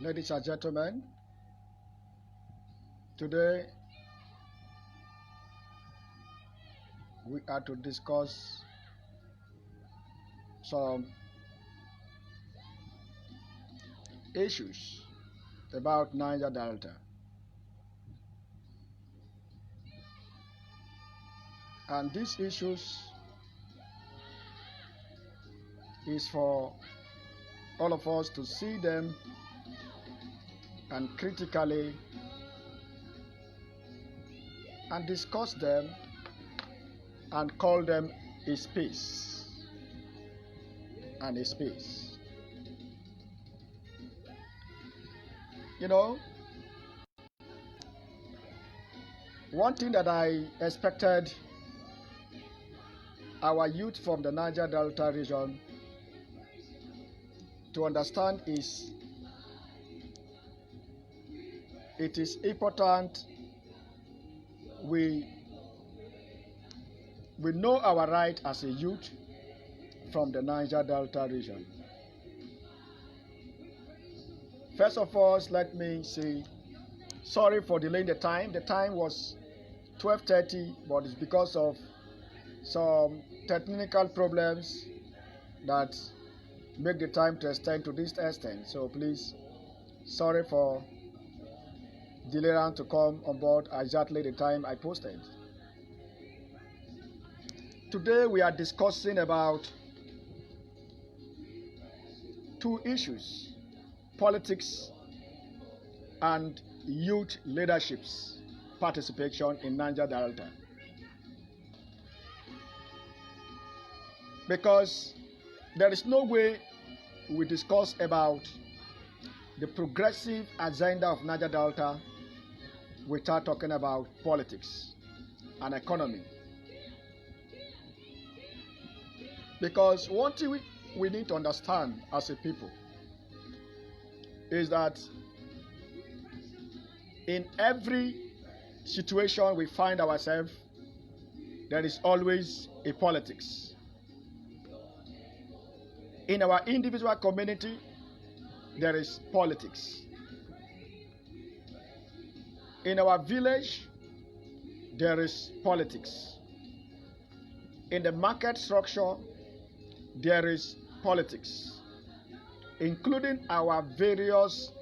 Ladies and gentlemen, today we are to discuss some issues about Niger Delta. And these issues is for all of us to see them and critically and discuss them and call them a space and a space. You know, one thing that I expected our youth from the Niger Delta region to understand is it is important we know our right as a youth from the Niger Delta region. First of all, let me say sorry for delaying the time. The time was 12:30, but it's because of some technical problems that make the time to extend to this extent. So please, sorry for delaying to come on board exactly the time I posted. Today we are discussing about two issues: politics and youth leadership's participation in Niger Delta. Because there is no way we discuss about the progressive agenda of Niger Delta without talking about politics and economy. Because one thing we need to understand as a people is that in every situation we find ourselves, there is always a politics. In our individual community, there is politics. In our village, there is politics. In the market structure, there is politics, including our various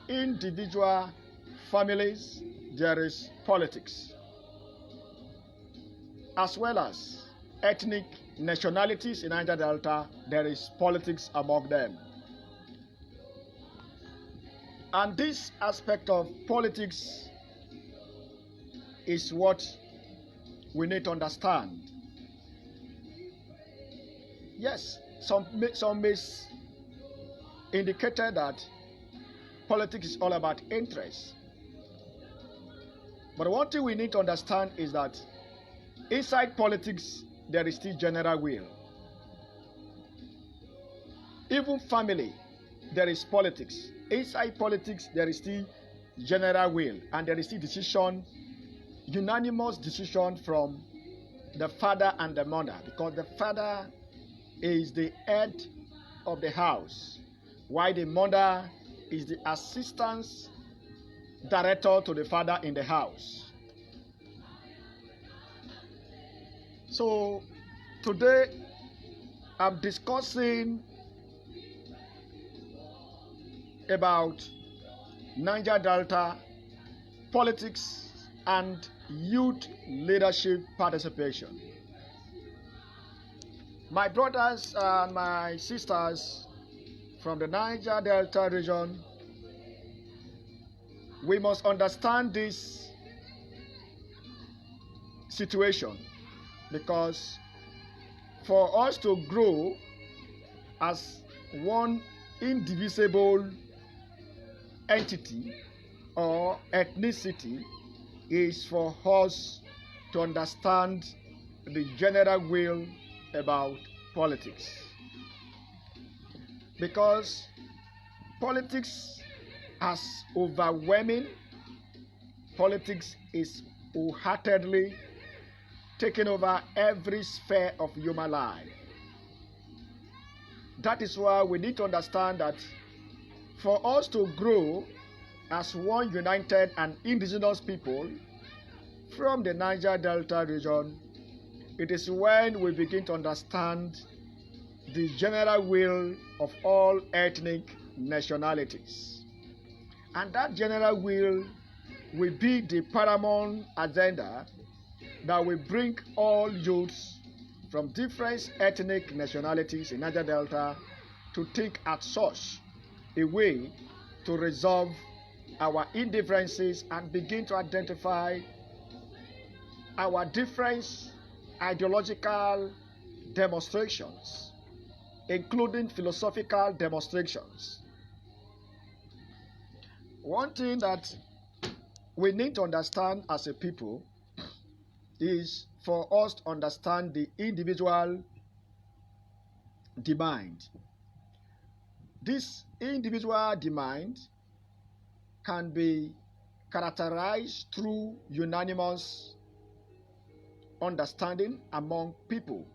individual families, there is politics, as well as ethnic nationalities in Niger Delta, there is politics among them. And this aspect of politics is what we need to understand. Yes, some may indicated that politics is all about interest. But one thing we need to understand is that inside politics, there is still general will. Even family, there is politics. Inside politics, there is still general will, and there is still decision, unanimous decision from the father and the mother, because the father is the head of the house, while the mother is the assistant director to the father in the house. So today I'm discussing about Niger Delta politics and youth leadership participation. My brothers and my sisters from the Niger Delta region, we must understand this situation, because for us to grow as one indivisible entity or ethnicity is for us to understand the general will about politics. Because politics has overwhelming, politics is wholeheartedly taking over every sphere of human life. That is why we need to understand that For us to grow as one united and indigenous people from the Niger Delta region, it is when we begin to understand the general will of all ethnic nationalities. And that general will be the paramount agenda that will bring all youths from different ethnic nationalities in Niger Delta to think at such a way to resolve our indifferences and begin to identify our different ideological demonstrations, including philosophical demonstrations. One thing that we need to understand as a people is for us to understand the individual demand. This individual demand can be characterized through unanimous understanding among people,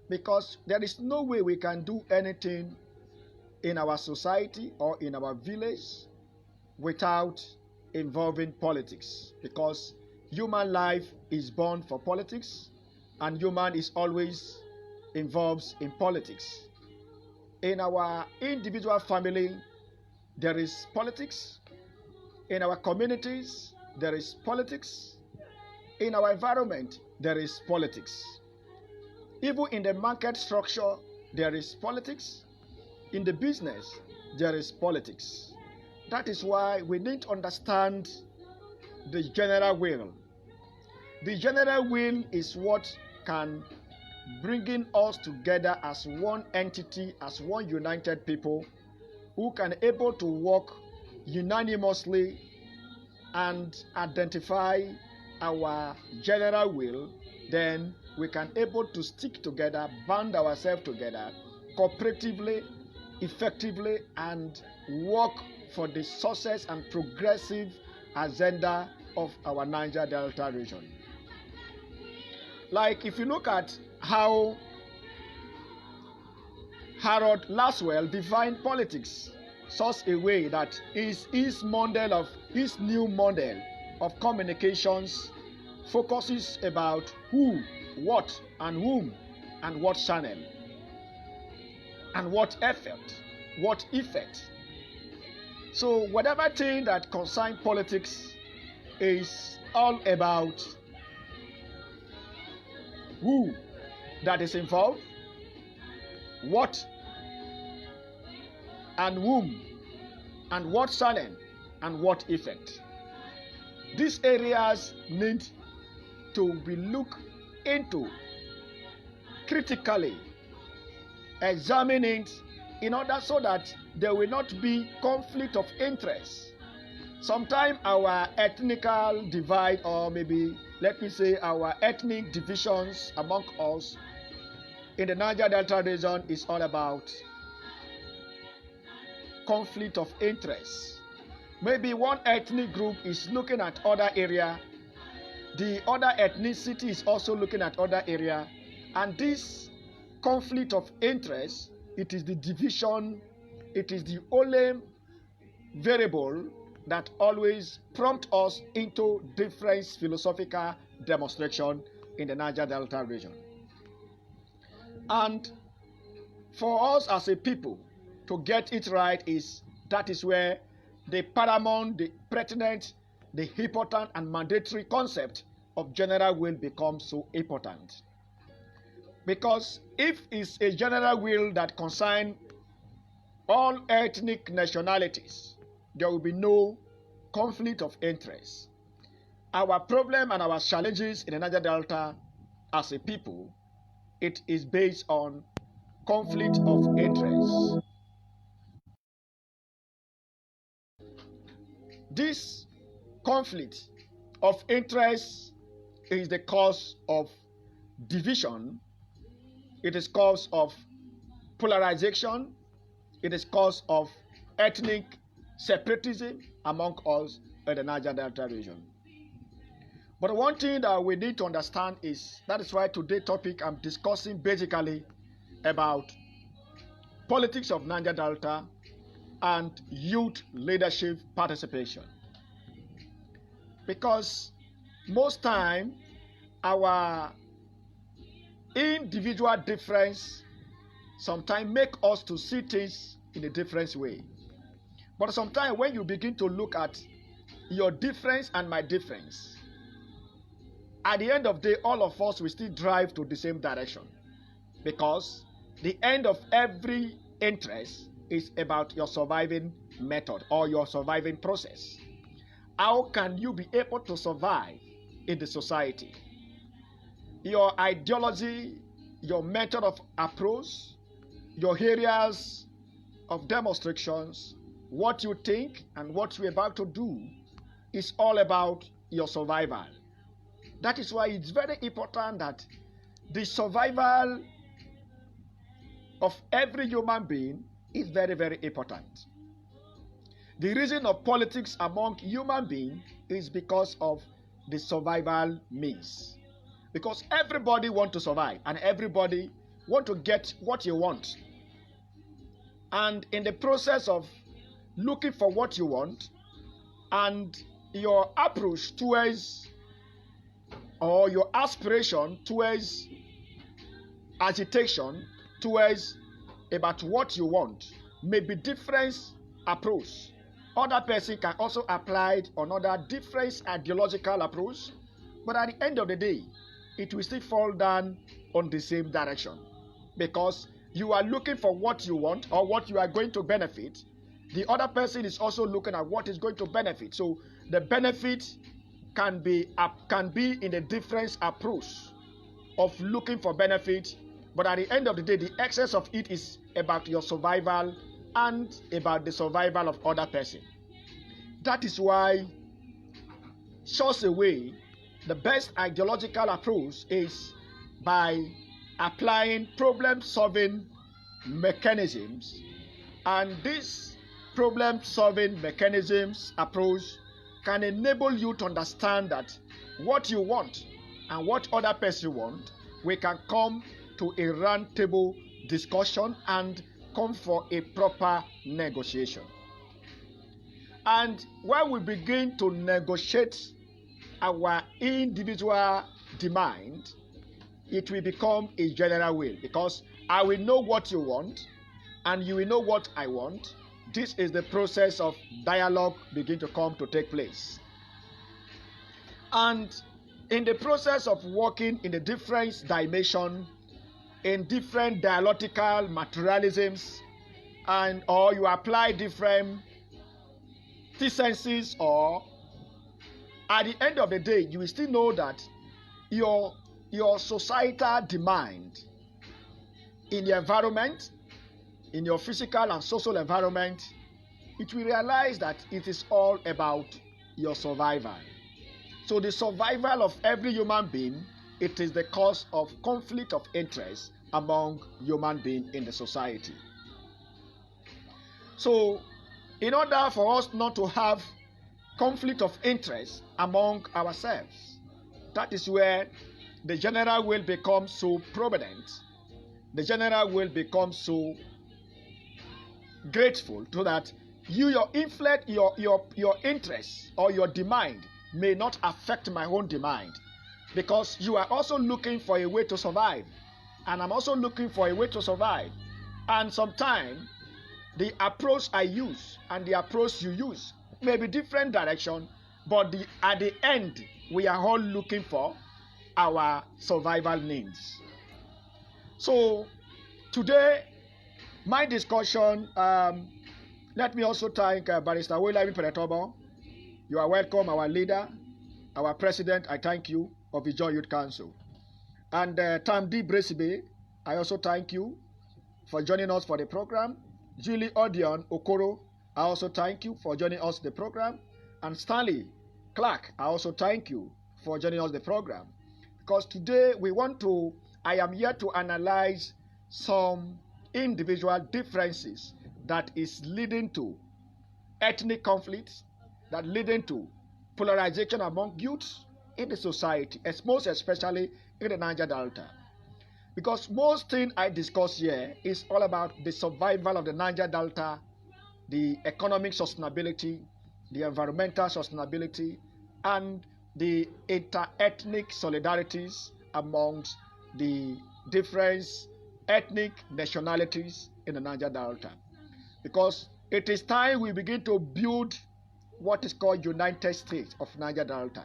because there is no way we can do anything in our society or in our village without involving politics, because human life is born for politics and human is always involved in politics. In our individual family, there is politics. In our communities, there is politics. In our environment, there is politics. Even in the market structure, there is politics. In the business, there is politics. That is why we need to understand the general will. The general will is what can bring us together as one entity, as one united people who can able to work unanimously and identify our general will. Then we can able to stick together, band ourselves together cooperatively, effectively, and work for the success and progressive agenda of our Niger Delta region. Like if you look at how Harold Laswell defined politics such a way that his new model of communications focuses about who, what, and whom, and what channel, and what effect. So whatever thing that concerns politics is all about who that is involved, what and whom, and what channel and what effect. These areas need to be looked into critically, examining it in order so that there will not be conflict of interest. Sometimes our ethnical divide, or maybe let me say our ethnic divisions among us in the Niger Delta region is all about conflict of interest. Maybe one ethnic group is looking at other area, the other ethnicity is also looking at other area, and this conflict of interest, it is the division, it is the only variable that always prompt us into different philosophical demonstration in the Niger Delta region. And for us as a people to get it right, that is where the paramount, the pertinent, the important and mandatory concept of general will becomes so important. Because if it's a general will that concerns all ethnic nationalities, there will be no conflict of interest. Our problem and our challenges in the Niger Delta as a people, it is based on conflict of interest. This conflict of interest is the cause of division, it is cause of polarization, it is cause of ethnic separatism among us in the Niger Delta region. But one thing that we need to understand is, that is why today's topic I'm discussing basically about politics of Niger Delta and youth leadership participation. Because most time our individual difference sometimes make us to see things in a different way. But sometimes when you begin to look at your difference and my difference, at the end of the day, all of us will still drive to the same direction. Because the end of every interest is about your surviving method or your surviving process. How can you be able to survive in the society? Your ideology, your method of approach, your areas of demonstrations, what you think and what you're about to do is all about your survival. That is why it's very important that the survival of every human being is very, very important. The reason of politics among human beings is because of the survival means. Because everybody wants to survive and everybody wants to get what you want. And in the process of looking for what you want and your approach towards or your aspiration towards agitation towards about what you want may be different approach. Other person can also apply another different ideological approach, but at the end of the day, it will still fall down on the same direction because you are looking for what you want or what you are going to benefit. The other person is also looking at what is going to benefit. So the benefit can be in a different approach of looking for benefit, but at the end of the day, the excess of it is about your survival and about the survival of other person. That is why, shows a way, the best ideological approach is by applying problem-solving mechanisms, and this problem-solving mechanisms approach can enable you to understand that what you want and what other person want, we can come to a round table discussion and come for a proper negotiation. And when we begin to negotiate our individual demand, it will become a general will, because I will know what you want and you will know what I want. This is the process of dialogue begin to come to take place. And in the process of working in the different dimension, in different dialectical materialisms, and or you apply different tendencies, or at the end of the day, you will still know that your societal demand in the environment, in your physical and social environment, it will realize that it is all about your survival. So the survival of every human being, it is the cause of conflict of interest among human beings in the society. So in order for us not to have conflict of interest among ourselves, that is where the general will become so prominent. The general will become so grateful so that your inflate your interest or your demand may not affect my own demand, because you are also looking for a way to survive and I'm also looking for a way to survive, and sometimes the approach I use and the approach you use may be different direction, but at the end we are all looking for our survival needs. So today my discussion, let me also thank Barrister William Penetobo. You are welcome, our leader, our president. I thank you of the Joint Youth Council. And Tamdi Bresibe, I also thank you for joining us for the program. Julie Odion Okoro, I also thank you for joining us the program. And Stanley Clark, I also thank you for joining us the program. Because today I am here to analyze some individual differences that is leading to ethnic conflicts, that leading to polarization among youths in the society, most especially in the Niger Delta. Because most thing I discuss here is all about the survival of the Niger Delta the economic sustainability, the environmental sustainability, and the inter-ethnic solidarities amongst the different ethnic nationalities in the Niger Delta. Because it is time we begin to build what is called United States of Niger Delta.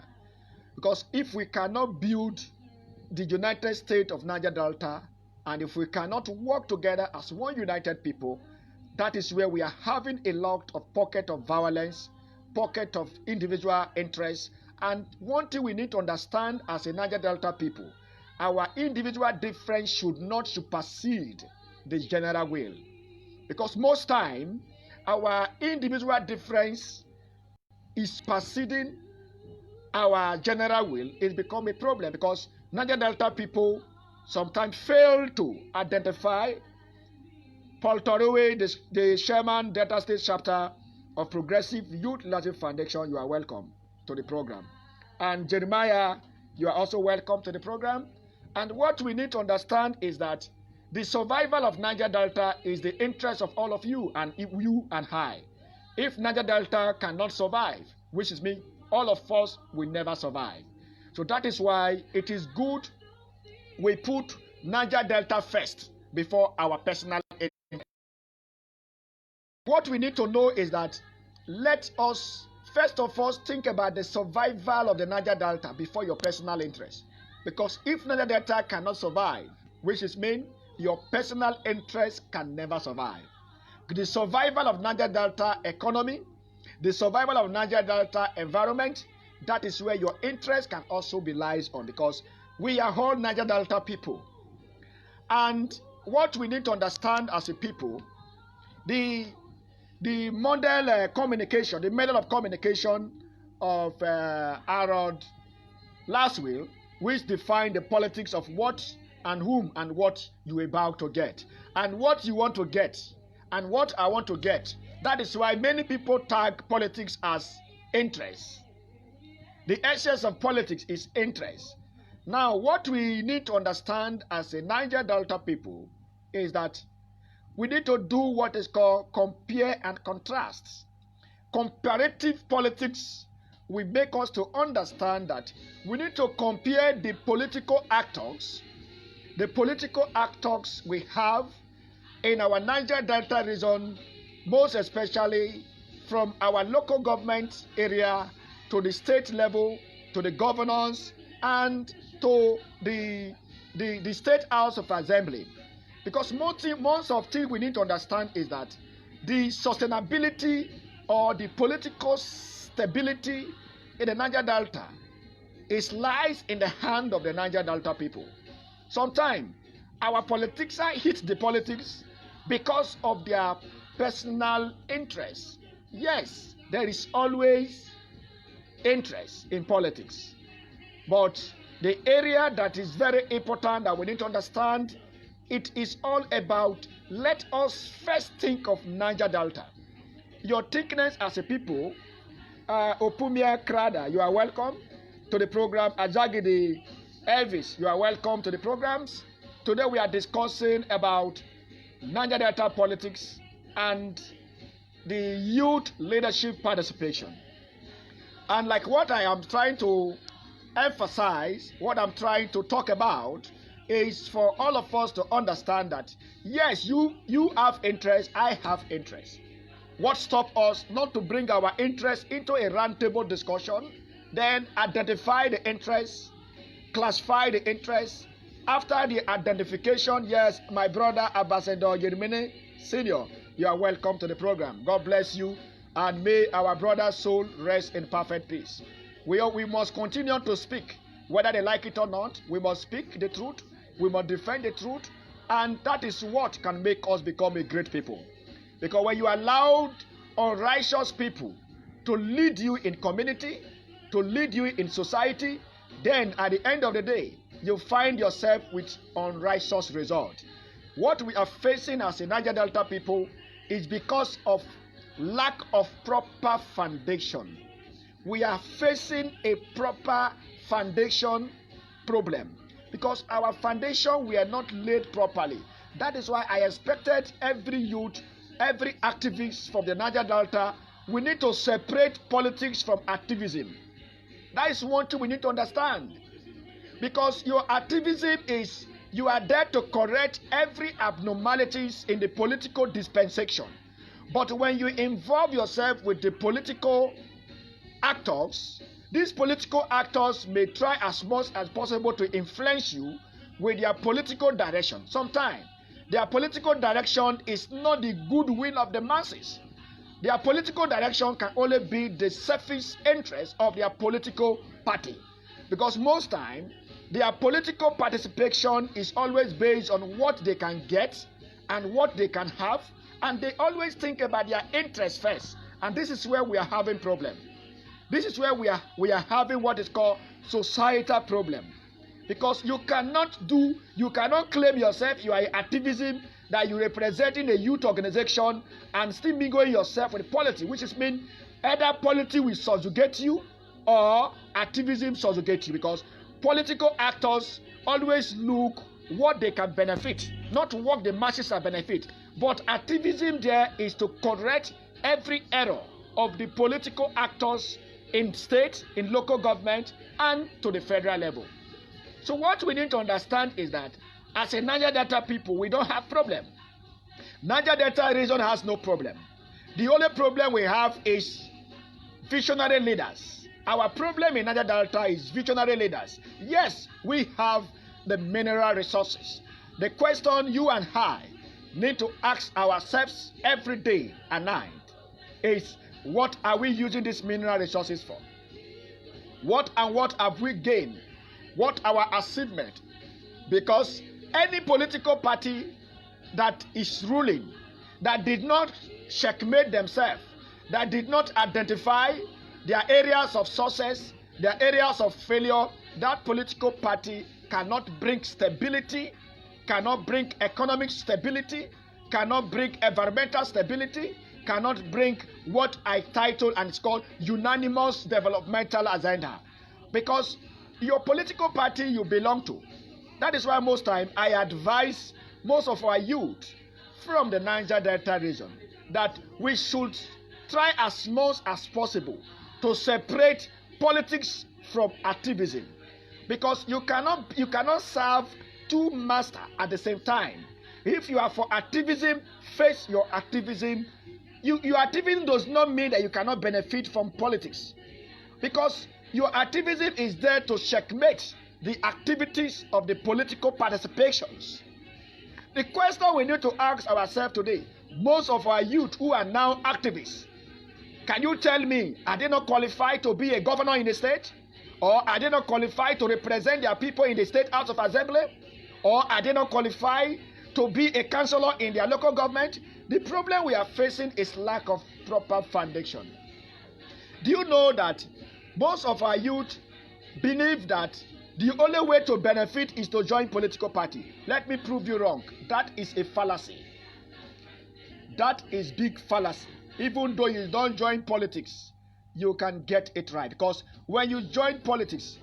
Because if we cannot build the United States of Niger Delta, and if we cannot work together as one united people, that is where we are having a lot of pocket of violence, pocket of individual interests. And one thing we need to understand as a Niger Delta people, our individual difference should not supersede the general will. Because most time, our individual difference is superseding our general will. It becomes a problem because Niger Delta people sometimes fail to identify. Paul Torowe, the chairman, Delta State chapter of Progressive Youth Leadership Foundation, you are welcome to the program. And Jeremiah, you are also welcome to the program. And what we need to understand is that the survival of Niger Delta is the interest of all of you and I. If Niger Delta cannot survive, which is me, all of us will never survive. So that is why it is good we put Niger Delta first before our personal interest. What we need to know is that let us first of all think about the survival of the Niger Delta before your personal interest. Because if Niger Delta cannot survive, which is mean your personal interest can never survive. The survival of Niger Delta economy, the survival of Niger Delta environment, that is where your interest can also be lies on, because we are all Niger Delta people. And what we need to understand as a people, the model communication, the method of communication of Harold Laswell, which defined the politics of what and whom and what you are about to get, and what you want to get, and what I want to get. That is why many people tag politics as interest. The essence of politics is interest. Now, what we need to understand as a Niger Delta people is that we need to do what is called compare and contrast. Comparative politics will make us to understand that we need to compare the political actors we have in our Niger Delta region, most especially from our local government area to the state level, to the governors, and to the State House of Assembly. Because most of the thing we need to understand is that the sustainability or the political stability in the Niger Delta lies in the hand of the Niger Delta people. Sometimes our politicians hit the politics because of their personal interests. Yes, there is always interest in politics. But the area that is very important that we need to understand, it is all about, let us first think of Niger Delta. Your thickness as a people, Opumia Krada, you are welcome to the program. Ajagidi Elvis, you are welcome to the programs. Today we are discussing about Niger Delta politics and the youth leadership participation. And like what I am trying to emphasize, what I'm trying to talk about is for all of us to understand that yes, you have interest, I have interest. What stops us not to bring our interest into a roundtable discussion, then identify the interests, classify the interests. After the identification, yes, my brother Ambassador Yerimene Senior, you are welcome to the program. God bless you, and may our brother's soul rest in perfect peace. We must continue to speak, whether they like it or not. We must speak the truth. We must defend the truth, and that is what can make us become a great people. Because when you allow unrighteous people to lead you in community, to lead you in society, then at the end of the day, you find yourself with unrighteous result. What we are facing as a Niger Delta people is because of lack of proper foundation. We are facing a proper foundation problem because our foundation were not laid properly. That is why I expected every youth every activist from the Niger Delta, we need to separate politics from activism. That is one thing we need to understand. Because your activism is, you are there to correct every abnormalities in the political dispensation. But when you involve yourself with the political actors, these political actors may try as much as possible to influence you with their political direction. Sometimes their political direction is not the goodwill of the masses. Their political direction can only be the selfish interest of their political party. Because most time, their political participation is always based on what they can get and what they can have, and they always think about their interest first. And this is where we are having problem. This is where we are having what is called societal problem. Because you cannot claim yourself you are activism, that you representing a youth organization and still mingling yourself with politics, which is mean either politics will subjugate you or activism subjugate you, because political actors always look what they can benefit, not what the masses are benefit. But activism there is to correct every error of the political actors in state, in local government, and to the federal level. So what we need to understand is that as a Niger Delta people, we don't have problem. Niger Delta region has no problem. The only problem we have is visionary leaders. Our problem in Niger Delta is visionary leaders. Yes, we have the mineral resources. The question you and I need to ask ourselves every day and night is, what are we using these mineral resources for? What have we gained? What our achievement? Because any political party that is ruling, that did not checkmate themselves, that did not identify their areas of success, their areas of failure, that political party cannot bring stability, cannot bring economic stability, cannot bring environmental stability, cannot bring what I title, and it's called unanimous developmental agenda. Because your political party you belong to, that is why most time I advise most of our youth from the Niger Delta region that we should try as much as possible to separate politics from activism. Because you cannot serve two masters at the same time. If you are for activism, face your activism. Your activism does not mean that you cannot benefit from politics. Because your activism is there to checkmate the activities of the political participations. The question we need to ask ourselves today, most of our youth who are now activists, can you tell me, are they not qualified to be a governor in the state? Or are they not qualified to represent their people in the state House of Assembly? Or are they not qualified to be a councillor in their local government? The problem we are facing is lack of proper foundation. Do you know that most of our youth believe that the only way to benefit is to join political party? Let me prove you wrong. That is a fallacy. That is big fallacy. Even though you don't join politics, you can get it right. Because when you join politics,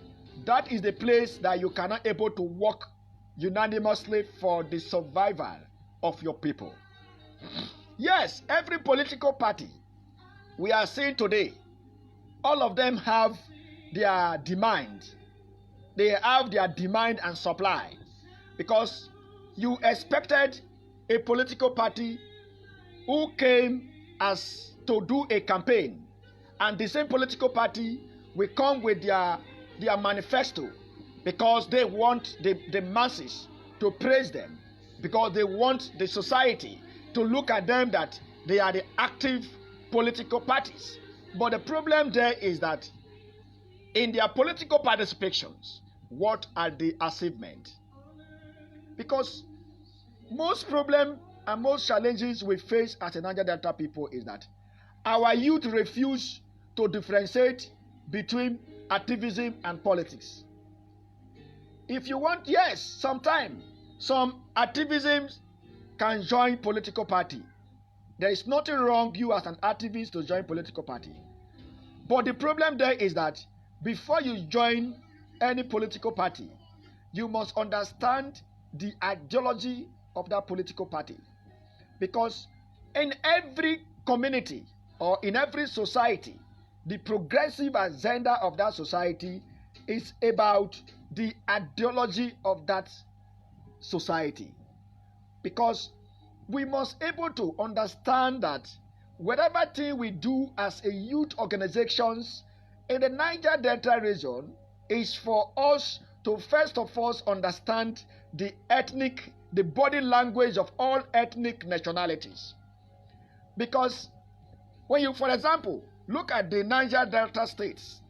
that is the place that you cannot able to work unanimously for the survival of your people. Yes, every political party we are seeing today, all of them have their demand. They have their demand and supply. Because you expected a political party who came as to do a campaign, and the same political party will come with their manifesto, because they want the masses to praise them, because they want the society to look at them that they are the active political parties. But the problem there is that in their political participations, what are the achievements? Because most problem and most challenges we face as a Niger Delta people is that our youth refuse to differentiate between activism and politics. If you want, yes, sometimes some activisms can join political party. There is nothing wrong you as an activist to join political party. But the problem there is that before you join any political party, you must understand the ideology of that political party. Because In every community or in every society, the progressive agenda of that society is about the ideology of that society. Because we must be able to understand that whatever thing we do as a youth organizations in the Niger Delta region is for us to first of all understand the body language of all ethnic nationalities. Because when you, for example, look at the Niger Delta states.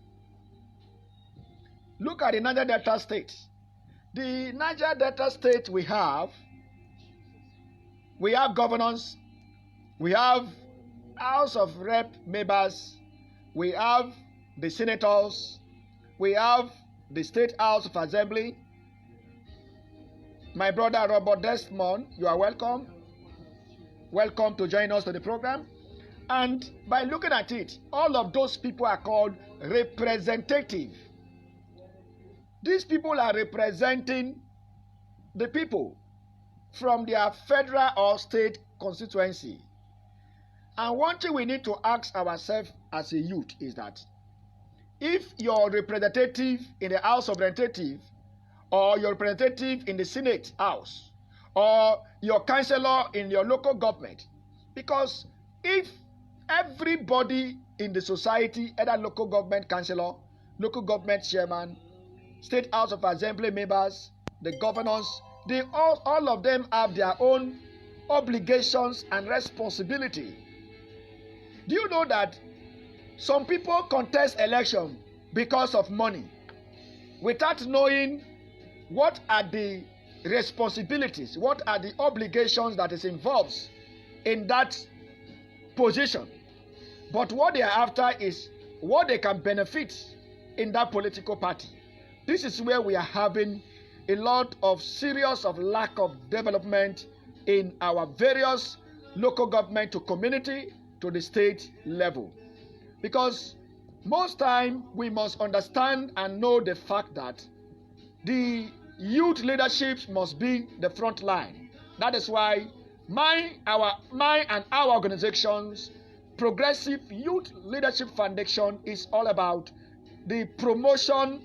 Look at the Niger Delta states. The Niger Delta state we have governors, we have House of Rep members, we have the senators, we have the State House of Assembly. My brother Robert Desmond, you are welcome. Welcome to join us to the program. And by looking at it, all of those people are called representative. These people are representing the people from their federal or state constituency. And one thing we need to ask ourselves as a youth is that if your representative in the House of Representatives or your representative in the Senate House or your councillor in your local government, because if everybody in the society, either local government councillor, local government chairman, State House of Assembly members, the governors, they all of them have their own obligations and responsibility. Do you know that some people contest election because of money without knowing what are the responsibilities, what are the obligations that is involved in that position? But what they are after is what they can benefit in that political party. This is where we are having a lot of serious lack of development in our various local government to community to the state level. Because most time we must understand and know the fact that the youth leaderships must be the front line. That is why my and our organizations, Progressive Youth Leadership Foundation, is all about the promotion,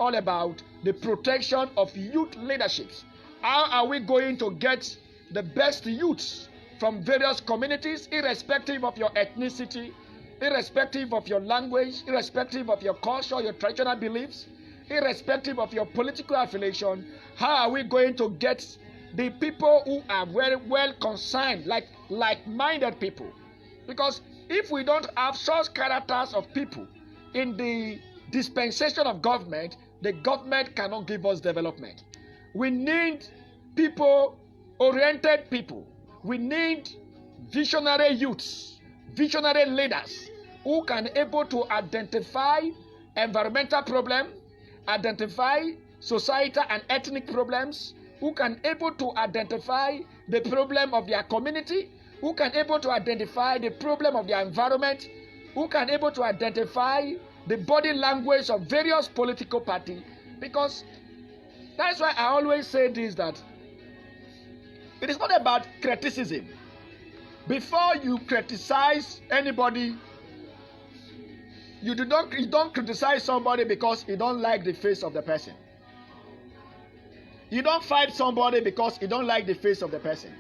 all about the protection of youth leaderships. How are we going to get the best youths from various communities, irrespective of your ethnicity, irrespective of your language, irrespective of your culture, your traditional beliefs, irrespective of your political affiliation? How are we going to get the people who are very well concerned, like-minded people? Because if we don't have such characters of people in the dispensation of government, the government cannot give us development. We need people-oriented people. We need visionary youths, visionary leaders who can able to identify environmental problems, identify societal and ethnic problems, who can able to identify the problem of their community, who can able to identify the problem of their environment, who can able to identify the body language of various political parties. Because that's why I always say this, that it is not about criticism. Before you criticize anybody, you don't criticize somebody because you don't like the face of the person. You don't fight somebody because you don't like the face of the person.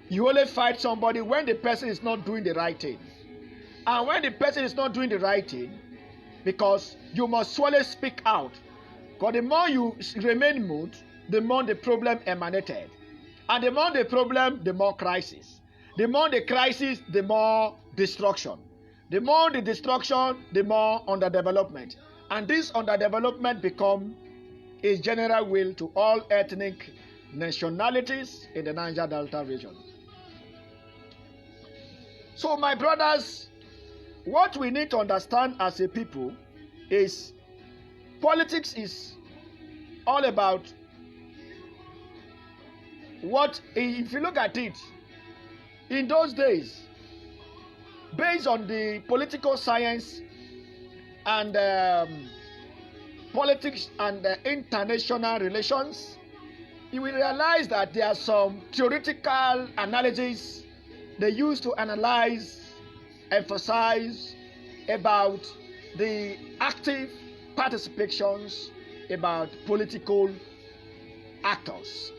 You only fight somebody when the person is not doing the right thing. And when the person is not doing the right thing, because you must surely speak out. Because the more you remain mute, the more the problem emanated. And the more the problem, the more crisis. The more the crisis, the more destruction. The more the destruction, the more underdevelopment. And this underdevelopment become a general will to all ethnic nationalities in the Niger Delta region. So my brothers, what we need to understand as a people is politics is all about what, if you look at it, in those days, based on the political science and politics and international relations, you will realize that there are some theoretical analyses they used to analyze, emphasize about the active participations about political actors.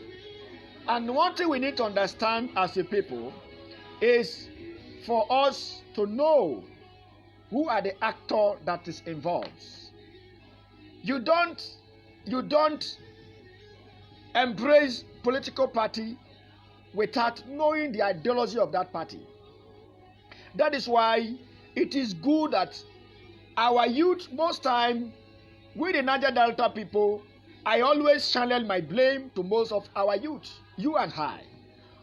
And one thing we need to understand as a people is for us to know who are the actor that is involved. You don't embrace political party without knowing the ideology of that party. That is why it is good that our youth, most time, we the Niger Delta people, I always channel my blame to most of our youth, you and I.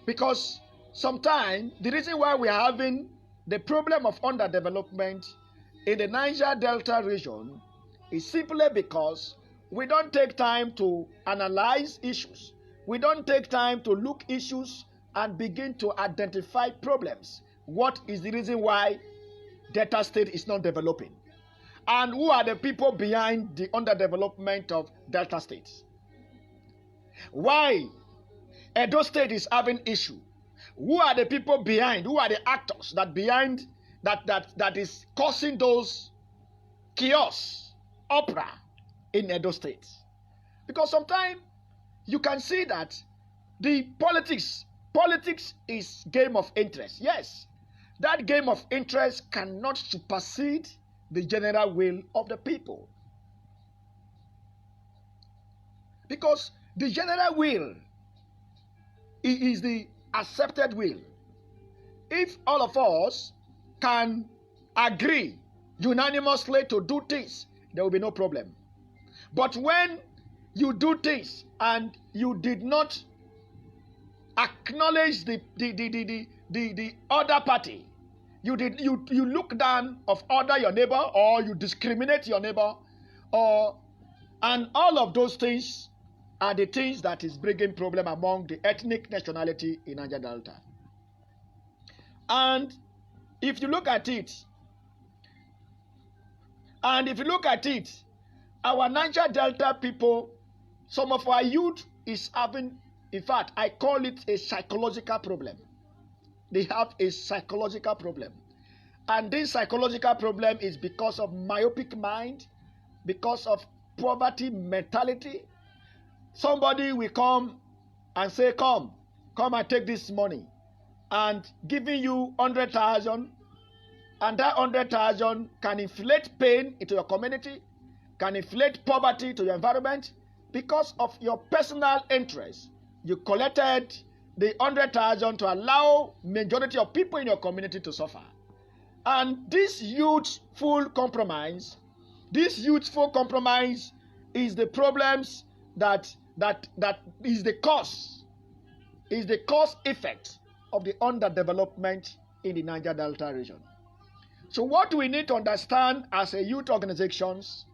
Because sometimes the reason why we are having the problem of underdevelopment in the Niger Delta region is simply because we don't take time to analyze issues. We don't take time to look issues and begin to identify problems. What is the reason why Delta State is not developing? And who are the people behind the underdevelopment of Delta State? Why Edo State is having issue? Who are the people behind? Who are the actors that behind that is causing those chaos, opera in Edo State? Because sometimes you can see that the politics is game of interest. Yes, that game of interest cannot supersede the general will of the people. Because the general will is the accepted will. If all of us can agree unanimously to do things, there will be no problem. But when you do things and you did not acknowledge the other party, you look down of other your neighbor, or you discriminate your neighbor, and all of those things are the things that is bringing problem among the ethnic nationality in Niger Delta. And if you look at it, our Niger Delta people, some of our youth is having, in fact, I call it a psychological problem. They have a psychological problem. And this psychological problem is because of myopic mind, because of poverty mentality. Somebody will come and say, come and take this money, and giving you 100,000, and that 100,000 can inflate pain into your community, can inflate poverty to your environment. Because of your personal interest, you collected the 100,000 to allow majority of people in your community to suffer. And this youthful compromise is the problems that is the cause effect of the underdevelopment in the Niger Delta region. So what we need to understand as a youth organizations,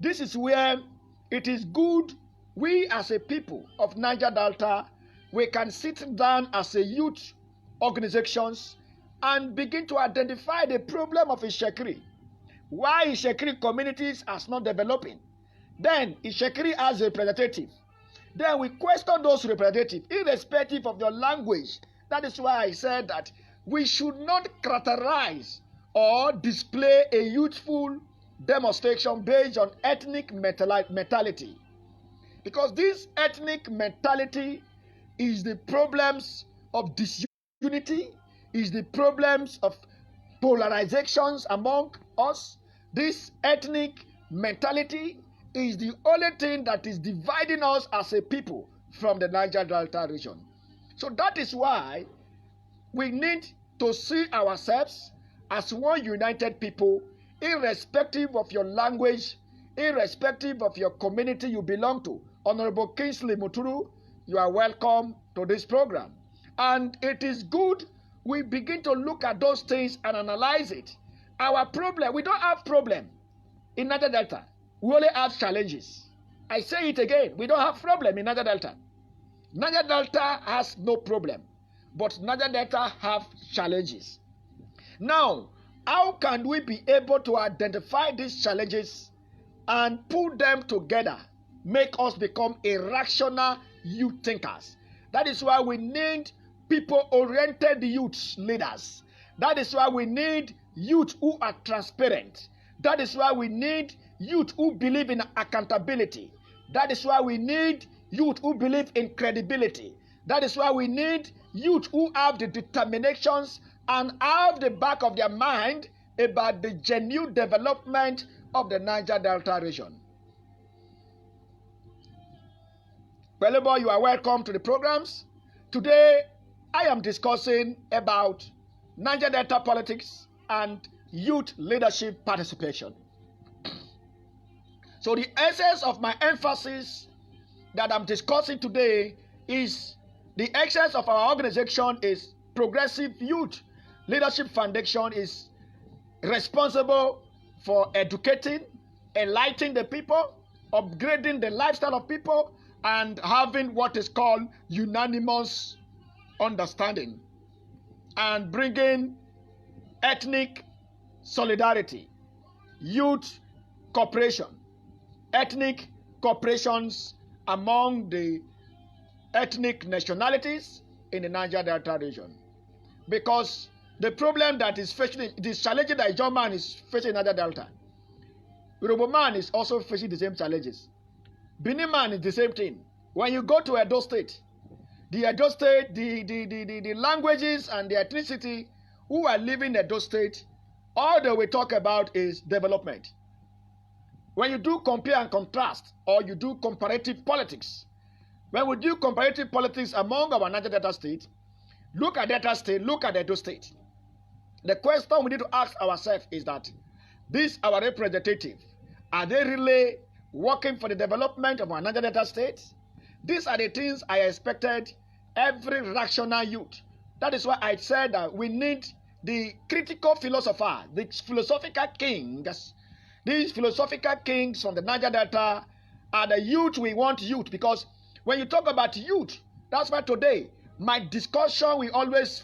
this is where it is good we as a people of Niger Delta, we can sit down as a youth organizations and begin to identify the problem of Ishekiri. Why Ishekiri communities are not developing? Then Ishekiri has a representative. Then we question those representatives, irrespective of your language. That is why I said that we should not characterize or display a youthful demonstration based on ethnic mentality. Because this ethnic mentality is the problems of disunity, is the problems of polarizations among us. This ethnic mentality is the only thing that is dividing us as a people from the Niger Delta region. So that is why we need to see ourselves as one united people, irrespective of your language, irrespective of your community you belong to. Honorable Kingsley Muturu, you are welcome to this program. And it is good we begin to look at those things and analyze it. Our problem, we don't have problem in Niger Delta. We only have challenges. I say it again, we don't have problem in Niger Delta. Niger Delta has no problem, but Niger Delta have challenges. Now, how can we be able to identify these challenges and put them together, make us become a rational youth thinkers? That is why we need people-oriented youth leaders. That is why we need youth who are transparent. That is why we need youth who believe in accountability. That is why we need youth who believe in credibility. That is why we need youth who have the determinations and have the back of their mind about the genuine development of the Niger Delta region. Well, you are welcome to the programs. Today, I am discussing about Niger Delta politics and youth leadership participation. So the essence of my emphasis that I'm discussing today is the essence of our organization is Progressive Youth Leadership Foundation is responsible for educating, enlightening the people, upgrading the lifestyle of people, and having what is called unanimous understanding and bringing ethnic solidarity, youth cooperation, ethnic cooperations among the ethnic nationalities in the Niger Delta region. Because the problem that is facing, this challenge that Ijaw man is facing in Niger Delta, Yoruba man is also facing the same challenges. Benin man is the same thing. When you go to Edo State, the languages and the ethnicity who are living in Edo State, all they will talk about is development. When you do compare and contrast, or you do comparative politics, when we do comparative politics among our Niger Delta State, look at Delta State, look at Edo State. The question we need to ask ourselves is that these our representative, are they really working for the development of our Niger Delta State? These are the things I expected every rational youth. That is why I said that we need the critical philosopher, the philosophical kings. These philosophical kings from the Niger Delta are the youth we want youth. Because when you talk about youth, that's why today my discussion will always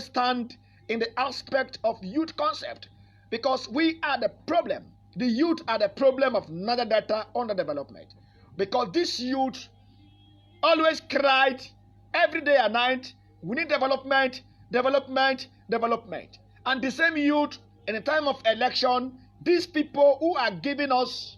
stand in the aspect of youth concept. Because we are the problem. The youth are the problem of Niger Delta underdevelopment. Because this youth always cried every day and night, we need development, development, development. And the same youth, in the time of election, these people who are giving us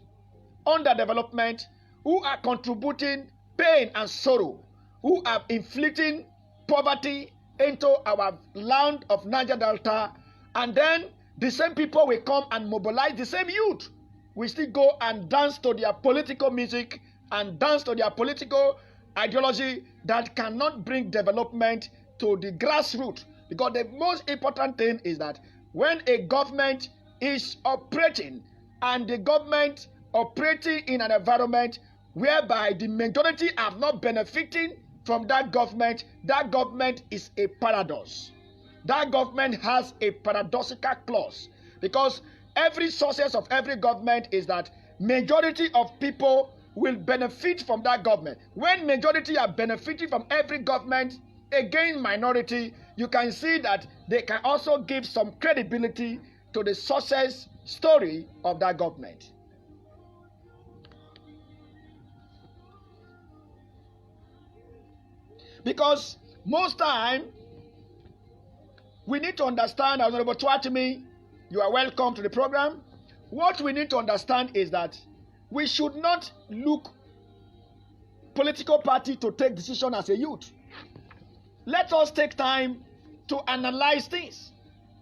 underdevelopment, who are contributing pain and sorrow, who are inflicting poverty into our land of Niger Delta, and then the same people will come and mobilize the same youth. We still go and dance to their political music and dance to their political ideology that cannot bring development to the grassroots. Because the most important thing is that when a government is operating and the government operating in an environment whereby the majority are not benefiting from that government is a paradox. That government has a paradoxical clause, because every sources of every government is that majority of people will benefit from that government. When majority are benefiting from every government against minority, you can see that they can also give some credibility to the success story of that government. Because most time, we need to understand, Honorable Twatimi, you are welcome to the program. What we need to understand is that we should not look political party to take decision as a youth. Let us take time to analyze things.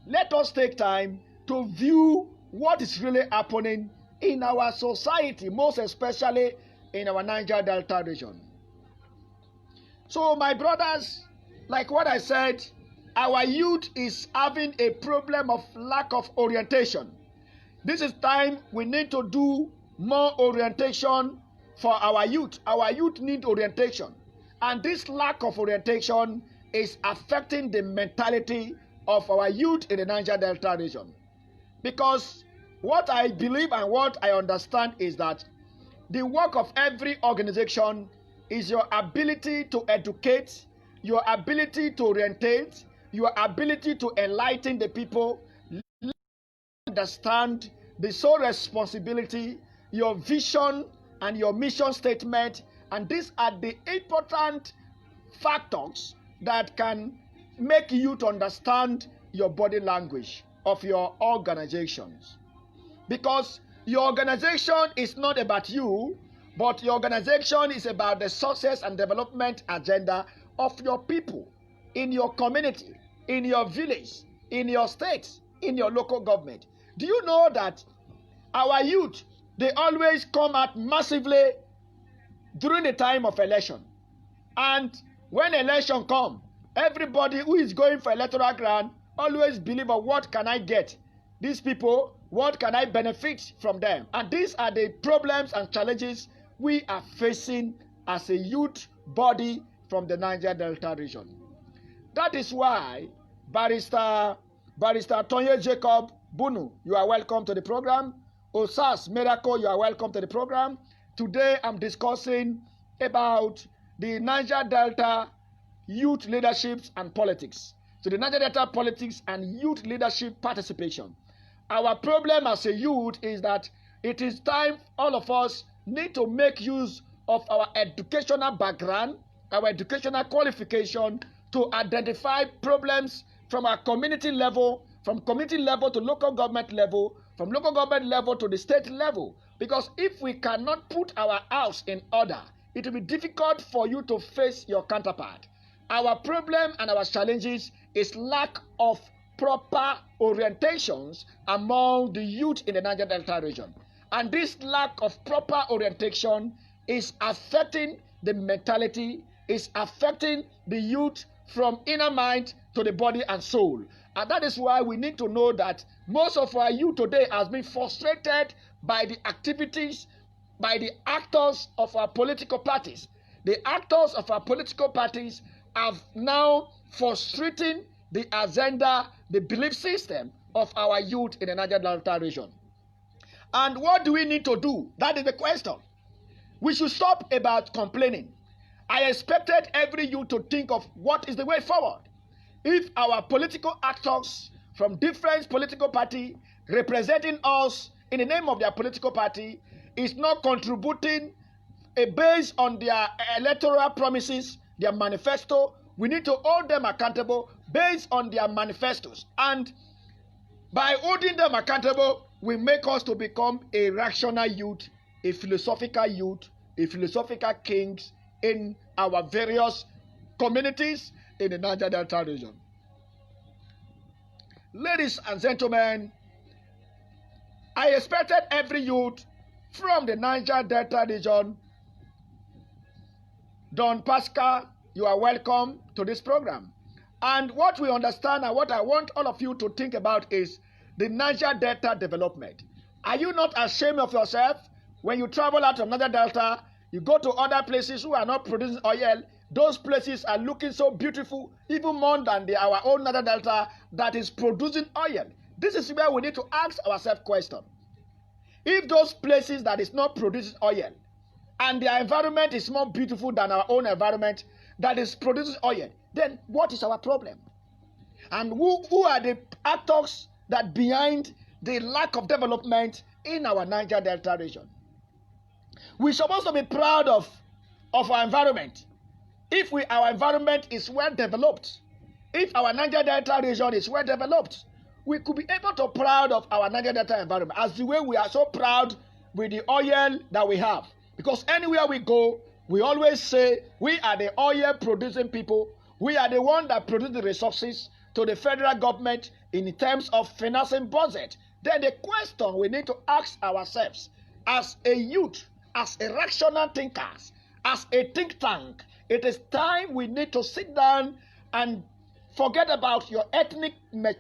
Let us take time to view what is really happening in our society, most especially in our Niger Delta region. So my brothers, like what I said, our youth is having a problem of lack of orientation. This is time we need to do more orientation for our youth. Our youth need orientation. And this lack of orientation is affecting the mentality of our youth in the Niger Delta region. Because what I believe and what I understand is that the work of every organization is your ability to educate, your ability to orientate, your ability to enlighten the people, understand the sole responsibility, your vision and your mission statement, and these are the important factors that can make you to understand your body language of your organizations. Because your organization is not about you, but your organization is about the success and development agenda of your people, in your community, in your village, in your state, in your local government. Do you know that our youth, they always come out massively during the time of election? And when election come, everybody who is going for electoral ground always believe, what can I get? These people, what can I benefit from them? And these are the problems and challenges we are facing as a youth body from the Niger Delta region. That is why Barrister Tonye Jacob Bunu, you are welcome to the program. Osas Miracle, you are welcome to the program. Today I'm discussing about the Niger Delta youth leadership and politics. So the Niger Delta politics and youth leadership participation. Our problem as a youth is that it is time all of us need to make use of our educational background, our educational qualification to identify problems from our community level, from community level to local government level, from local government level to the state level. Because if we cannot put our house in order, it will be difficult for you to face your counterpart. Our problem and our challenges is lack of proper orientations among the youth in the Niger Delta region. And this lack of proper orientation is affecting the mentality, is affecting the youth from inner mind to the body and soul. And that is why we need to know that most of our youth today has been frustrated by the activities, by the actors of our political parties. The actors of our political parties are now frustrating the agenda, the belief system of our youth in the Niger Delta region. And what do we need to do? That is the question. We should stop about complaining. I expected every youth to think of what is the way forward. If our political actors from different political parties representing us in the name of their political party is not contributing based on their electoral promises, their manifesto, we need to hold them accountable based on their manifestos. And by holding them accountable, we make us to become a rational youth, a philosophical youth, a philosophical kings in our various communities in the Niger Delta region. Ladies and gentlemen, I expected every youth from the Niger Delta region. Don Pascal, you are welcome to this program. And what we understand and what I want all of you to think about is the Niger Delta development. Are you not ashamed of yourself when you travel out of Niger Delta, you go to other places who are not producing oil? Those places are looking so beautiful, even more than our own Niger Delta that is producing oil. This is where we need to ask ourselves question. If those places that is not producing oil and their environment is more beautiful than our own environment that is producing oil, then what is our problem? And who are the actors that behind the lack of development in our Niger Delta region? We're supposed to be proud of our environment. If our environment is well developed, if our Niger Delta region is well developed, we could be able to be proud of our Niger Delta environment as the way we are so proud with the oil that we have. Because anywhere we go, we always say we are the oil producing people. We are the one that produce the resources to the federal government in terms of financing budget. Then the question we need to ask ourselves as a youth, as a rational thinkers, as a think tank, it is time we need to sit down and forget about your ethnic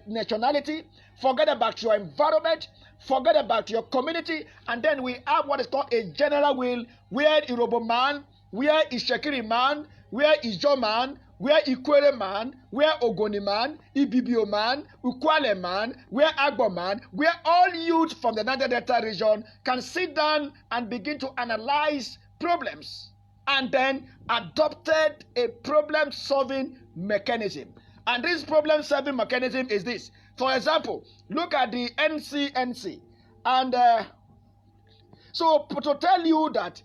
nationality, forget about your environment, forget about your community, and then we have what is called a general will, where Irobo man, where Ishekiri man, where Ijo man, where Ikwere man, where Ogoni man, Ibibio man, Ukwale man, where Agbo man, where all youth from the Niger Delta region can sit down and begin to analyze problems and then adopted a problem-solving mechanism. And this problem-solving mechanism is this. For example, look at the NCNC. And so to tell you that,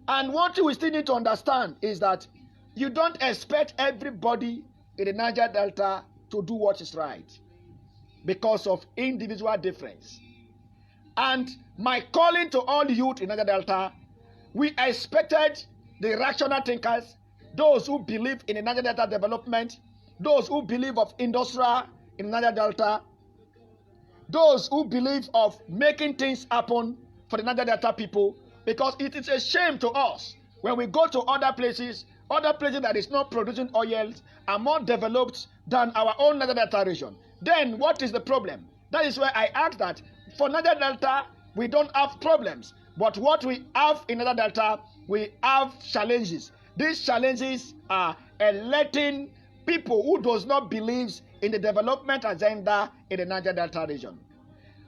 and what we still need to understand is that You don't expect everybody in the Niger Delta to do what is right because of individual difference. And my calling to all youth in Niger Delta, we expected the rational thinkers, those who believe in the Niger Delta development, those who believe of industrial in Niger Delta, those who believe of making things happen for the Niger Delta people, because it is a shame to us when we go to other places that is not producing oils are more developed than our own Niger Delta region. Then what is the problem? That is why I ask that for Niger Delta, we don't have problems. But what we have in Niger Delta, we have challenges. These challenges are electing people who does not believe in the development agenda in the Niger Delta region.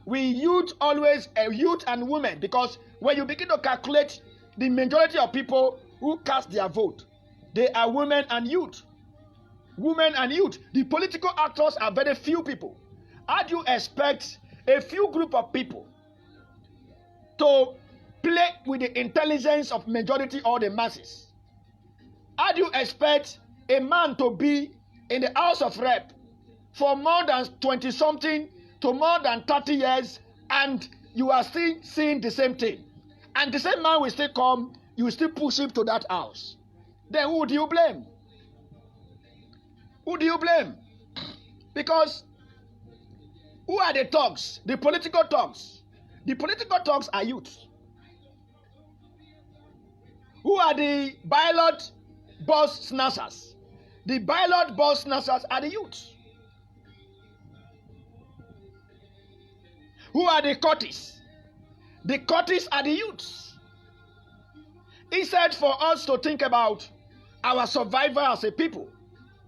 We youth always, youth and women, because when you begin to calculate the majority of people who cast their vote, they are women and youth. Women and youth. The political actors are very few people. How do you expect a few group of people to play with the intelligence of majority or the masses? How do you expect a man to be in the House of Rep for more than 20-something to more than 30 years and you are still seeing the same thing? And the same man will still come, you will still push him to that house. Then who do you blame? Who do you blame? Because who are the thugs? The political thugs. The political thugs are youth. Who are the ballot boss snatchers? The ballot boss snatchers are the youth. Who are the courtists? The courtists are the youths. Instead for us to think about our survival as a people,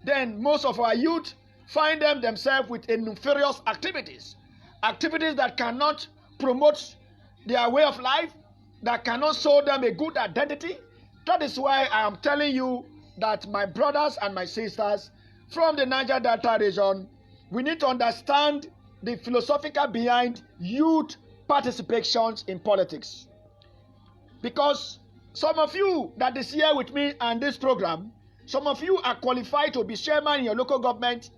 then most of our youth find themselves with nefarious activities. Activities that cannot promote their way of life, that cannot show them a good identity. That is why I am telling you that my brothers and my sisters from the Niger Delta region, we need to understand the philosophical behind youth participations in politics. Because some of you that is here with me and this program, some of you are qualified to be chairman in your local government.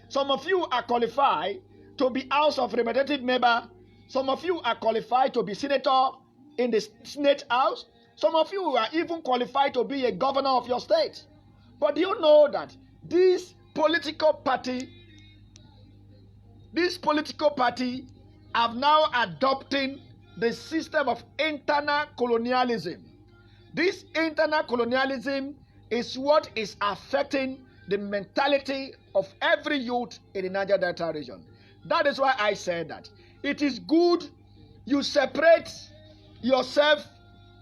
Some of you are qualified to be House of Representative member. Some of you are qualified to be senator in the Senate House. Some of you are even qualified to be a governor of your state. But do you know that this political party have now adopted the system of internal colonialism. This internal colonialism is what is affecting the mentality of every youth in the Niger Delta region. That is why I said that it is good you separate yourself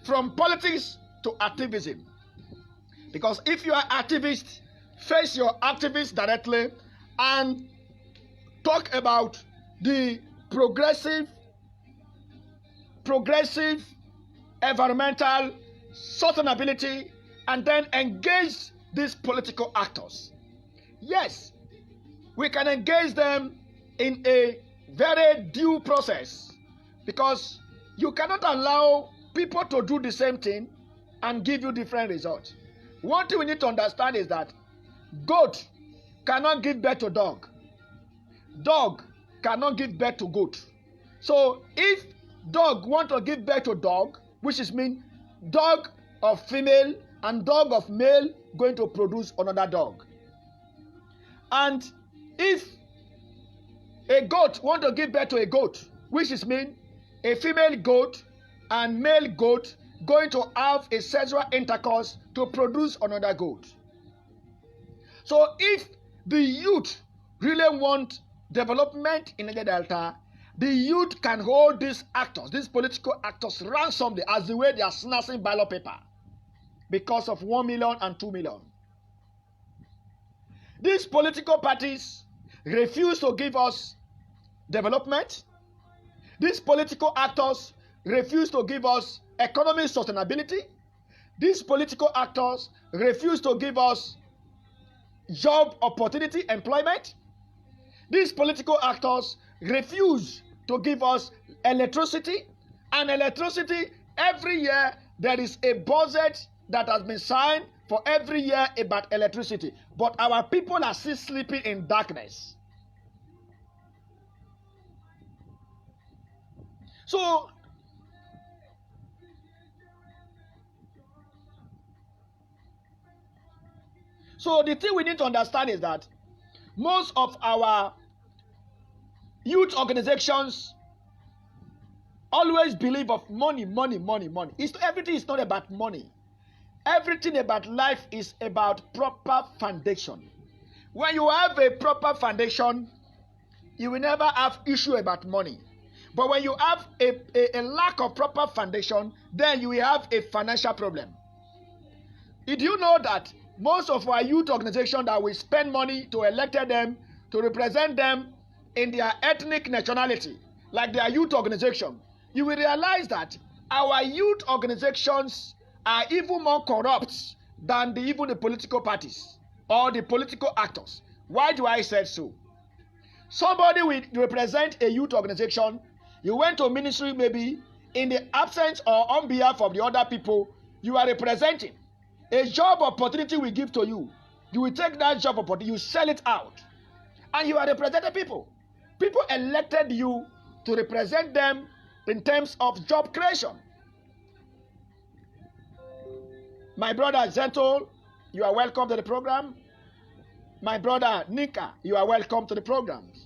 from politics to activism. Because if you are activist, face your activists directly and talk about the progressive environmental sustainability, and then engage these political actors. Yes, we can engage them in a very due process, because you cannot allow people to do the same thing and give you different results. One thing we need to understand is that goat cannot give birth to dog. Dog cannot give birth to goat. So if dog want to give birth to dog, which is mean dog of female and dog of male going to produce another dog. And if a goat want to give birth to a goat, which is mean a female goat and male goat going to have a sexual intercourse to produce another goat. So if the youth really want development in Niger Delta, the youth can hold these actors, these political actors, ransomly as the way they are snatching ballot paper because of 1 million and 2 million. These political parties refuse to give us development. These political actors refuse to give us economic sustainability. These political actors refuse to give us job opportunity, employment. These political actors refuse to give us electricity. And electricity, every year there is a budget that has been signed for every year about electricity, but our people are still sleeping in darkness. So the thing we need to understand is that most of our youth organizations always believe of money. Everything is not about money. Everything about life is about proper foundation. When you have a proper foundation, you will never have issue about money. But when you have a lack of proper foundation, then you will have a financial problem. Did you know that most of our youth organizations that we spend money to elect them, to represent them in their ethnic nationality, like their youth organization, you will realize that our youth organizations are even more corrupt than even the political parties or the political actors. Why do I say so? Somebody will represent a youth organization. You went to ministry maybe in the absence or on behalf of the other people you are representing. A job opportunity will give to you. You will take that job opportunity, you sell it out. And you are representing people. People elected you to represent them in terms of job creation. My brother Gentle, you are welcome to the program. My brother Nika, you are welcome to the programs.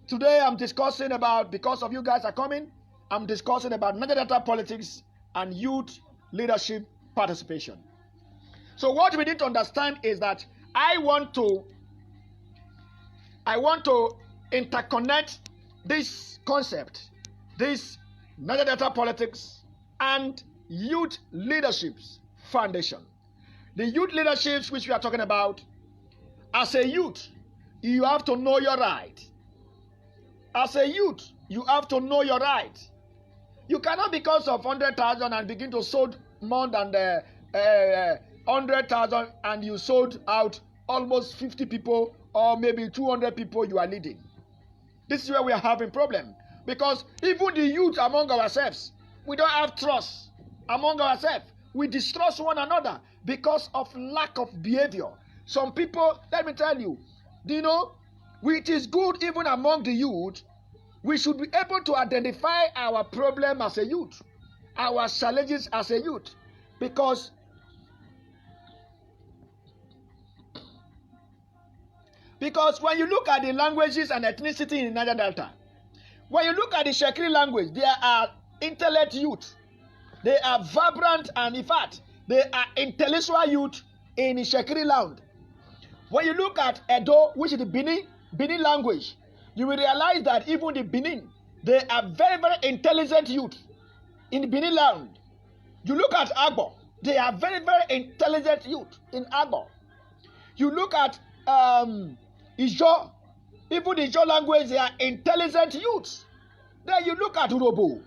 Today I'm discussing about, because of you guys are coming, I'm discussing about Niger Delta politics and youth leadership participation. So what we need to understand is that I want to interconnect this concept, this Niger Delta politics and youth leaderships foundation. The youth leaderships which we are talking about, as a youth, you have to know your right. As a youth, you have to know your right. You cannot, because of 100,000 and begin to sold more than 100,000 and you sold out almost 50 people or maybe 200 people you are leading. This is where we are having problem, because even the youth among ourselves, we don't have trust among ourselves. We distrust one another because of lack of behavior. Some people, let me tell you, it is good even among the youth. We should be able to identify our problem as a youth, our challenges as a youth, because when you look at the languages and ethnicity in Niger Delta, when you look at the Shekiri language, there are intellect youth. They are vibrant, and in fact, they are intellectual youth in the Shekiri land. When you look at Edo, which is the Benin language, you will realize that even the Benin, they are very, very intelligent youth in the Benin land. You look at Agbo, they are very, very intelligent youth in Agbo. You look at Ijo, even the Ijo language, they are intelligent youth. Then you look at Urobo,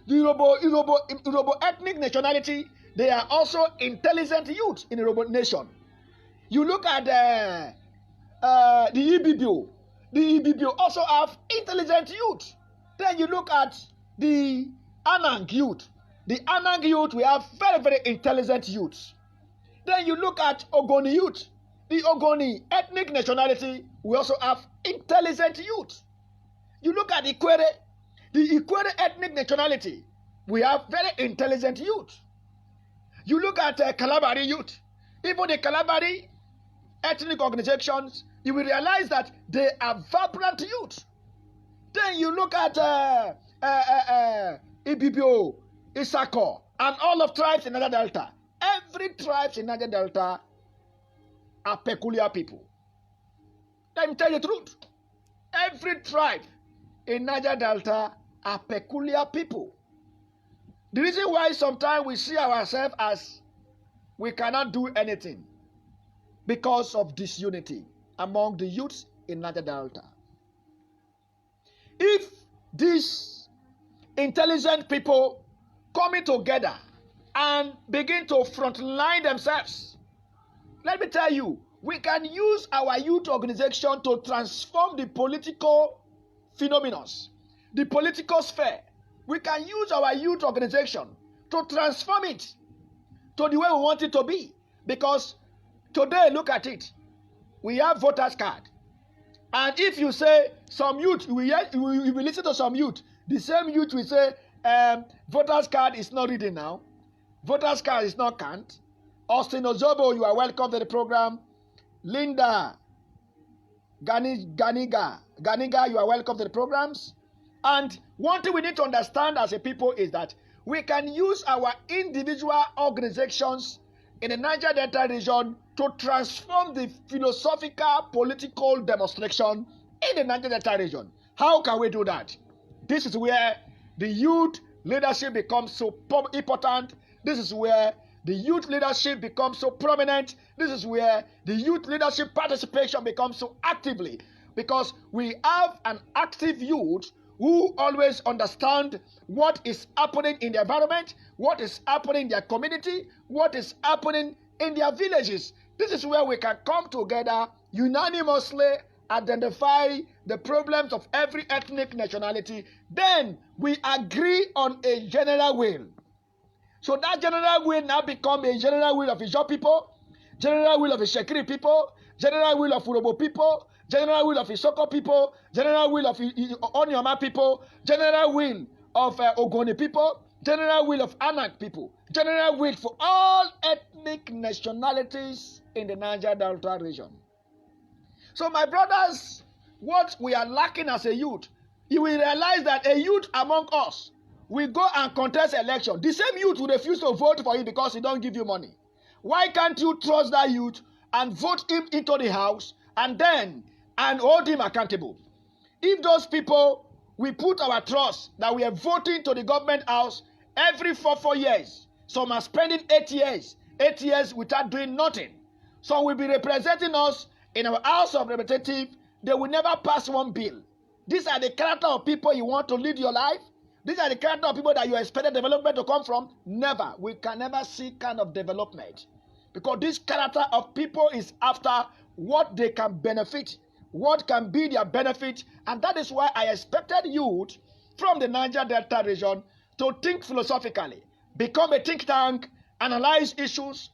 the Urobo ethnic nationality, they are also intelligent youth in the Urobo nation. You look at the Ibibio. The Ibibio also have intelligent youth. Then you look at the Anang youth. The Anang youth, we have very, very intelligent youth. Then you look at Ogoni youth. The Ogoni ethnic nationality, we also have intelligent youth. You look at Ikwere. The Ikwere ethnic nationality, we have very intelligent youth. You look at Kalabari youth. Even the Kalabari ethnic organizations, you will realize that they are vibrant youth. Then you look at Ibibio, Isako, and all of tribes in Niger Delta. Every tribe in Niger Delta are peculiar people. Let me tell you the truth. Every tribe in Niger Delta are peculiar people. The reason why sometimes we see ourselves as we cannot do anything, because of disunity among the youths in Niger Delta. If these intelligent people coming together and begin to frontline themselves, let me tell you, we can use our youth organization to transform the political phenomena, the political sphere. We can use our youth organization to transform it to the way we want it to be, because Today, look at it. We have voters card. And if you say some youth, we listen to some youth, the same youth will say, voters card is not reading now. Voters card is not canned. Austin Ozobo, you are welcome to the program. Linda Ganiga, you are welcome to the programs. And one thing we need to understand as a people is that we can use our individual organizations in the Niger Delta region to transform the philosophical political demonstration in the Niger Delta region. How can we do that? This is where the youth leadership becomes so important. This is where the youth leadership becomes so prominent. This is where the youth leadership participation becomes so actively, because we have an active youth who always understand what is happening in the environment, what is happening in their community, what is happening in their villages. This is where we can come together, unanimously identify the problems of every ethnic nationality. Then we agree on a general will. So that general will now become a general will of Ijaw people, general will of Ishekiri people, general will of Urobo people, general will of Isoko people, general will of Onyoma people, general will of Ogoni people, general will of Anak people, general will for all ethnic nationalities in the Niger Delta region. So my brothers, what we are lacking as a youth, you will realize that a youth among us will go and contest election. The same youth will refuse to vote for you because he don't give you money. Why can't you trust that youth and vote him into the house and hold him accountable? If those people, we put our trust that we are voting to the government house every 4 years. Some are spending 8 years without doing nothing. Some will be representing us in our House of Representatives. They will never pass one bill. These are the character of people you want to lead your life. These are the character of people that you expect development to come from. Never. We can never see kind of development. Because this character of people is after what they can benefit, what can be their benefit. And that is why I expected youth from the Niger Delta region to think philosophically, become a think tank, analyze issues,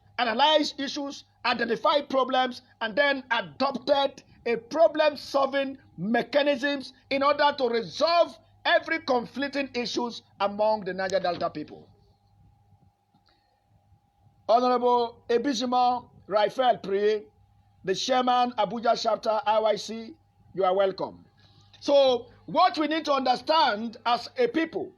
identify problems, and then adopted a problem-solving mechanisms in order to resolve every conflicting issues among the Niger Delta people. Honorable Ebizima Rafael Priye, the chairman, Abuja chapter IYC, you are welcome. So, what we need to understand as a people,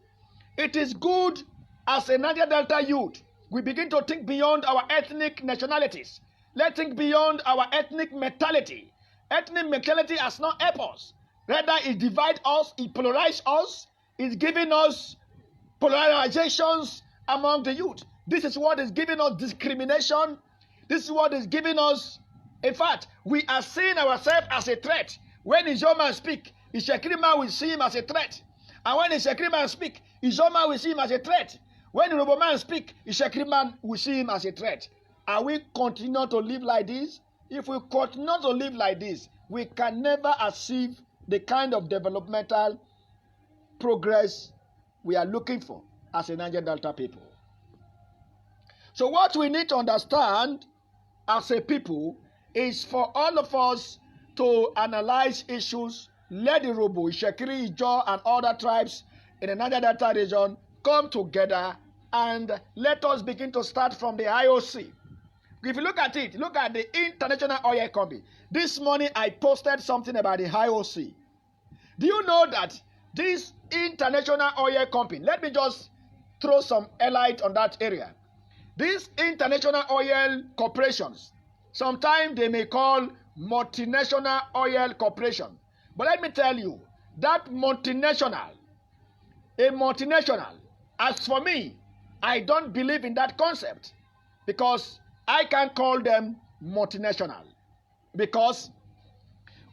it is good as a Niger Delta youth, we begin to think beyond our ethnic nationalities. Let's think beyond our ethnic mentality. Ethnic mentality has not helped us. Rather, it divides us, it polarizes us, it's giving us polarizations among the youth. This is what is giving us discrimination. This is what is giving us, in fact, we are seeing ourselves as a threat. When Ijaw man speak, Ishekiri man will see him as a threat. And when Ishekiri man speak, Ijaw man will see him as a threat. When Urobo man speak, Ishekiri man will see him as a threat. Are we continue to live like this? If we continue to live like this, we can never achieve the kind of developmental progress we are looking for as a Niger Delta people. So what we need to understand as a people is for all of us to analyze issues, let the Urobo, Ishekiri, Ijaw, and other tribes in the Niger Delta region come together and let us begin to start from the IOC. If you look at it, look at the International Oil Company. This morning I posted something about the IOC. Do you know that this International Oil Company, let me just throw some light on that area. These international oil corporations, sometimes they may call multinational oil corporation. But let me tell you, that multinational, as for me, I don't believe in that concept because I can't call them multinational. Because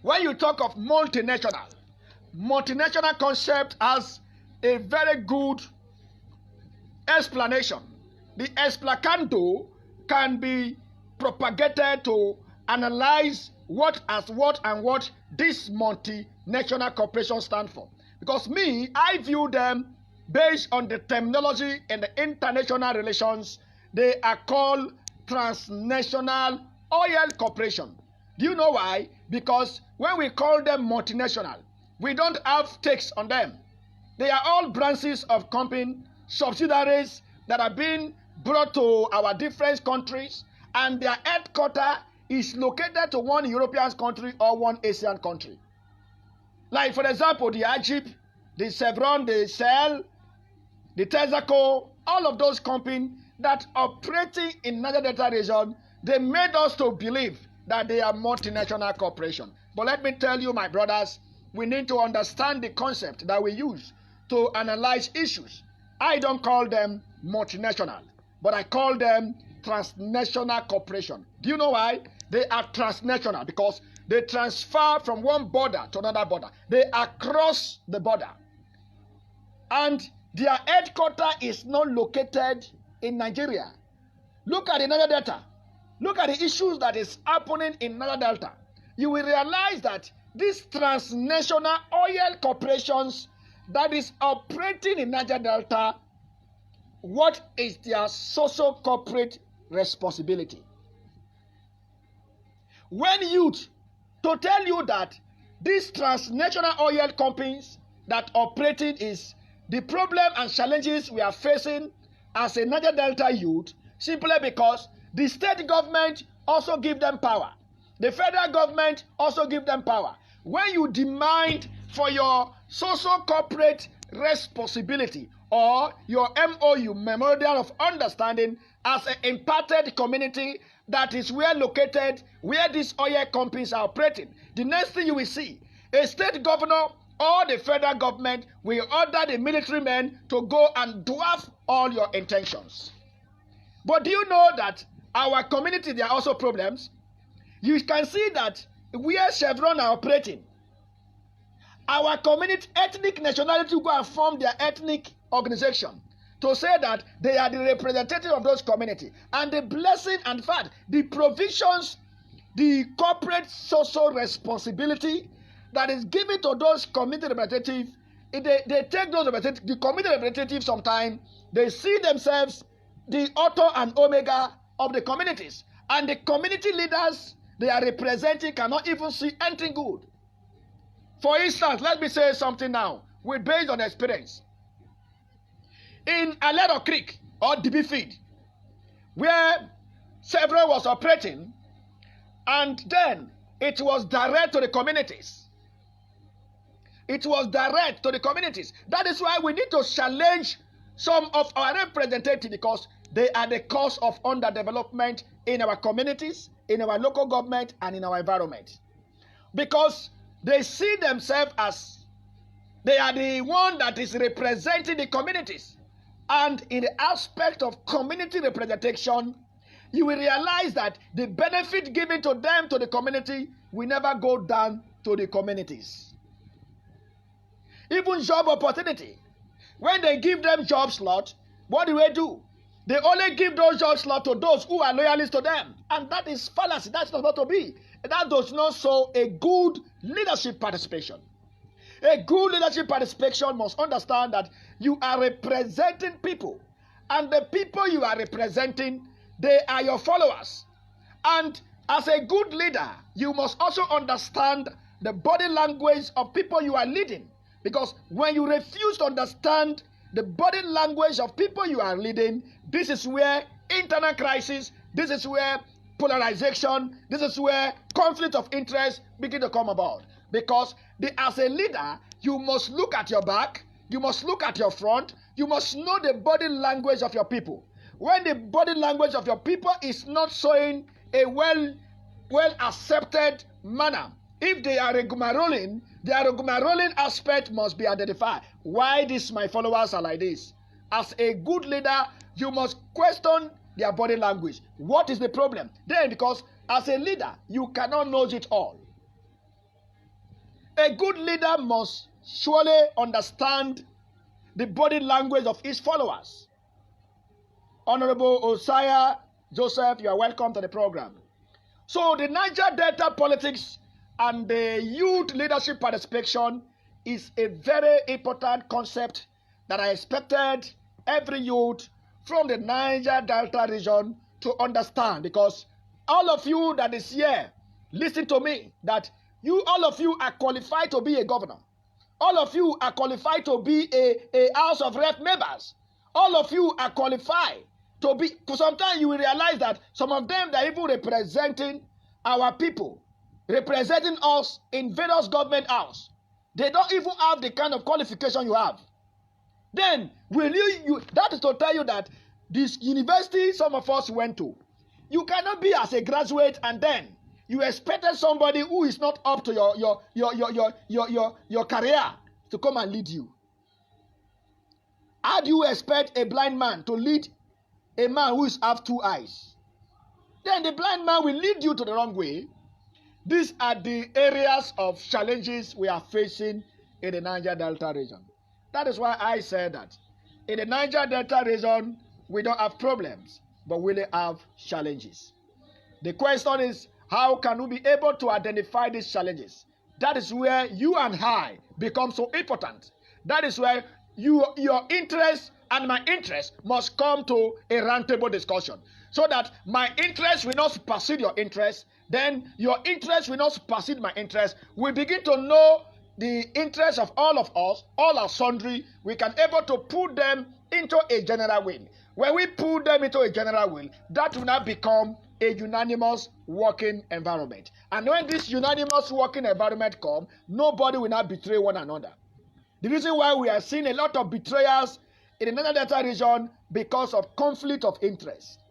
when you talk of multinational concept has a very good explanation. The explicando can be propagated to analyze what this multinational corporation stand for. Because me, I view them based on the terminology in the international relations. They are called transnational oil corporation. Do you know why? Because when we call them multinational, we don't have stakes on them. They are all branches of company, subsidiaries that are being brought to our different countries, and their headquarters is located to one European country or one Asian country. Like, for example, the Egypt, the Chevron, the Shell, the Texaco, all of those companies that operating in Niger Delta region, they made us to believe that they are multinational corporation. But let me tell you, my brothers, we need to understand the concept that we use to analyze issues. I don't call them multinational, but I call them transnational corporation. Do you know why? They are transnational because they transfer from one border to another border. They are across the border. And their headquarters is not located in Nigeria. Look at the Niger Delta. Look at the issues that is happening in Niger Delta. You will realize that these transnational oil corporations that is operating in Niger Delta, what is their social corporate responsibility? When youth, to tell you that these transnational oil companies that operating is the problem and challenges we are facing as a Niger Delta youth, simply because the state government also give them power. The federal government also give them power. When you demand for your social corporate responsibility or your MOU, Memorandum of Understanding, as an imparted community that is well located where these oil companies are operating, the next thing you will see, a state governor or the federal government will order the military men to go and dwarf all your intentions. But do you know that our community, there are also problems? You can see that where Chevron are operating, our community, ethnic nationality go and form their ethnic organization to say that they are the representative of those community. And the blessing and fact, the provisions, the corporate social responsibility that is given to those community representatives, they take those representatives, the community representatives sometimes, they see themselves the author and omega of the communities. And the community leaders they are representing cannot even see anything good. For instance, let me say something now, based on experience. In Alero Creek or DB Feed, where several was operating, and then it was direct to the communities. It was direct to the communities. That is why we need to challenge some of our representatives, because they are the cause of underdevelopment in our communities, in our local government, and in our environment. Because they see themselves as they are the one that is representing the communities. And in the aspect of community representation, you will realize that the benefit given to them, to the community, will never go down to the communities. Even job opportunity. When they give them job slot, what do? They only give those job slots to those who are loyalists to them. And that is fallacy. That's not to be. That does not show a good leadership participation. A good leadership participation must understand that you are representing people. And the people you are representing, they are your followers. And as a good leader, you must also understand the body language of people you are leading. Because when you refuse to understand the body language of people you are leading, this is where internal crisis, this is where polarization, this is where conflict of interest begin to come about. Because as a leader, you must look at your back, you must look at your front, you must know the body language of your people. When the body language of your people is not showing a well accepted manner, if they are rigmaroling, their rigmaroling aspect must be identified. Why these my followers are like this? As a good leader, you must question their body language. What is the problem? Then, because as a leader, you cannot know it all. A good leader must surely understand the body language of his followers. Honorable Osiah Joseph, you are welcome to the program. So the Niger Delta politics and the youth leadership participation is a very important concept that I expected every youth from the Niger Delta region to understand, because all of you that is here, listen to me, that all of you are qualified to be a governor. All of you are qualified to be a House of Rep members. All of you are qualified to be. Sometimes you will realize that some of them that are even representing our people, representing us in various government house, they don't even have the kind of qualification you have. Then will you that is to tell you that this university some of us went to, you cannot be as a graduate and then you expected somebody who is not up to your career to come and lead you. How do you expect a blind man to lead a man who have 2 eyes? Then the blind man will lead you to the wrong way. These are the areas of challenges we are facing in the Niger Delta region. That is why I said that in the Niger Delta region, we don't have problems, but we have challenges. The question is, how can we be able to identify these challenges? That is where you and I become so important. That is where your interest and my interest must come to a roundtable discussion, so that my interest will not supersede your interest, then your interest will not supersede my interest. We begin to know the interests of all us, all are sundry. We can able to put them into a general will. When we put them into a general will, that will now become a unanimous working environment. And when this unanimous working environment comes, nobody will not betray one another. The reason why we are seeing a lot of betrayals in the Niger Delta region because of conflict of interest.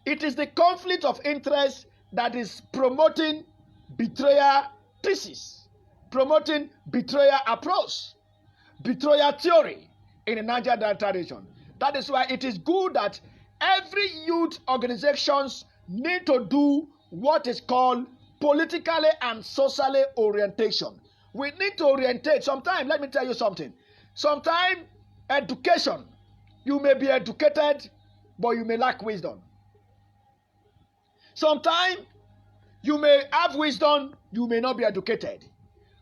It is the conflict of interest that is promoting betrayal thesis, promoting betrayal approach, betrayal theory in the Niger Delta region. That is why it is good that every youth organizations need to do what is called politically and socially orientation. We need to orientate. Sometimes, let me tell you something. Sometimes education, you may be educated, but you may lack wisdom. Sometimes you may have wisdom, you may not be educated.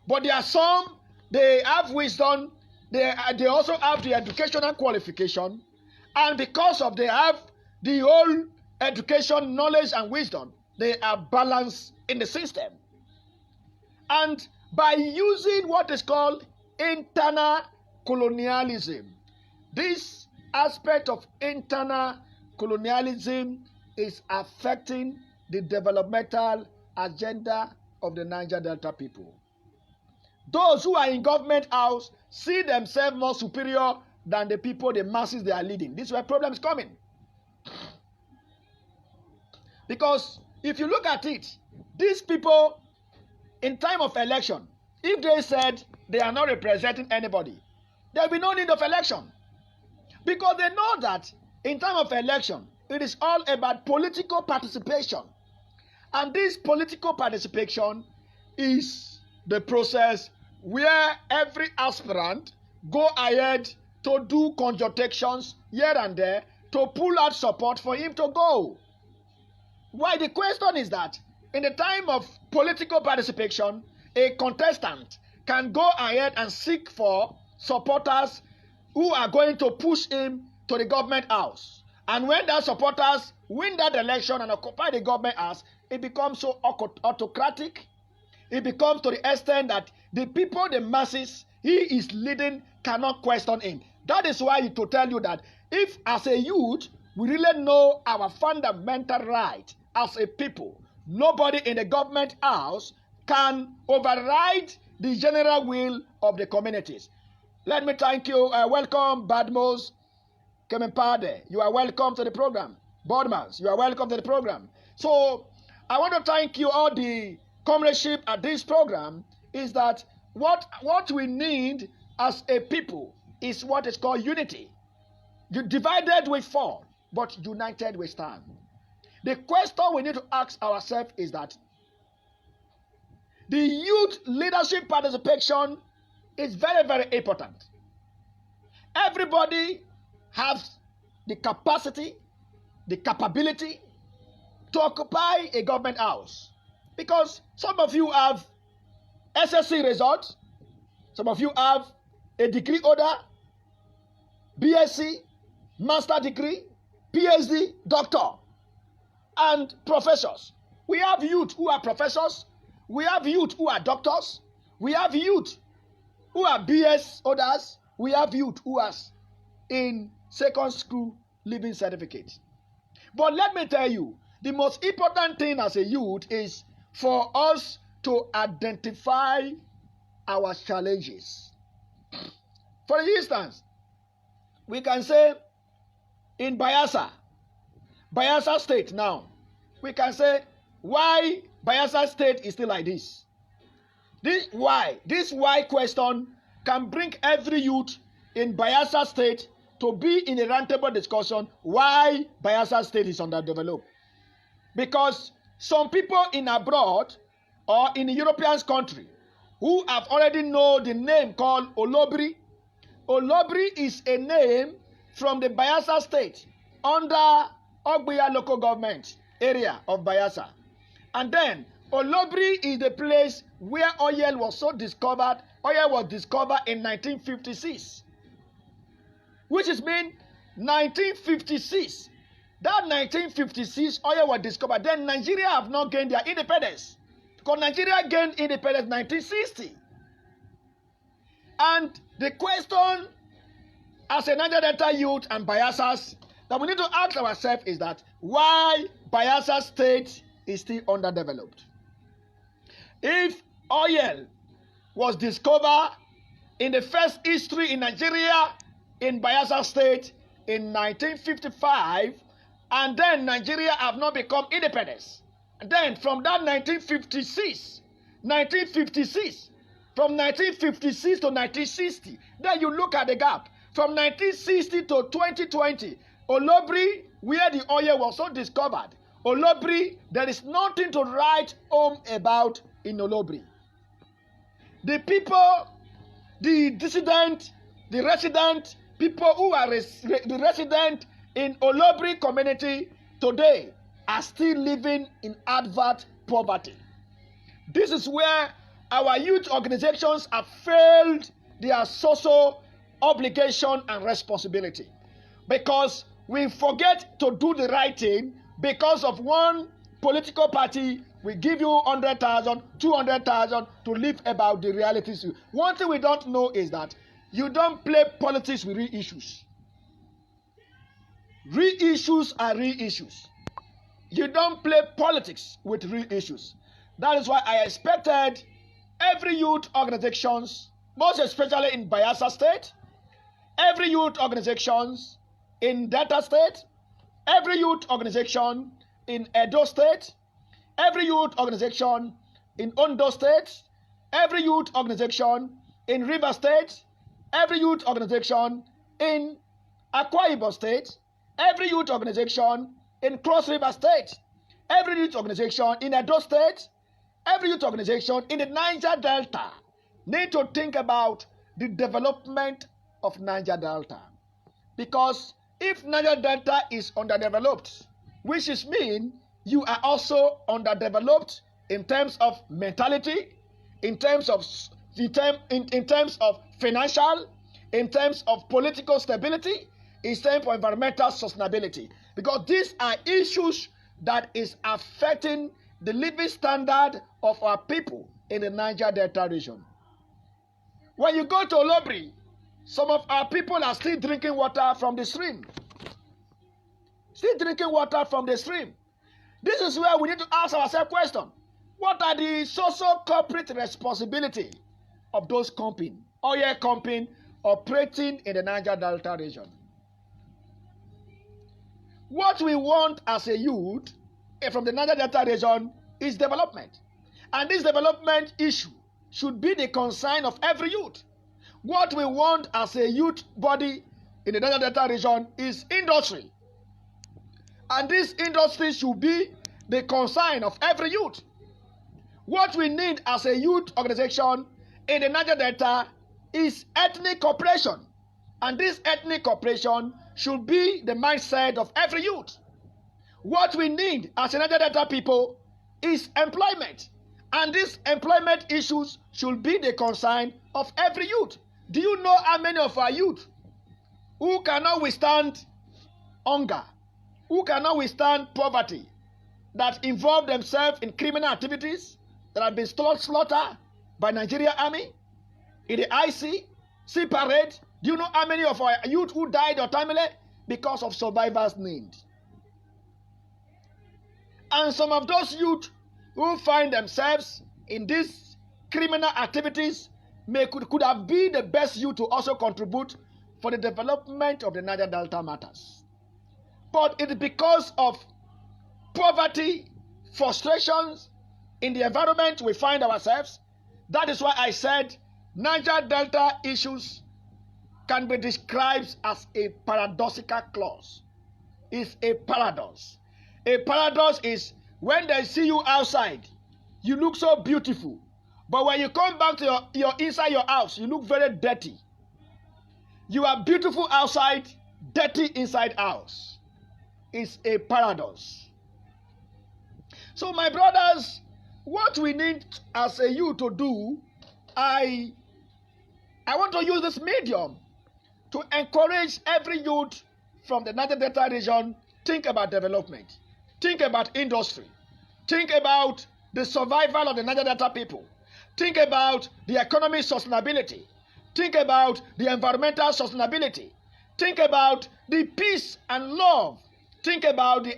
But there are some, they have wisdom, they also have the educational qualification, and because of they have the whole education, knowledge, and wisdom, they are balanced in the system. And by using what is called internal colonialism, this aspect of internal colonialism is affecting the developmental agenda of the Niger Delta people. Those who are in government house see themselves more superior than the people, the masses they are leading. This is where problems coming. Because if you look at it, these people, in time of election, if they said they are not representing anybody, there will be no need of election. Because they know that in time of election, it is all about political participation. And this political participation is the process where every aspirant go ahead to do conjuntations here and there to pull out support for him to go. Why the question is that in the time of political participation, a contestant can go ahead and seek for supporters who are going to push him to the government house. And when that supporters win that election and occupy the government house, it becomes so autocratic. It becomes to the extent that the people, the masses he is leading, cannot question him. That is why to tell you that if as a youth, we really know our fundamental right as a people, nobody in the government house can override the general will of the communities. Let me thank you. Welcome, Badmos Kemempade. You are welcome to the program. Bodmans, you are welcome to the program. So, I want to thank you all the comradeship at this program is that what we need as a people is what is called unity. You divided we fall, but united we stand. The question we need to ask ourselves is that the youth leadership participation is very, very important. Everybody has the capacity, the capability to occupy a government house. Because some of you have SSC results, some of you have a degree holder, BSc, master degree, PhD, doctor. and professors. We have youth who are professors. We have youth who are doctors. We have youth who are BS holders. We have youth who are in second school living certificate. But let me tell you, the most important thing as a youth is for us to identify our challenges. For instance, we can say in Bayelsa State now, we can say why Bayelsa State is still like this. This why question can bring every youth in Bayelsa State to be in a roundtable discussion why Bayelsa State is underdeveloped. Because some people in abroad or in a European country who have already know the name called Olobri. Olobri is a name from the Bayelsa State under Ogbuya local government area of Bayelsa. And then Olobri is the place where oil was discovered. Oil was discovered in 1956. Which is mean 1956. That 1956 oil was discovered. Then Nigeria have not gained their independence. Because Nigeria gained independence 1960. And the question as a Niger Delta youth and Bayelsas that we need to ask ourselves is that why Bayelsa State is still underdeveloped. If oil was discovered in the first history in Nigeria in Bayelsa State in 1955, and then Nigeria have not become independence. And then from that 1956, from 1956 to 1960, then you look at the gap. From 1960 to 2020, Olobri, where the oil was discovered, Olobri, there is nothing to write home about in Olobri. The people, the dissident, the resident, people who are the resident in Olobri community today are still living in advert poverty. This is where our youth organizations have failed their social obligation and responsibility, because we forget to do the right thing because of one political party. We give you 100,000, 200,000 to live about the realities. One thing we don't know is that you don't play politics with real issues. Real issues are real issues. You don't play politics with real issues. That is why I expected every youth organizations, most especially in Bayelsa State, every youth organizations in Delta State, every youth organization in Edo State, every youth organization in Ondo State, every youth organization in River State, every youth organization in Akwa Ibom State, every youth organization in Cross River State, every youth organization in Edo State, every youth organization in the Niger Delta need to think about the development of Niger Delta. Because if Niger Delta is underdeveloped, which is mean you are also underdeveloped in terms of mentality, in terms of financial, in terms of political stability, in terms of environmental sustainability. Because these are issues that is affecting the living standard of our people in the Niger Delta region. When you go to Olobri, some of our people are still drinking water from the stream. Still drinking water from the stream. This is where we need to ask ourselves a question. What are the social corporate responsibility of those companies, oil companies operating in the Niger Delta region? What we want as a youth from the Niger Delta region is development. And this development issue should be the concern of every youth. What we want as a youth body in the Niger Delta region is industry. And this industry should be the concern of every youth. What we need as a youth organization in the Niger Delta is ethnic cooperation. And this ethnic cooperation should be the mindset of every youth. What we need as a Niger Delta people is employment. And these employment issues should be the concern of every youth. Do you know how many of our youth who cannot withstand hunger, who cannot withstand poverty, that involve themselves in criminal activities that have been slaughtered by Nigeria Army in the IC, Sea Parade. Do you know how many of our youth who died ultimately because of survivor's need? And some of those youth who find themselves in these criminal activities could have been the best youth to also contribute for the development of the Niger Delta matters. But it is because of poverty, frustrations in the environment we find ourselves. That is why I said Niger Delta issues can be described as a paradoxical clause. It's a paradox. A paradox is when they see you outside, you look so beautiful. But when you come back to your inside your house, you look very dirty. You are beautiful outside, dirty inside house. It's a paradox. So my brothers, what we need as a youth to do, I want to use this medium to encourage every youth from the Niger Delta region. Think about development. Think about industry. Think about the survival of the Niger Delta people. Think about the economic sustainability. Think about the environmental sustainability. Think about the peace and love. Think about the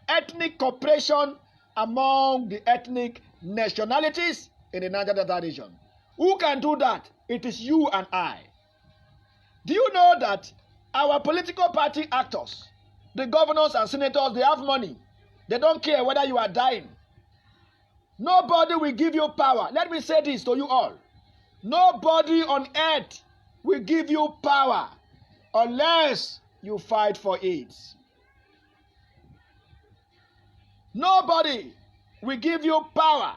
ethnic cooperation among the ethnic nationalities in the Niger Delta region. Who can do that? It is you and I. Do you know that our political party actors, the governors and senators, they have money. They don't care whether you are dying. Nobody will give you power. Let me say this to you all. Nobody on earth will give you power unless you fight for it. Nobody will give you power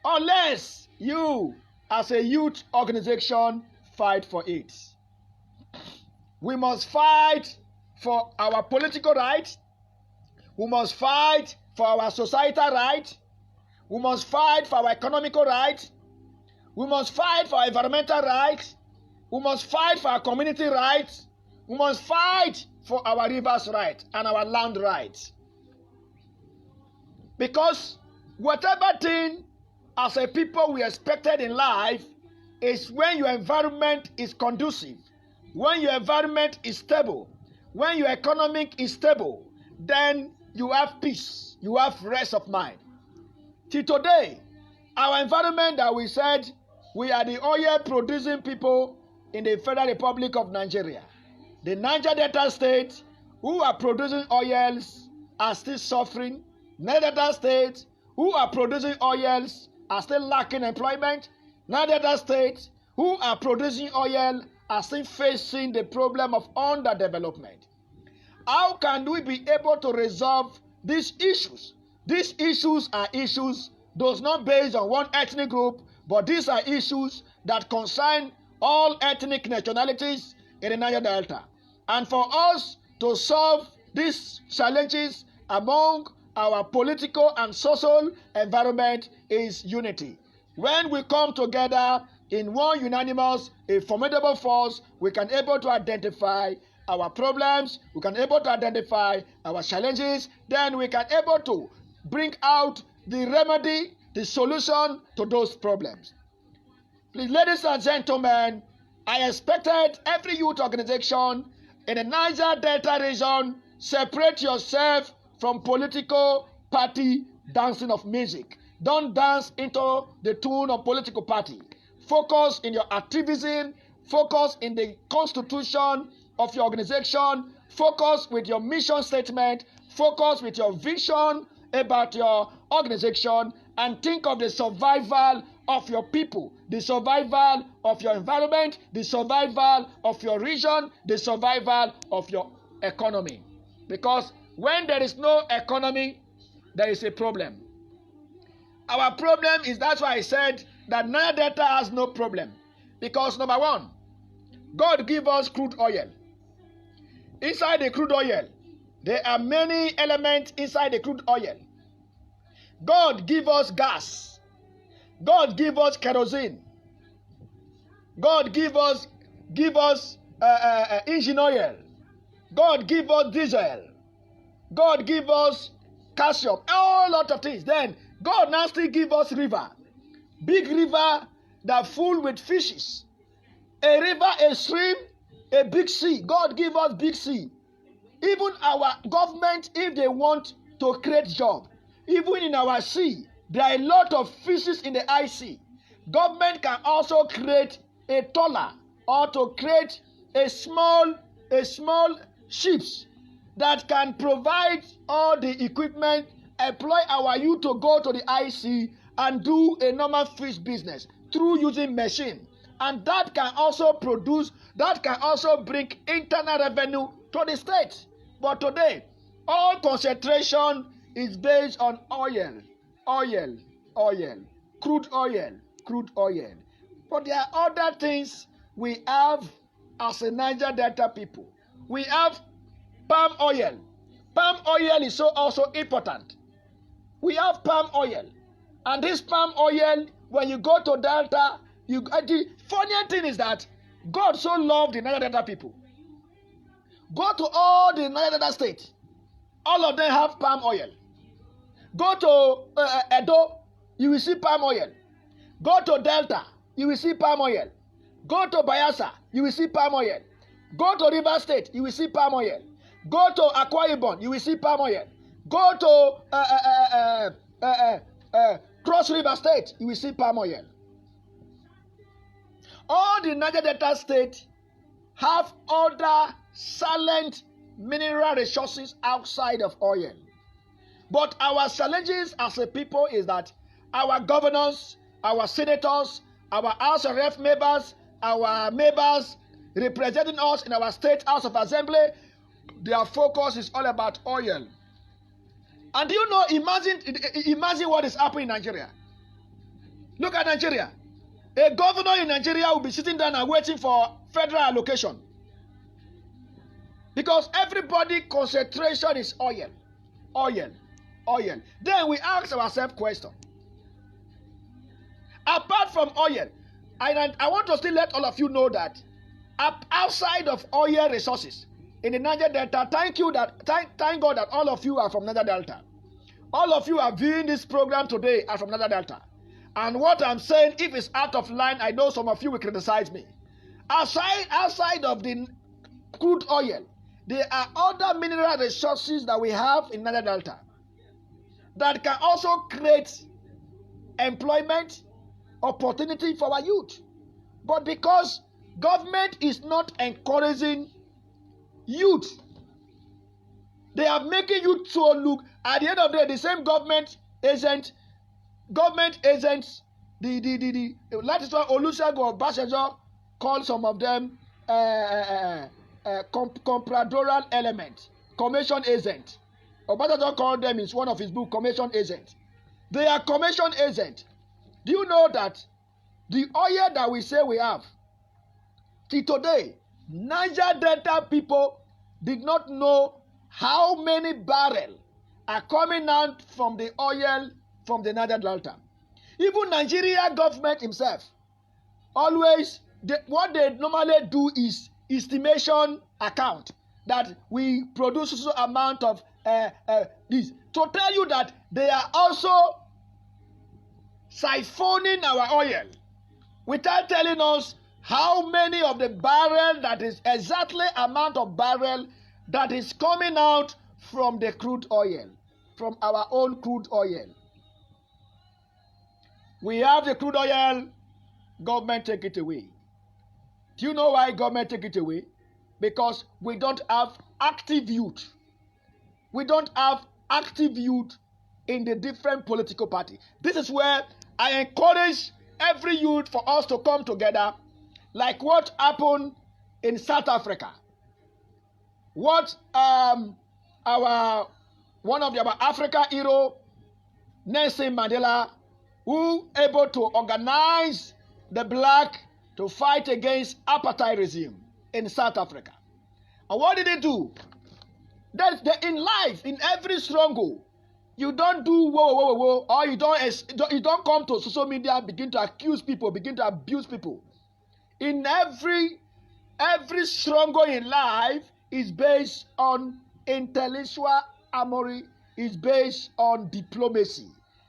unless you, as a youth organization, fight for it. We must fight for our political rights. We must fight for our societal rights. We must fight for our economical rights. We must fight for our environmental rights. We must fight for our community rights. We must fight for our rivers' rights and our land rights. Because whatever thing as a people we expected in life is when your environment is conducive, when your environment is stable, when your economic is stable, then you have peace, you have rest of mind. Till today, our environment that we said we are the oil producing people in the Federal Republic of Nigeria. The Niger Delta states who are producing oils are still suffering. Niger Delta states who are producing oils are still lacking employment. Niger Delta states who are producing oil are still facing the problem of underdevelopment. How can we be able to resolve these issues? These issues are issues those not based on one ethnic group, but these are issues that concern all ethnic nationalities in the Niger Delta. And for us to solve these challenges among our political and social environment is unity. When we come together in one unanimous, a formidable force, we can able to identify our problems, we can able to identify our challenges, then we can able to bring out the remedy, the solution to those problems. Please, ladies and gentlemen, I expected every youth organization in the Niger Delta region separate yourself from political party dancing of music. Don't dance into the tune of political party. Focus in your activism, focus in the constitution of your organization, focus with your mission statement, focus with your vision about your organization, and think of the survival of your people, the survival of your environment, the survival of your region, the survival of your economy. Because when there is no economy, there is a problem. Our problem is, that's why I said that Niger Delta has no problem. Because number one, God gave us crude oil. Inside the crude oil, there are many elements inside the crude oil. God gave us gas. God gave us kerosene. God gave us engine oil. God gave us diesel. God gave us calcium, a lot of things. Then God now still give us river, big river that full with fishes. A river, a stream, a big sea. God give us big sea. Even our government, if they want to create job, even in our sea, there are a lot of fishes in the high sea. Government can also create a trawler or to create a small ships that can provide all the equipment, employ our youth to go to the high sea and do a normal fish business through using machine. And that can also bring internal revenue to the state. But today, all concentration is based on oil, crude oil. But there are other things we have as a Niger Delta people. We have palm oil. Palm oil is also important. We have palm oil. And this palm oil, when you go to Delta, the funny thing is that God so loved the Niger Delta people. Go to all the Niger Delta states. All of them have palm oil. Go to Edo, you will see palm oil. Go to Delta, you will see palm oil. Go to Bayelsa, you will see palm oil. Go to River State, you will see palm oil. Go to Akwa Ibom, you will see palm oil. Go to Cross River State, you will see palm oil. All the Niger Delta states have other silent mineral resources outside of oil. But our challenges as a people is that our governors, our senators, our House of Rep members, our members representing us in our state House of Assembly, their focus is all about oil. And do you know, imagine what is happening in Nigeria. Look at Nigeria. A governor in Nigeria will be sitting down and waiting for federal allocation. Because everybody concentration is oil. Then we ask ourselves question. Apart from oil, I want to still let all of you know that outside of oil resources in the Niger Delta, thank God that all of you are from Niger Delta. All of you are viewing this program today are from Niger Delta. And what I'm saying, if it's out of line, I know some of you will criticize me. Outside of the crude oil, there are other mineral resources that we have in Niger Delta that can also create employment opportunity for our youth. But because government is not encouraging youth, they are making youth to look, at the end of the day, the same government agents, that is why Olusegun Obasanjo called some of them compradorial element, commission agent. Obasanjo called them in one of his books, commission agent. They are commission agent. Do you know that the oil that we say we have, till today, Niger Delta people did not know how many barrels are coming out from the oil from the Niger Delta. Even Nigeria government himself, always, what they normally do is estimation account that we produce so amount of this. To tell you that they are also siphoning our oil without telling us how many of the barrel, that is exactly amount of barrel that is coming out from the crude oil, from our own crude oil. We have the crude oil, government take it away. Do you know why government take it away? Because we don't have active youth. We don't have active youth in the different political party. This is where I encourage every youth for us to come together, like what happened in South Africa. What one of our Africa hero, Nelson Mandela, who able to organize the black to fight against apartheid regime in South Africa. And what did he do? In life, in every struggle, you don't do whoa, or you don't come to social media, begin to accuse people, begin to abuse people. In every struggle in life is based on intellectual armory is based on diplomacy.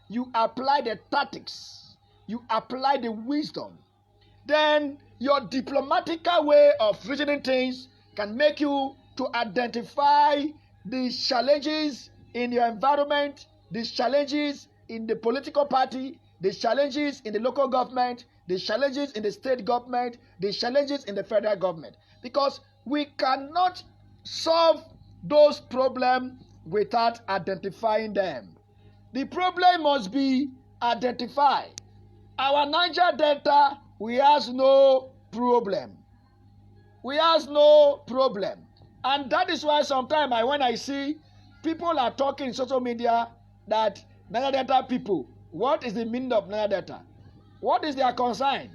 You apply the tactics, you apply the wisdom, then your diplomatical way of reasoning things can make you to identify the challenges in your environment, the challenges in the political party, the challenges in the local government, the challenges in the state government, the challenges in the federal government. Because we cannot solve those problems without identifying them. The problem must be identified. Our Niger Delta, we have no problem. We have no problem. And that is why sometimes when I see people are talking in social media that Niger Delta people, what is the meaning of Niger Delta? What is their concern?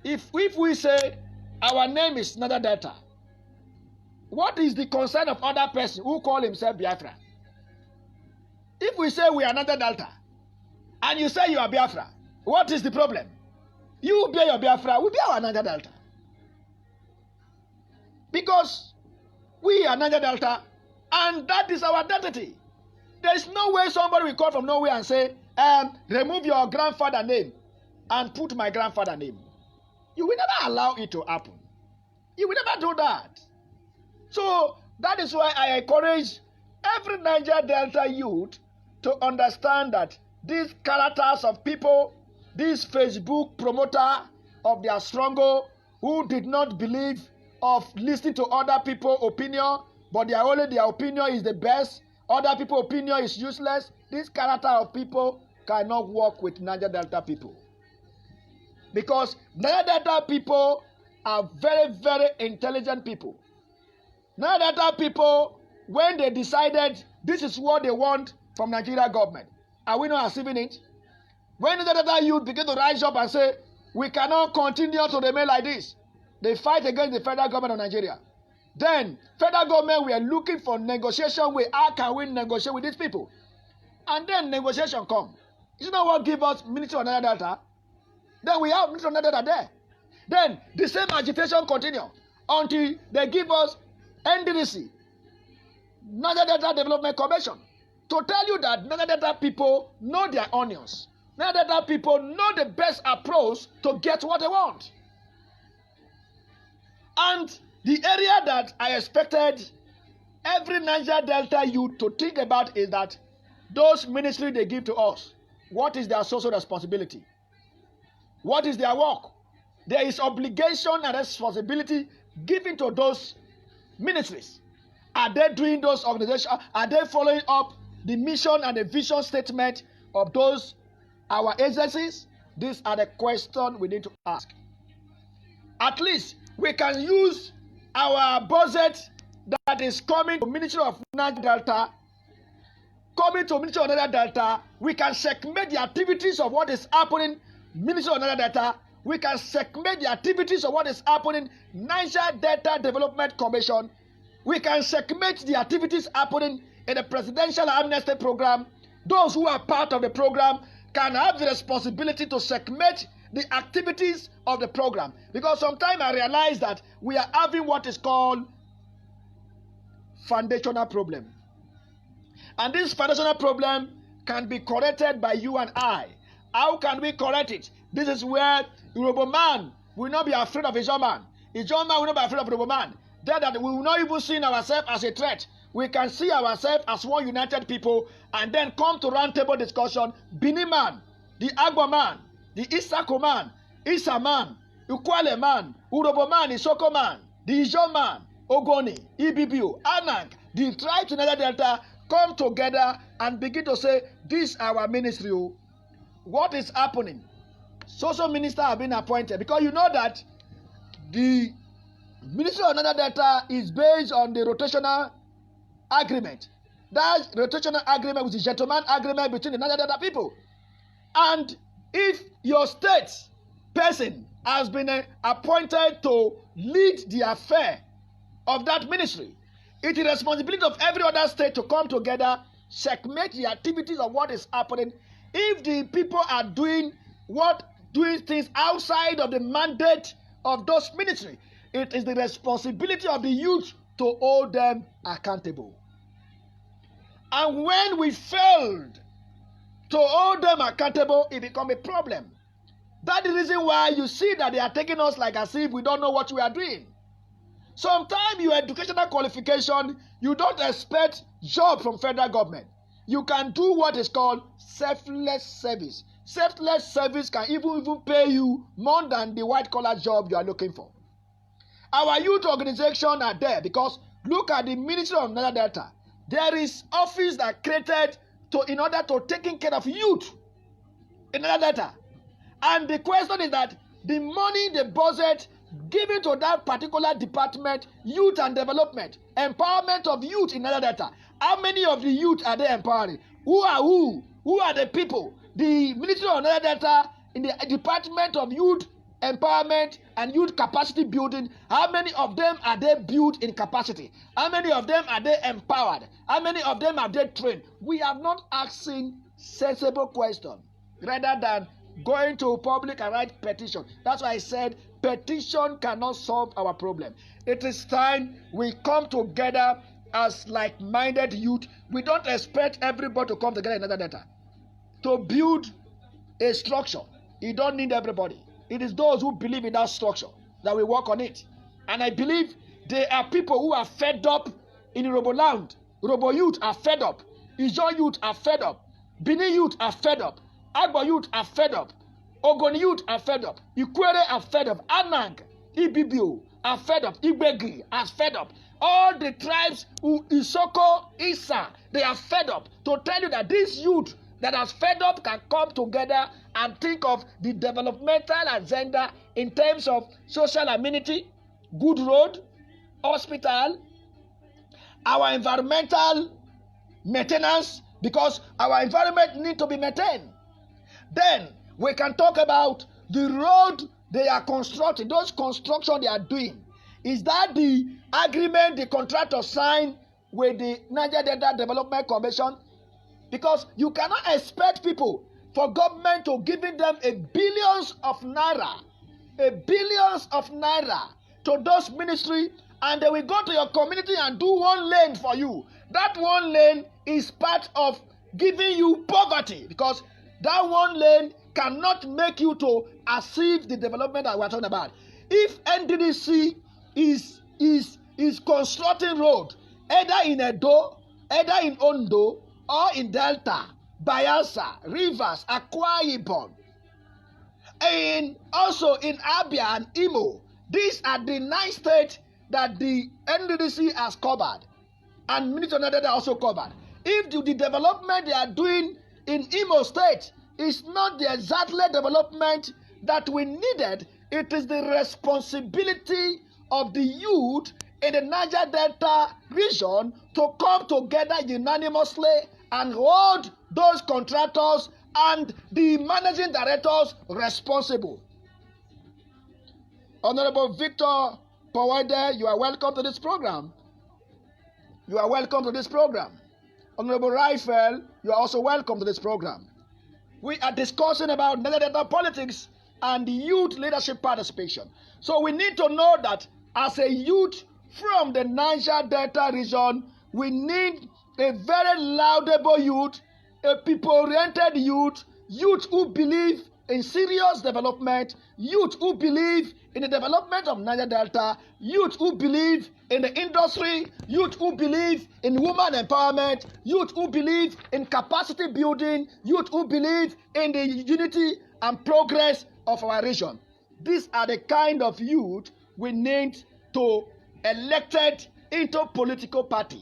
If we say our name is Niger Delta, what is the concern of other person who call himself Biafra? If we say we are Niger Delta, and you say you are Biafra, what is the problem? You bear your Biafra, we bear our Niger Delta. Because we are Niger Delta, and that is our identity. There is no way somebody will call from nowhere and say, remove your grandfather name and put my grandfather name. You will never allow it to happen. You will never do that. So that is why I encourage every Niger Delta youth to understand that these characters of people, this Facebook promoter of their struggle, who did not believe of listening to other people's opinion, but their opinion is the best, other people's opinion is useless. This character of people cannot work with Niger Delta people. Because Niger Delta people are very, very intelligent people. Niger Delta people, when they decided this is what they want from Nigeria government, are we not achieving it? When Niger Delta youth begin to rise up and say, we cannot continue to remain like this, they fight against the federal government of Nigeria. Then, federal government were looking for negotiation with how can we negotiate with these people? And then negotiation come. You know what give us Ministry of Niger Delta? Then we have Ministry of Niger Delta there. Then the same agitation continue until they give us NDDC, Niger Delta Development Commission, to tell you that Niger Delta people know their onions. Niger Delta people know the best approach to get what they want. And the area that I expected every Niger Delta youth to think about is that those ministries they give to us, what is their social responsibility? What is their work? There is obligation and responsibility given to those ministries. Are they doing those organizations? Are they following up the mission and the vision statement of those our agencies? These are the questions we need to ask. At least we can use our budget that is coming to Ministry of Niger Delta, we can segment the activities of what is happening Ministry of Niger Delta, we can segment the activities of what is happening Niger Delta Development Commission, we can segment the activities happening in the Presidential Amnesty Program. Those who are part of the program can have the responsibility to segment the activities of the program. Because sometimes I realize that we are having what is called foundational problem. And this foundational problem can be corrected by you and I. How can we correct it? This is where Yoruba man will not be afraid of Ijaw man. Ijaw man will not be afraid of Yoruba man. That we will not even see ourselves as a threat. We can see ourselves as one united people and then come to round table discussion. Bini man, the Agbo man, the Isako man, Isa man, Ukwale man, Urobo man, Isoko man, the Ijaw man, Ogoni, Ibibio, Anang, the tribes in Niger Delta come together and begin to say, this is our ministry. What is happening? Social ministers have been appointed because you know that the Ministry of Niger Delta is based on the rotational agreement. That rotational agreement was the gentleman agreement between the Niger Delta people. And if your state person has been appointed to lead the affair of that ministry, it is the responsibility of every other state to come together, checkmate the activities of what is happening. If the people are doing things outside of the mandate of those ministries, it is the responsibility of the youth to hold them accountable. And when we failed to hold them accountable, it becomes a problem. That's the reason why you see that they are taking us like as if we don't know what we are doing. Sometimes your educational qualification, you don't expect job from federal government. You can do what is called selfless service. Selfless service can even pay you more than the white-collar job you are looking for. Our youth organization are there because look at the Ministry of Niger Delta. There is office that created in order to taking care of youth in Niger Delta. And the question is that the money, the budget given to that particular department, youth and development, empowerment of youth in Niger Delta, how many of the youth are they empowering? Who are who? Who are the people? The Ministry of Niger Delta in the Department of Youth Empowerment and Youth Capacity Building, how many of them are they built in capacity? How many of them are they empowered? How many of them are they trained? We have not asking sensible questions rather than going to public and write petition. That's why I said petition cannot solve our problem. It is time we come together as like-minded youth. We don't expect everybody to come together in Niger Delta to build a structure. You don't need everybody. It is those who believe in that structure that will work on it. And I believe there are people who are fed up in Roboland. Robo youth are fed up. Ijon youth are fed up. Benin youth are fed up. Agbo youth are fed up. Ogoni youth are fed up. Ikwere are fed up. Anang, Ibibio are fed up. Igbegi are fed up. All the tribes, Isoko, Isa, they are fed up. To tell you that this youth that has fed up can come together and think of the developmental agenda in terms of social amenity, good road, hospital, our environmental maintenance, because our environment needs to be maintained. Then we can talk about the road they are constructing, those construction they are doing. Is that the agreement the contractor signed with the Niger Delta Development Commission? Because you cannot expect people for government to giving them billions of naira to those ministry, and they will go to your community and do one lane for you. That one lane is part of giving you poverty, because that one lane cannot make you to achieve the development that we are talking about. If NDDC is constructing road either in Edo, either in Ondo, or in Delta, Bayelsa, Rivers, Akwa Ibom, and also in Abia and Imo, these are the 9 states that the NDDC has covered, and Ministry of Niger also covered. If the development they are doing in Imo State is not the exactly development that we needed, it is the responsibility of the youth in the Niger Delta region to come together unanimously and hold those contractors and the managing directors responsible. Honorable Victor Powede, you are welcome to this program. You are welcome to this program. Honorable Rifle, you are also welcome to this program. We are discussing about Niger Delta politics and the youth leadership participation. So we need to know that as a youth from the Niger Delta region, we need a very laudable youth, a people-oriented youth, youth who believe in serious development, youth who believe in the development of Niger Delta, youth who believe in the industry, youth who believe in women empowerment, youth who believe in capacity building, youth who believe in the unity and progress of our region. These are the kind of youth we need to elected into political party.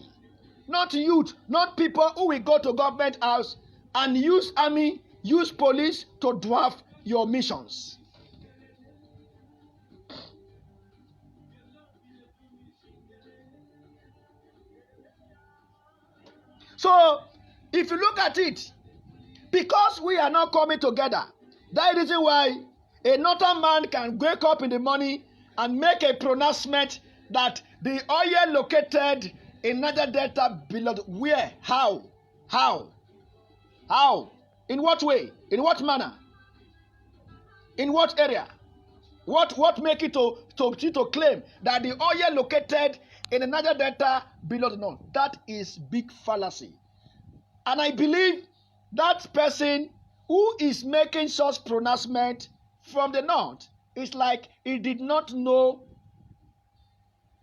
Not youth, not people who will go to government house and use army, use police to dwarf your missions. So, if you look at it, because we are not coming together, that is the reason why a northern man can wake up in the morning and make a pronouncement that the oil located in Niger Delta belongs where? How? In what way? In what manner? In what area? What make it to claim that the oil located in the Niger Delta belongs to none? That is big fallacy. And I believe that person who is making such pronouncement from the north is like he did not know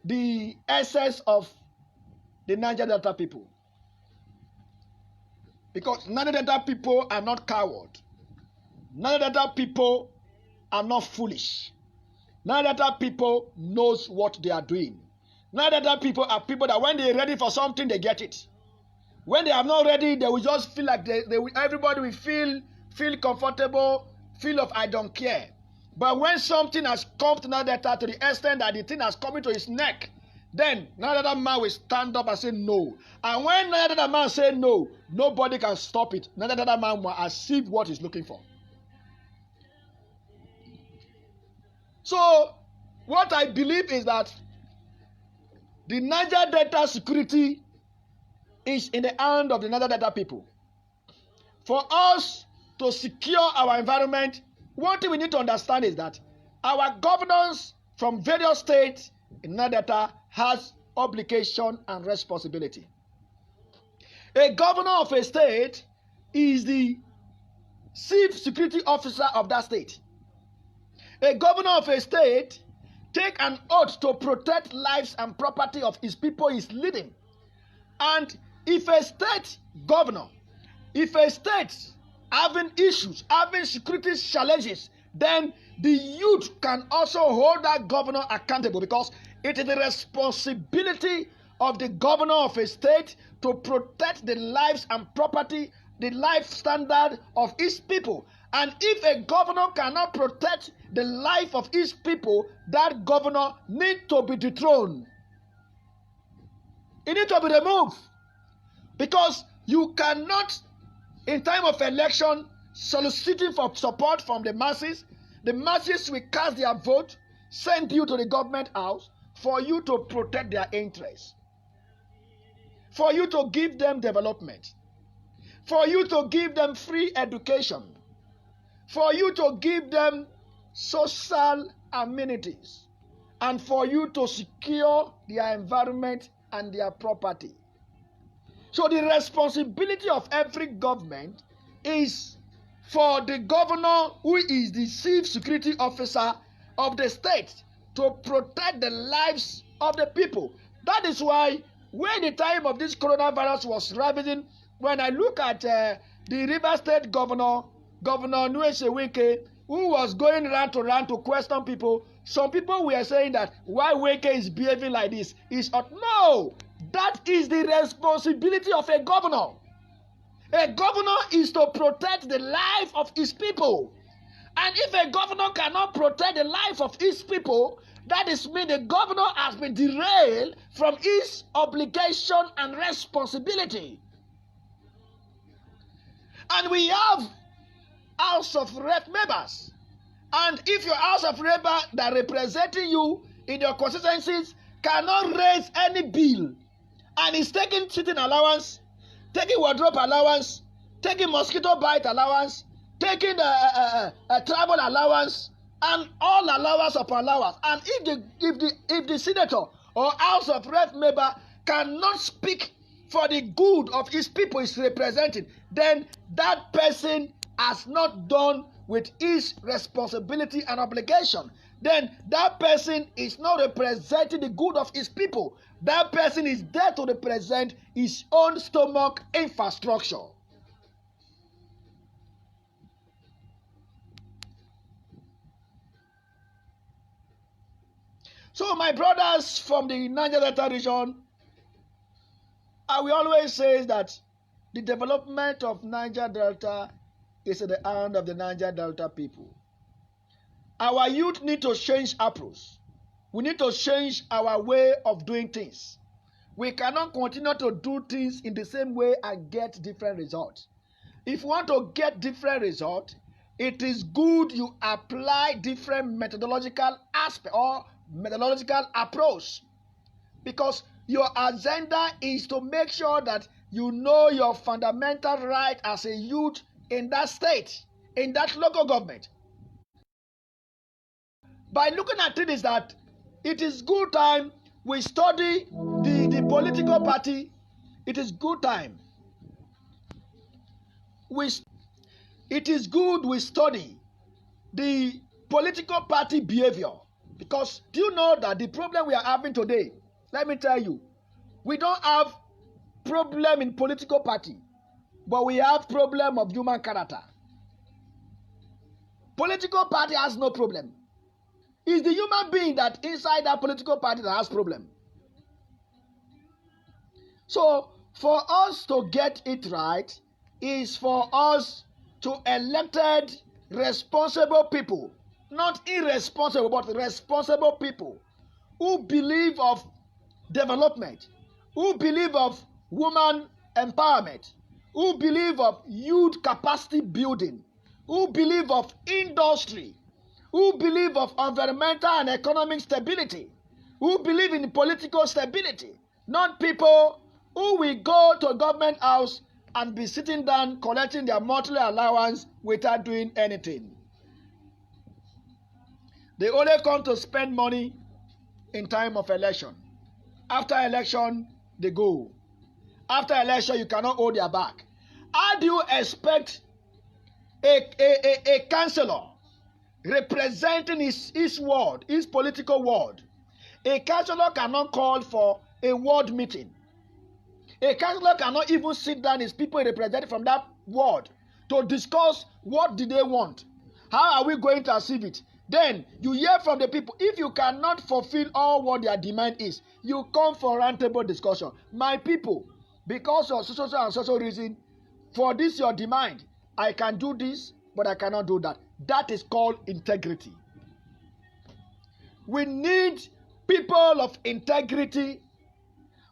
the essence of the Niger Delta people. Because Niger Delta people are not cowards. Niger Delta people are not foolish. Niger Delta people knows what they are doing. Niger Delta people are people that when they are ready for something, they get it. When they are not ready, they will just feel like everybody will feel comfortable, feel of I don't care. But when something has come to Niger Delta to the extent that the thing has come into his neck, then Niger Delta man will stand up and say no. And when Niger Delta man say no, nobody can stop it. Niger Delta man will achieve what he's looking for. So, what I believe is that the Niger Delta security is in the hand of the Niger Delta people. For us to secure our environment, one thing we need to understand is that our governors from various states in Niger Delta has obligation and responsibility. A governor of a state is the chief security officer of that state. A governor of a state take an oath to protect lives and property of his people he is leading. And if a state governor, if a state having issues, having security challenges, then the youth can also hold that governor accountable, because it is the responsibility of the governor of a state to protect the lives and property, the life standard of his people. And if a governor cannot protect the life of his people, that governor needs to be dethroned. It needs to be removed. Because you cannot, in time of election, soliciting for support from the masses will cast their vote, send you to the government house for you to protect their interests, for you to give them development, for you to give them free education, for you to give them social amenities, and for you to secure their environment and their property. So the responsibility of every government is for the governor, who is the chief security officer of the state, to protect the lives of the people. That is why when the time of this coronavirus was ravaging, when I look at the River State Governor Nwesewike, who was going round to question people, some people were saying that why Wike is behaving like this is not. No, that is the responsibility of a governor. A governor is to protect the life of his people. And if a governor cannot protect the life of his people, that is mean the governor has been derailed from his obligation and responsibility. And we have House of Rep members. And if your House of Rep that representing you in your constituencies cannot raise any bill, and is taking sitting allowance, taking wardrobe allowance, taking mosquito bite allowance, taking a travel allowance, and all allowance of allowance. And if the senator or House of Rep member cannot speak for the good of his people is representing, then that person has not done with his responsibility and obligation. Then that person is not representing the good of his people. That person is there to represent his own stomach infrastructure. So my brothers from the Niger Delta region, I will always say that the development of Niger Delta is in the hand of the Niger Delta people. Our youth need to change approach. We need to change our way of doing things. We cannot continue to do things in the same way and get different results. If you want to get different results, it is good you apply different methodological aspect or methodological approach, because your agenda is to make sure that you know your fundamental right as a youth in that state, in that local government. By looking at it is that it is good time we study the political party. It is good time it is good we study the political party behavior, because do you know that the problem we are having today, let me tell you, we don't have problem in political party, but we have problem of human character. Political party has no problem. It's the human being that inside that political party that has problem. So for us to get it right is for us to elected responsible people, not irresponsible, but responsible people who believe of development, who believe of woman empowerment, who believe of youth capacity building, who believe of industry, who believe of environmental and economic stability, who believe in political stability, not people who will go to a government house and be sitting down collecting their monthly allowance without doing anything. They only come to spend money in time of election. After election, they go. After election, you cannot hold their back. How do you expect a councillor representing his ward, his political ward? A councillor cannot call for a ward meeting. A councillor cannot even sit down his people represented from that ward to discuss what do they want. How are we going to achieve it? Then you hear from the people. If you cannot fulfill all what their demand is, you come for roundtable discussion. My people, because of social and social reason, for this your demand, I can do this, but I cannot do that. That is called integrity. We need people of integrity.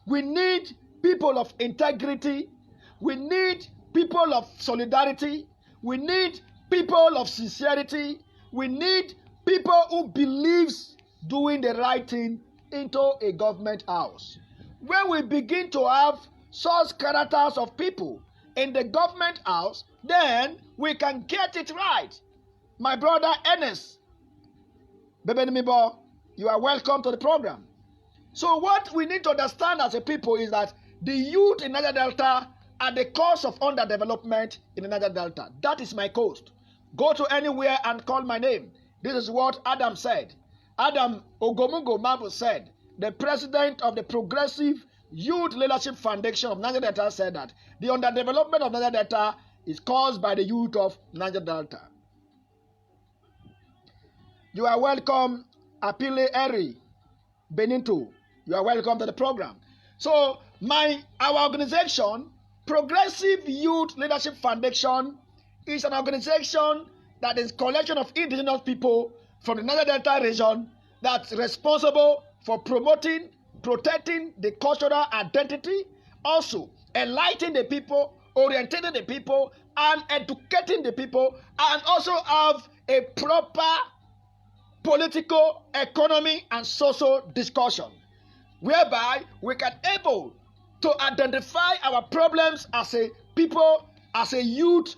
We need people of integrity. We need people of solidarity. We need people of sincerity. We need people who believes doing the right thing into a government house. When we begin to have such characters of people in the government house, then we can get it right. My brother Ernest Bebenimibo, you are welcome to the program. So what we need to understand as a people is that the youth in Niger Delta are the cause of underdevelopment in the Niger Delta. That is my coast. Go to anywhere and call my name. This is what Adam said. Adam Ogomugo Marbo said, the president of the Progressive Youth Leadership Foundation of Niger Delta, said that the underdevelopment of Niger Delta is caused by the youth of Niger Delta. You are welcome, Apile Eri Benito. You are welcome to the program. So our organization, Progressive Youth Leadership Foundation, is an organization that is a collection of indigenous people from the Niger Delta region that's responsible for promoting, protecting the cultural identity, also enlightening the people, orientating the people, and educating the people, and also have a proper political, economic, and social discussion, whereby we can able to identify our problems as a people, as a youth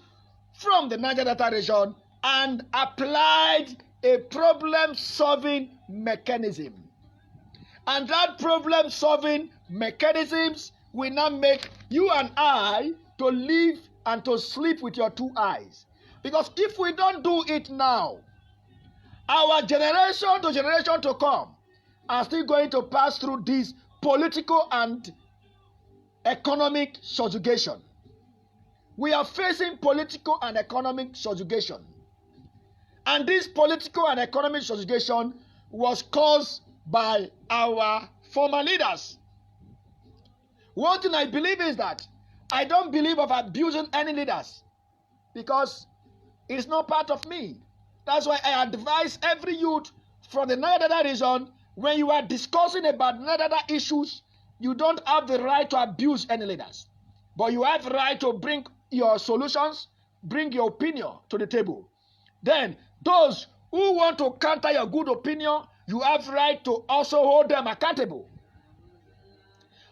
from the Niger Delta region, and applied a problem-solving mechanism. And that problem-solving mechanisms will now make you and I to live and to sleep with your two eyes. Because if we don't do it now, our generation to come are still going to pass through this political and economic subjugation. We are facing political and economic subjugation. And this political and economic subjugation was caused by our former leaders. One thing I believe is that I don't believe of abusing any leaders, because it's not part of me. That's why I advise every youth from the Niger Delta region, when you are discussing about Niger Delta issues, you don't have the right to abuse any leaders. But you have the right to bring your solutions, bring your opinion to the table. Then those who want to counter your good opinion, you have the right to also hold them accountable.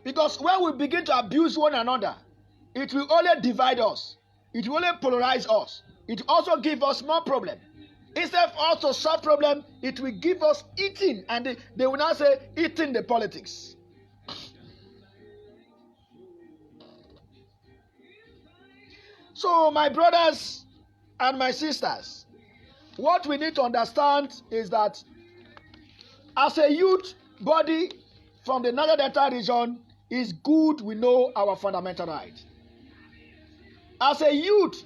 Because when we begin to abuse one another, it will only divide us. It will only polarize us. It will also give us more problem. Instead of us to solve problem, it will give us eating, and they will now say eating the politics. So, my brothers and my sisters, what we need to understand is that as a youth body from the Niger Delta region, it's good we know our fundamental right. As a youth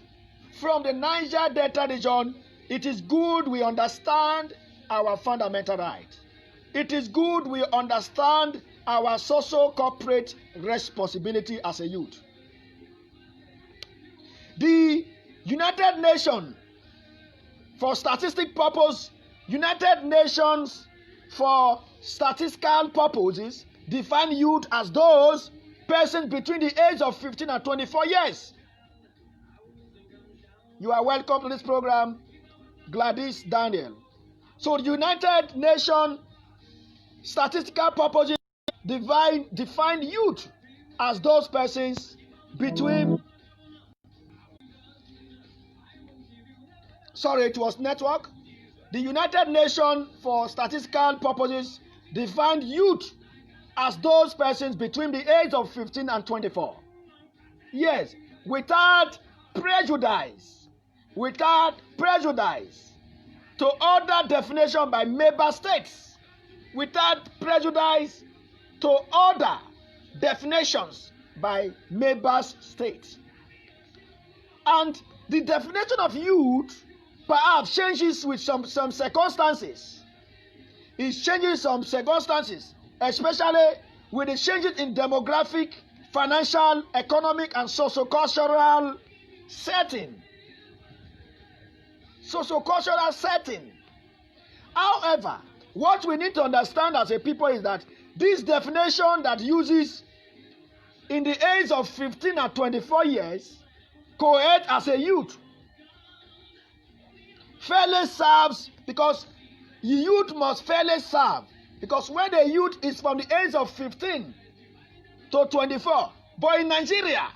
from the Niger Delta region, it is good we understand our fundamental right. It is good we understand our social corporate responsibility as a youth. The United Nations for statistic purpose, United Nations for statistical purposes define youth as those persons between the age of 15 and 24 years. You are welcome to this program, Gladys Daniel. So the United Nations statistical purposes define youth as those persons between it was network. The United Nations for statistical purposes defined youth as those persons between the age of 15 and 24. Yes, without prejudice to other definition by member states, without prejudice to other definitions by member states. And the definition of youth perhaps changes with some circumstances. It changes some circumstances, especially with the changes in demographic, financial, economic, and socio-cultural setting. However, what we need to understand as a people is that this definition that uses in the age of 15 and 24 years co-ed as a youth fairly serves, because the youth must fairly serve, because when the youth is from the age of 15 to 24, but in Nigeria,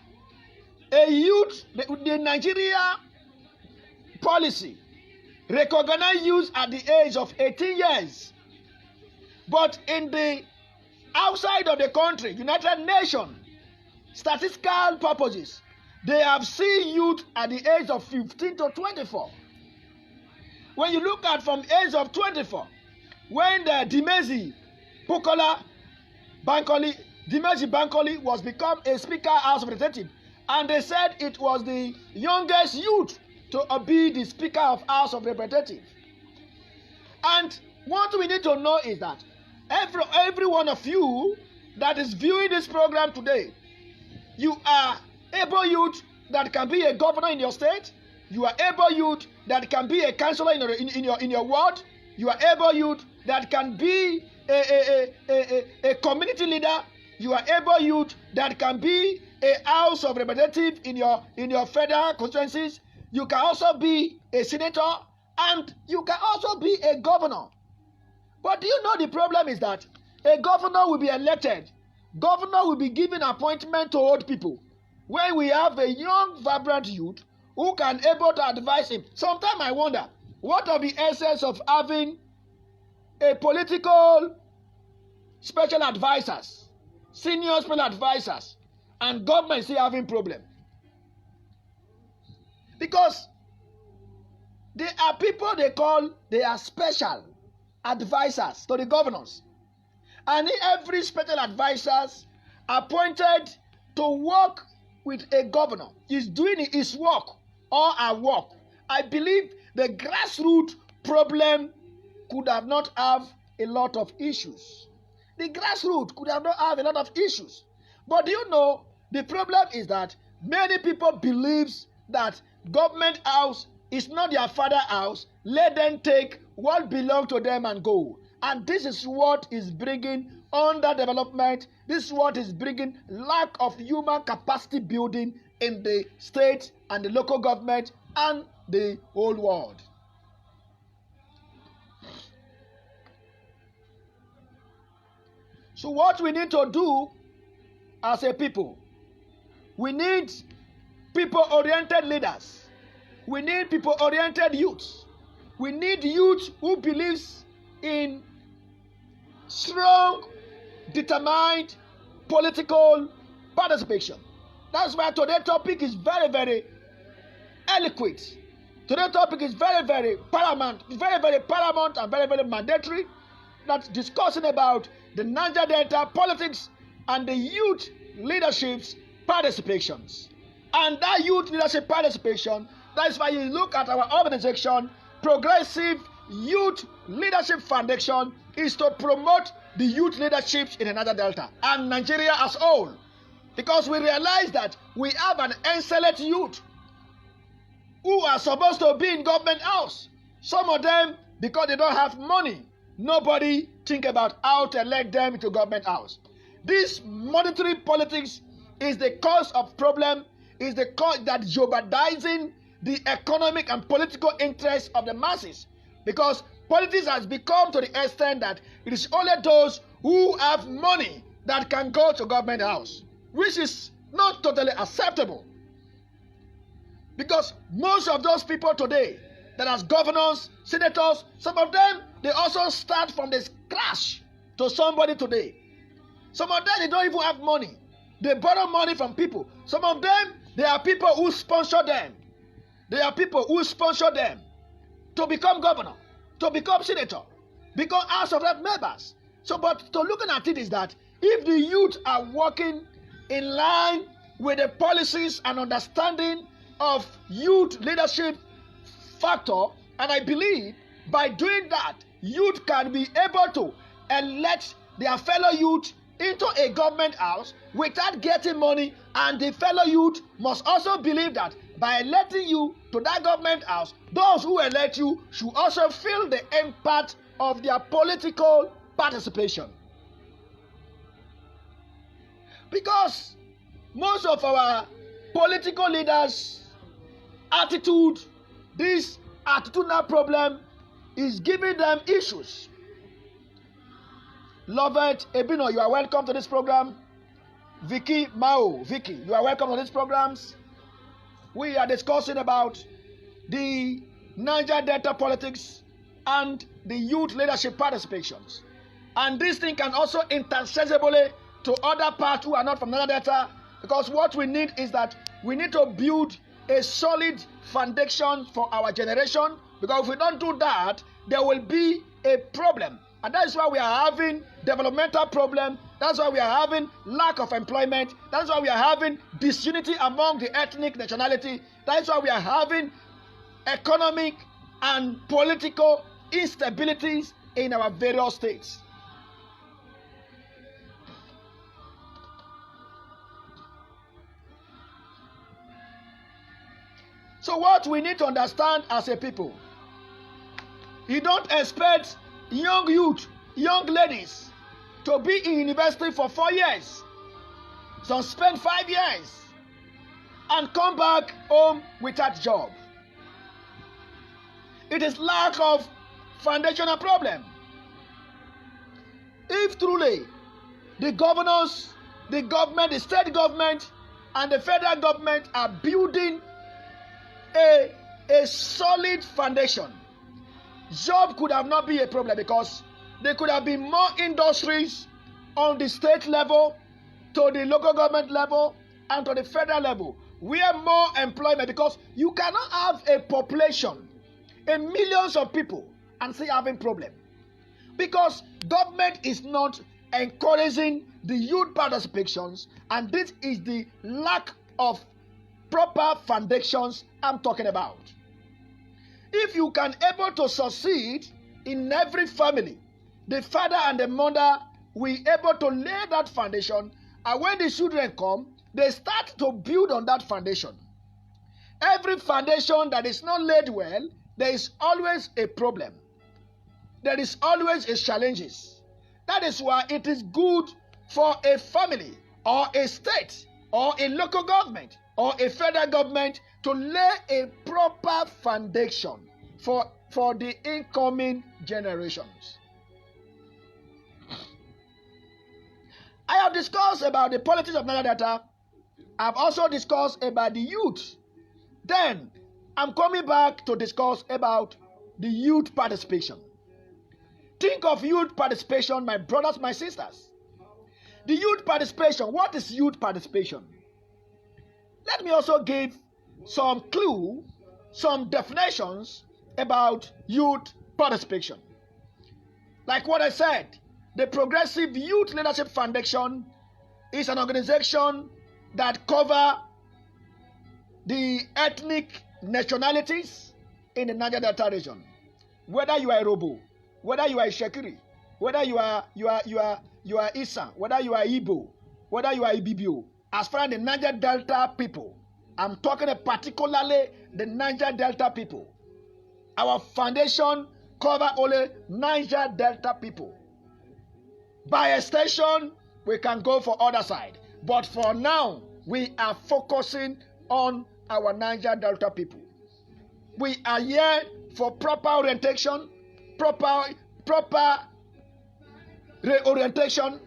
a youth, the Nigeria policy recognize youth at the age of 18 years, but in the outside of the country, United Nations statistical purposes, they have seen youth at the age of 15 to 24. When you look at from age of 24, when the Dimeji Bankole was become a Speaker House of Representatives, and they said it was the youngest youth to be the Speaker of House of Representatives. And what we need to know is that every one of you that is viewing this program today, you are able youth that can be a governor in your state. You are able youth that can be a councillor in your ward. You are able youth that can be a community leader. You are able youth that can be a House of Representatives in your federal constituencies. You can also be a senator, and you can also be a governor. But do you know the problem is that a governor will be elected. Governor will be given appointment to old people. When we have a young, vibrant youth who can able to advise him. Sometimes I wonder, what are the essence of having a political special advisors, senior special advisors, and government still having problem? Because there are people they are special advisors to the governors. And every special advisors appointed to work with a governor is doing his work or her work. I believe the grassroots problem could have not have a lot of issues. The grassroots could have not have a lot of issues. But do you know, the problem is that many people believes that government house is not their father house. Let them take what belongs to them and go. And this is what is bringing underdevelopment. This is what is bringing lack of human capacity building in the state and the local government and the whole world. So what we need to do as a people, we need people-oriented leaders. We need people-oriented youth. We need youth who believes in strong, determined political participation. That's why today's topic is very, very eloquent. Today's topic is very, very paramount, and very, very mandatory. That's discussing about the Niger Delta politics and the youth leadership's participations. And that youth leadership participation, that's why you look at our organization, Progressive Youth Leadership Foundation, is to promote the youth leaderships in the Niger Delta and Nigeria as a whole. Because we realize that we have an excellent youth who are supposed to be in government house. Some of them, because they don't have money, nobody think about how to elect them into government house. This monetary politics is the cause of problem, is the cause that jeopardizing the economic and political interests of the masses. Because politics has become to the extent that it is only those who have money that can go to government house, which is not totally acceptable. Because most of those people today that as governors, senators, some of them, they also start from the scratch to somebody today. Some of them, they don't even have money. They borrow money from people. Some of them, they are people who sponsor them. They are people who sponsor them to become governor, to become senator, become House of Rep members. So, but to looking at it is that if the youth are working in line with the policies and understanding of youth leadership factor, and I believe by doing that, youth can be able to elect their fellow youth into a government house without getting money, and the fellow youth must also believe that by electing you to that government house, those who elect you should also feel the impact of their political participation. Because most of our political leaders' attitude, this attitudinal problem, is giving them issues. Lovett Ebino, you are welcome to this program. Vicky Mao, Vicky, you are welcome to these programs. We are discussing about the Niger Delta politics and the youth leadership participations. And this thing can also interchangeably to other parts who are not from Niger Delta, because what we need is that we need to build a solid foundation for our generation, because if we don't do that, there will be a problem. And that is why we are having developmental problem. That's why we are having lack of employment. That's why we are having disunity among the ethnic nationality. That's why we are having economic and political instabilities in our various states. So what we need to understand as a people, you don't expect young youth, young ladies to be in university for 4 years. Some spend 5 years and come back home without job. It is lack of foundational problem. If truly the governors, the government, the state government and the federal government are building a solid foundation, job could have not been a problem, because there could have been more industries on the state level, to the local government level, and to the federal level, where more employment, because you cannot have a population, millions of people, and still having problem. Because government is not encouraging the youth participations, and this is the lack of proper foundations I'm talking about. If you can able to succeed in every family, the father and the mother will able to lay that foundation, and when the children come, they start to build on that foundation. Every foundation that is not laid well, there is always a problem. There is always a challenges. That is why it is good for a family or a state or a local government or a federal government to lay a proper foundation for the incoming generations. I have discussed about the politics of Niger Delta. I have also discussed about the youth. Then I'm coming back to discuss about the youth participation. Think of youth participation, my brothers, my sisters. The youth participation, what is youth participation? Let me also give some clue some definitions about youth participation. Like what I said, the Progressive Youth Leadership Foundation is an organization that covers the ethnic nationalities in the Niger Delta region. Whether you are Robo, whether you are Shekiri, whether you are Isa, whether you are Igbo, whether you are Ibibio, as far as the Niger Delta people, I'm talking particularly the Niger Delta people. Our foundation covers only Niger Delta people. By extension, we can go for other side. But for now, we are focusing on our Niger Delta people. We are here for proper orientation, proper reorientation.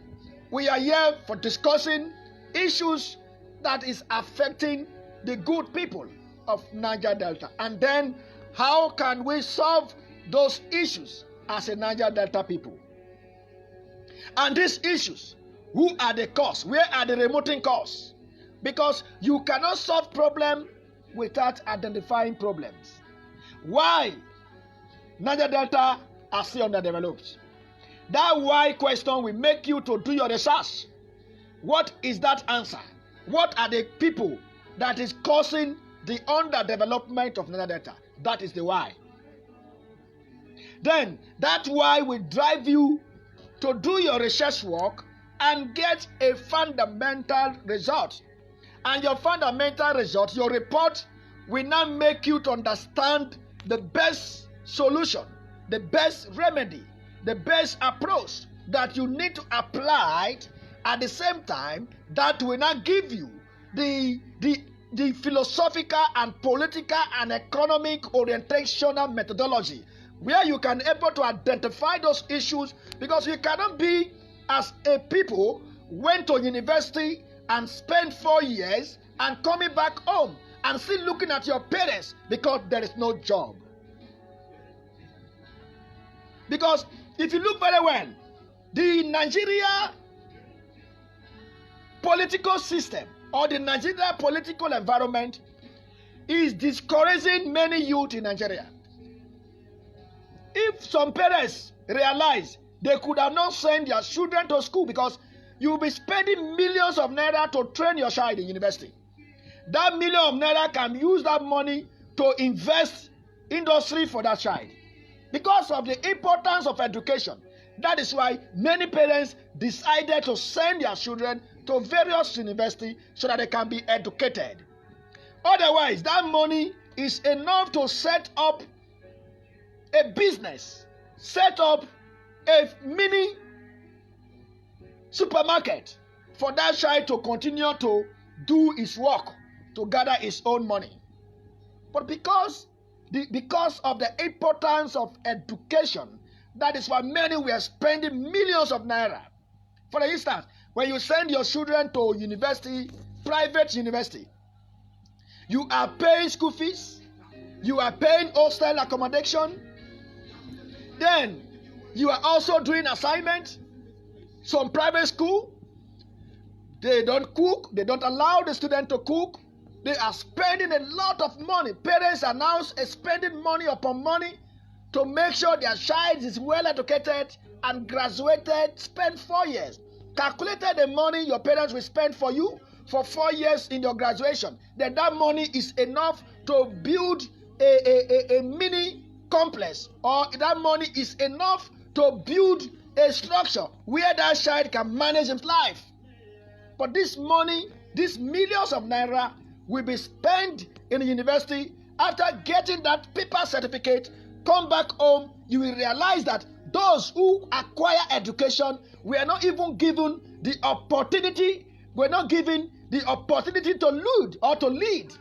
We are here for discussing issues that is affecting the good people of Niger Delta. And then how can we solve those issues as a Niger Delta people? And these issues, who are the cause? Where are the remoting cause? Because you cannot solve problem without identifying problems. Why Niger Delta are still underdeveloped? That why question will make you to do your research. What is that answer? What are the people that is causing the underdevelopment of Niger Delta? That is the why. Then that why will drive you to do your research work and get a fundamental result. And your fundamental result, your report, will now make you to understand the best solution, the best remedy, the best approach that you need to apply. At the same time, that will not give you the philosophical and political and economic orientational methodology where you can able to identify those issues, because you cannot be as a people went to university and spent 4 years and coming back home and still looking at your parents because there is no job. Because if you look very well, the Nigeria political system or the Nigeria political environment is discouraging many youth in Nigeria. If some parents realize they could have not sent their children to school, because you will be spending millions of naira to train your child in university. That million of naira can use that money to invest industry for that child. Because of the importance of education, that is why many parents decided to send their children to various universities so that they can be educated. Otherwise, that money is enough to set up a business, set up a mini supermarket for that child to continue to do his work, to gather his own money. But because of the importance of education, that is why many were spending millions of naira. For instance, when you send your children to university, private university, you are paying school fees, you are paying hostel accommodation, then you are also doing assignment. Some private school, they don't cook, they don't allow the student to cook. They are spending a lot of money. Parents are now spending money upon money to make sure their child is well educated and graduated, spend 4 years. Calculated the money your parents will spend for you for 4 years in your graduation. Then that money is enough to build a mini complex, or that money is enough to build a structure where that child can manage his life. But this money, these millions of naira, will be spent in the university. After getting that paper certificate, come back home, you will realize that those who acquire education were not even given the opportunity, to lead or to lead.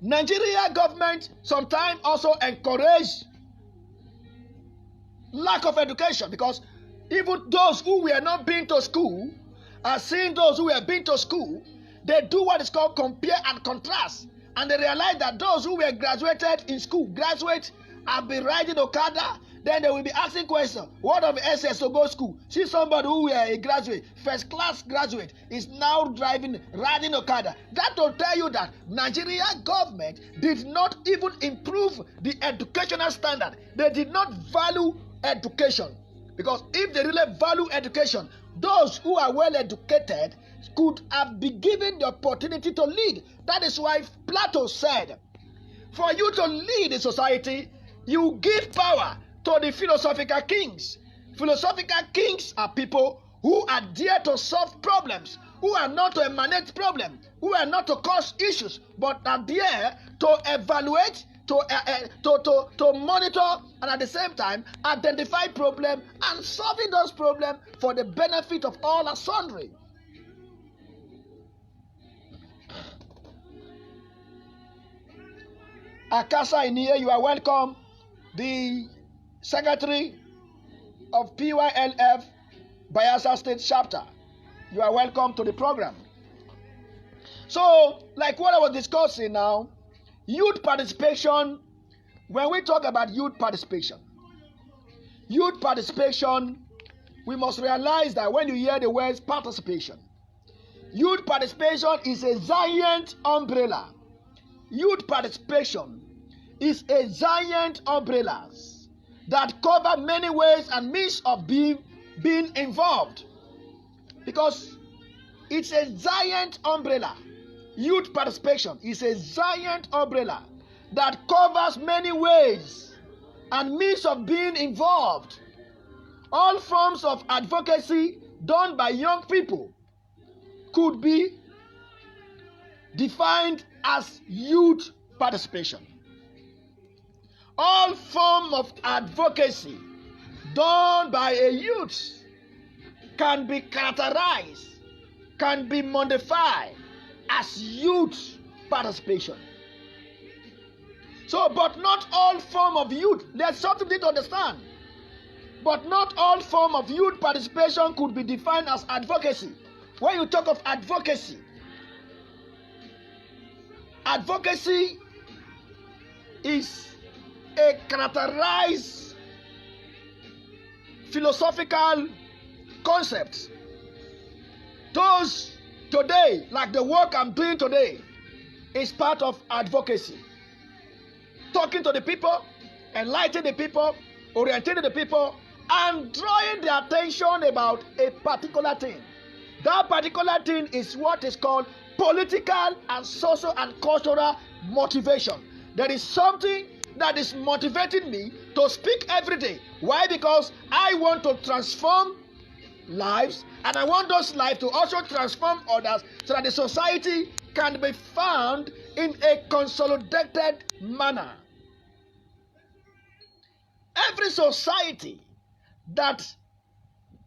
Nigeria government sometimes also encourage lack of education, because even those who were not been to school are seeing those who were been to school. They do what is called compare and contrast, and they realize that those who were graduated in school, graduates have been riding Okada, Then they will be asking questions. What of SS to go school? See somebody who were a graduate, first class graduate, is now riding Okada. That will tell you that Nigeria government did not even improve the educational standard. They did not value education. Because if they really value education, those who are well educated could have been given the opportunity to lead. That is why Plato said, for you to lead a society, you give power to the philosophical kings. Philosophical kings are people who are there to solve problems, who are not to emanate problems, who are not to cause issues, but are there to evaluate, to monitor, and at the same time identify problems and solving those problems for the benefit of all and sundry. Akasa Inie, you are welcome. The Secretary of PYLF, Bayelsa State Chapter, you are welcome to the program. So, like what I was discussing now, youth participation, when we talk about youth participation, we must realize that when you hear the words participation, youth participation is a giant umbrella. Youth participation is a giant umbrella that cover many ways and means of being involved, because it's a giant umbrella. Youth participation is a giant umbrella that covers many ways and means of being involved. All forms of advocacy done by young people could be defined as youth participation. All forms of advocacy done by a youth can be characterized, can be modified as youth participation. So, but not all form of youth, there's something to understand. But not all form of youth participation could be defined as advocacy. When you talk of advocacy, advocacy is a characterized philosophical concept. Those today, like the work I'm doing today, is part of advocacy. Talking to the people, enlightening the people, orienting the people, and drawing their attention about a particular thing. That particular thing is what is called political and social and cultural motivation. There is something that is motivating me to speak every day. Why? Because I want to transform lives, and I want those lives to also transform others, so that the society can be found in a consolidated manner. Every society that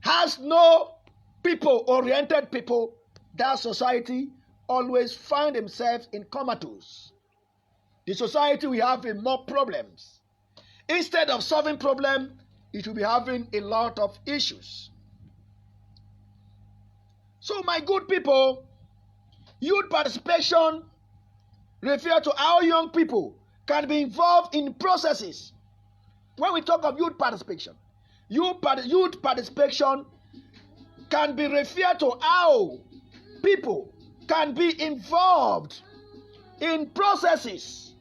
has no people-oriented people, that society always find themselves in comatose. The society will have more problems. Instead of solving problems, it will be having a lot of issues. So, my good people, youth participation refers to how young people can be involved in processes. When we talk of youth participation can be referred to how people can be involved in processes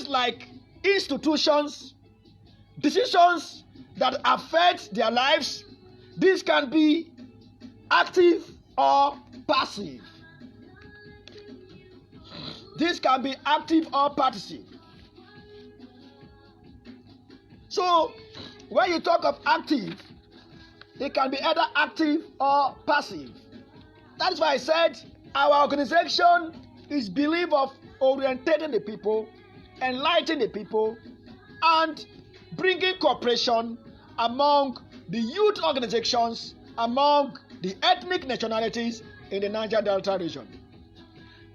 like institutions, decisions that affect their lives. This can be active or passive. This can be active or passive. So, when you talk of active, it can be either active or passive. That's why I said our organization is belief of orientating the people, enlightening the people, and bringing cooperation among the youth organizations, among the ethnic nationalities in the Niger Delta region.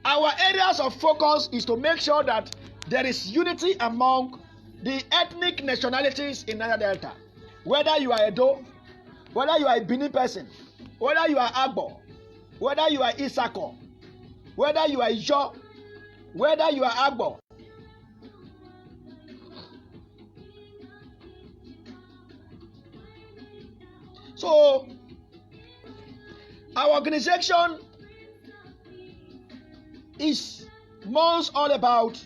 Our areas of focus is to make sure that there is unity among the ethnic nationalities in Niger Delta. Whether you are Edo, whether you are a Benin person, whether you are Agbo, whether you are Isako, whether you are Ijo, whether you are Agbo. So, our organization is most all about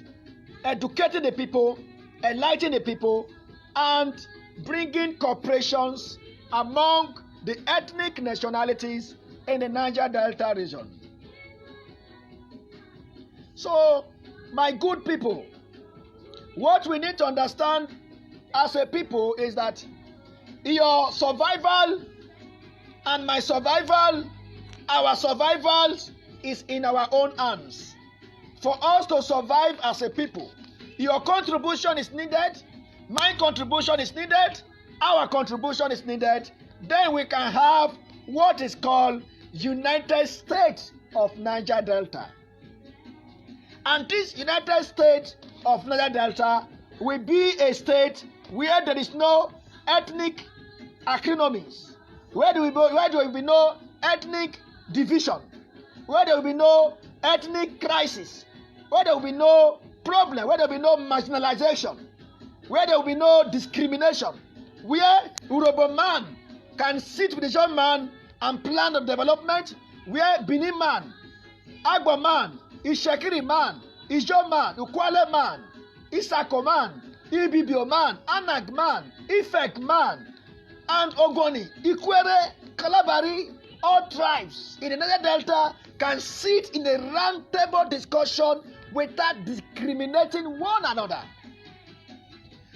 educating the people, enlightening the people, and bringing cooperations among the ethnic nationalities in the Niger Delta region. So, my good people, what we need to understand as a people is that your survival and my survival, our survival is in our own hands. For us to survive as a people, your contribution is needed, my contribution is needed, our contribution is needed. Then we can have what is called United States of Niger Delta. And this United States of Niger Delta will be a state where there is no ethnic acrimonies, where there will be no ethnic division, where there will be no ethnic crisis, where there will be no problem, where there will be no marginalization, where there will be no discrimination, where Yoruba man can sit with the young man and plan the development, where Benin man, Agbo man, Ishekiri man, Ijo man, Ukwale man, Isako man, Ibibio man, Anag man, Ifek man, and Ogoni, Ikwere, Kalabari, all tribes in the Niger Delta can sit in a round table discussion without discriminating one another.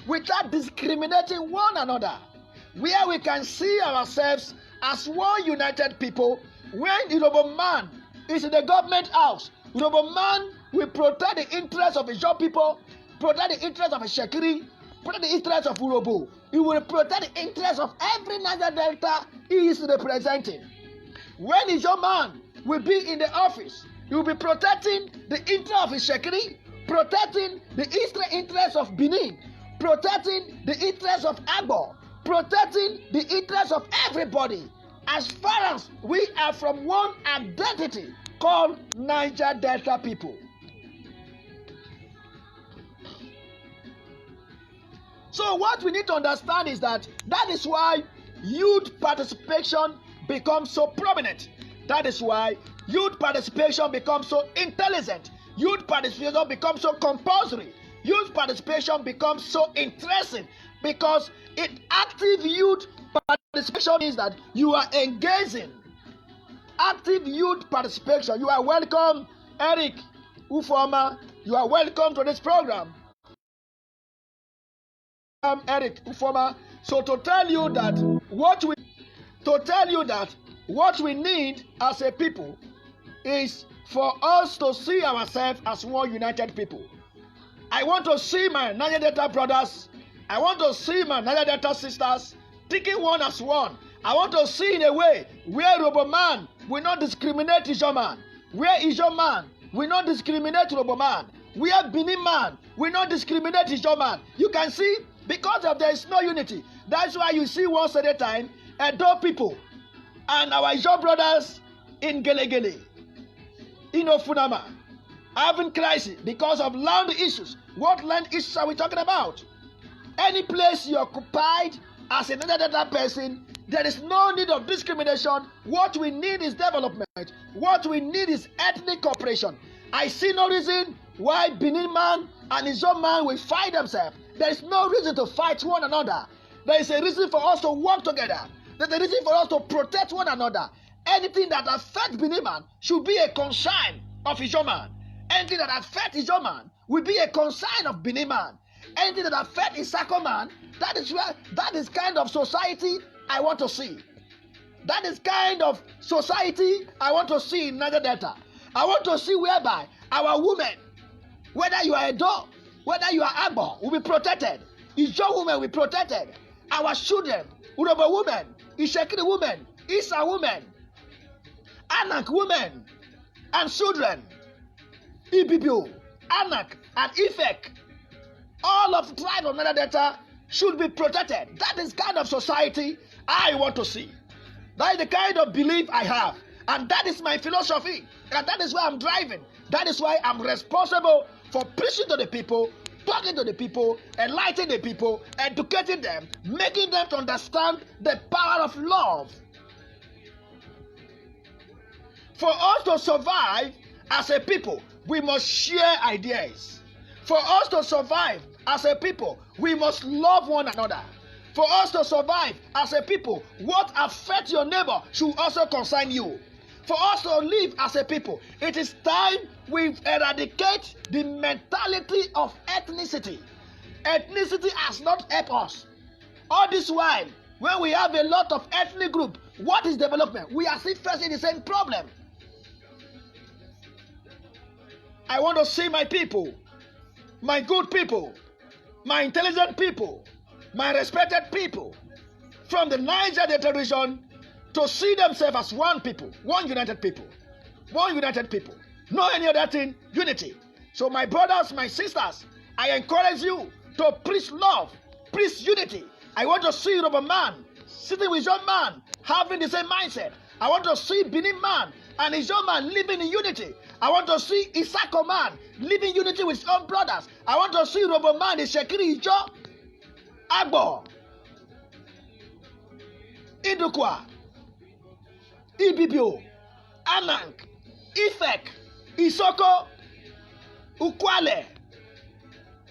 Without discriminating one another. Where we can see ourselves as one united people. When Yoruba man is in the government house, Yoruba man will protect the interests of his young people, protect the interests of his Shekiri, protect the interests of Urobo. He will protect the interests of every Niger Delta he is representing. When his young man will be in the office, he will be protecting the interest of his Shekiri, protecting the interests of Benin, protecting the interests of Agbo, protecting the interests of everybody, as far as we are from one identity called Niger Delta people. So what we need to understand is that is why youth participation becomes so prominent. That is why youth participation becomes so intelligent. Youth participation becomes so compulsory. Youth participation becomes so interesting, because active youth participation means that you are engaging. Active youth participation. You are welcome, Eric Ufoma. You are welcome to this program. I'm Eric Ufoma. So to tell you that what we need as a people is for us to see ourselves as one united people. I want to see my Niger Delta brothers. I want to see my Niger Delta sisters thinking one as one. I want to see in a way where Yoruba man will not discriminate Ijo man, where Ijo man will not discriminate Yoruba man, where Benin man will not discriminate Ijo man. You can see, because of there is no unity. That's why you see once at a time Edo people and our Ijo brothers in Gelegele, in Ofunama, having crisis because of land issues. What land issues are we talking about? Any place you occupied as another person, there is no need of discrimination. What we need is development. What we need is ethnic cooperation. I see no reason why Benin man and Ijo man will fight themselves. There is no reason to fight one another. There is a reason for us to work together. There's a reason for us to protect one another. Anything that affects Benin man should be a concern of Ijo man. Anything that affects Ijo man will be a concern of Benin man. Anything that affects Isako man, that is kind of society I want to see. That is kind of society I want to see in Niger Delta. I want to see whereby our women, whether you are Edo, whether you are Agbo, will be protected. Ijo women will be protected. Our children, Urobo women, Ishekiri women, Isa women, Anak women, and children, Ibibio, Anak, and Ifek, all of the tribe of Niger Delta should be protected. That is kind of society I want to see. That is the kind of belief I have. And that is my philosophy. And that is why I'm driving. That is why I'm responsible for preaching to the people, talking to the people, enlightening the people, educating them, making them to understand the power of love. For us to survive as a people, we must share ideas. For us to survive as a people, we must love one another. For us to survive as a people, what affects your neighbor should also concern you. For us to live as a people, it is time we eradicate the mentality of ethnicity. Ethnicity has not helped us. All this while, when we have a lot of ethnic group, what is development? We are still facing the same problem. I want to see my people, my good people, my intelligent people, my respected people from the Niger Delta region to see themselves as one people, one united people, one united people. No any other thing, unity. So my brothers, my sisters, I encourage you to preach love, preach unity. I want to see Yoruba man sitting with your man, having the same mindset. I want to see Benin man and his own man living in unity. I want to see Isako man living in unity with his own brothers. I want to see Yoruba man, the Shekiri Ijo, Agbo, Idukwa, Ibibio, Anang, Ifek, Isoko, Ukwale,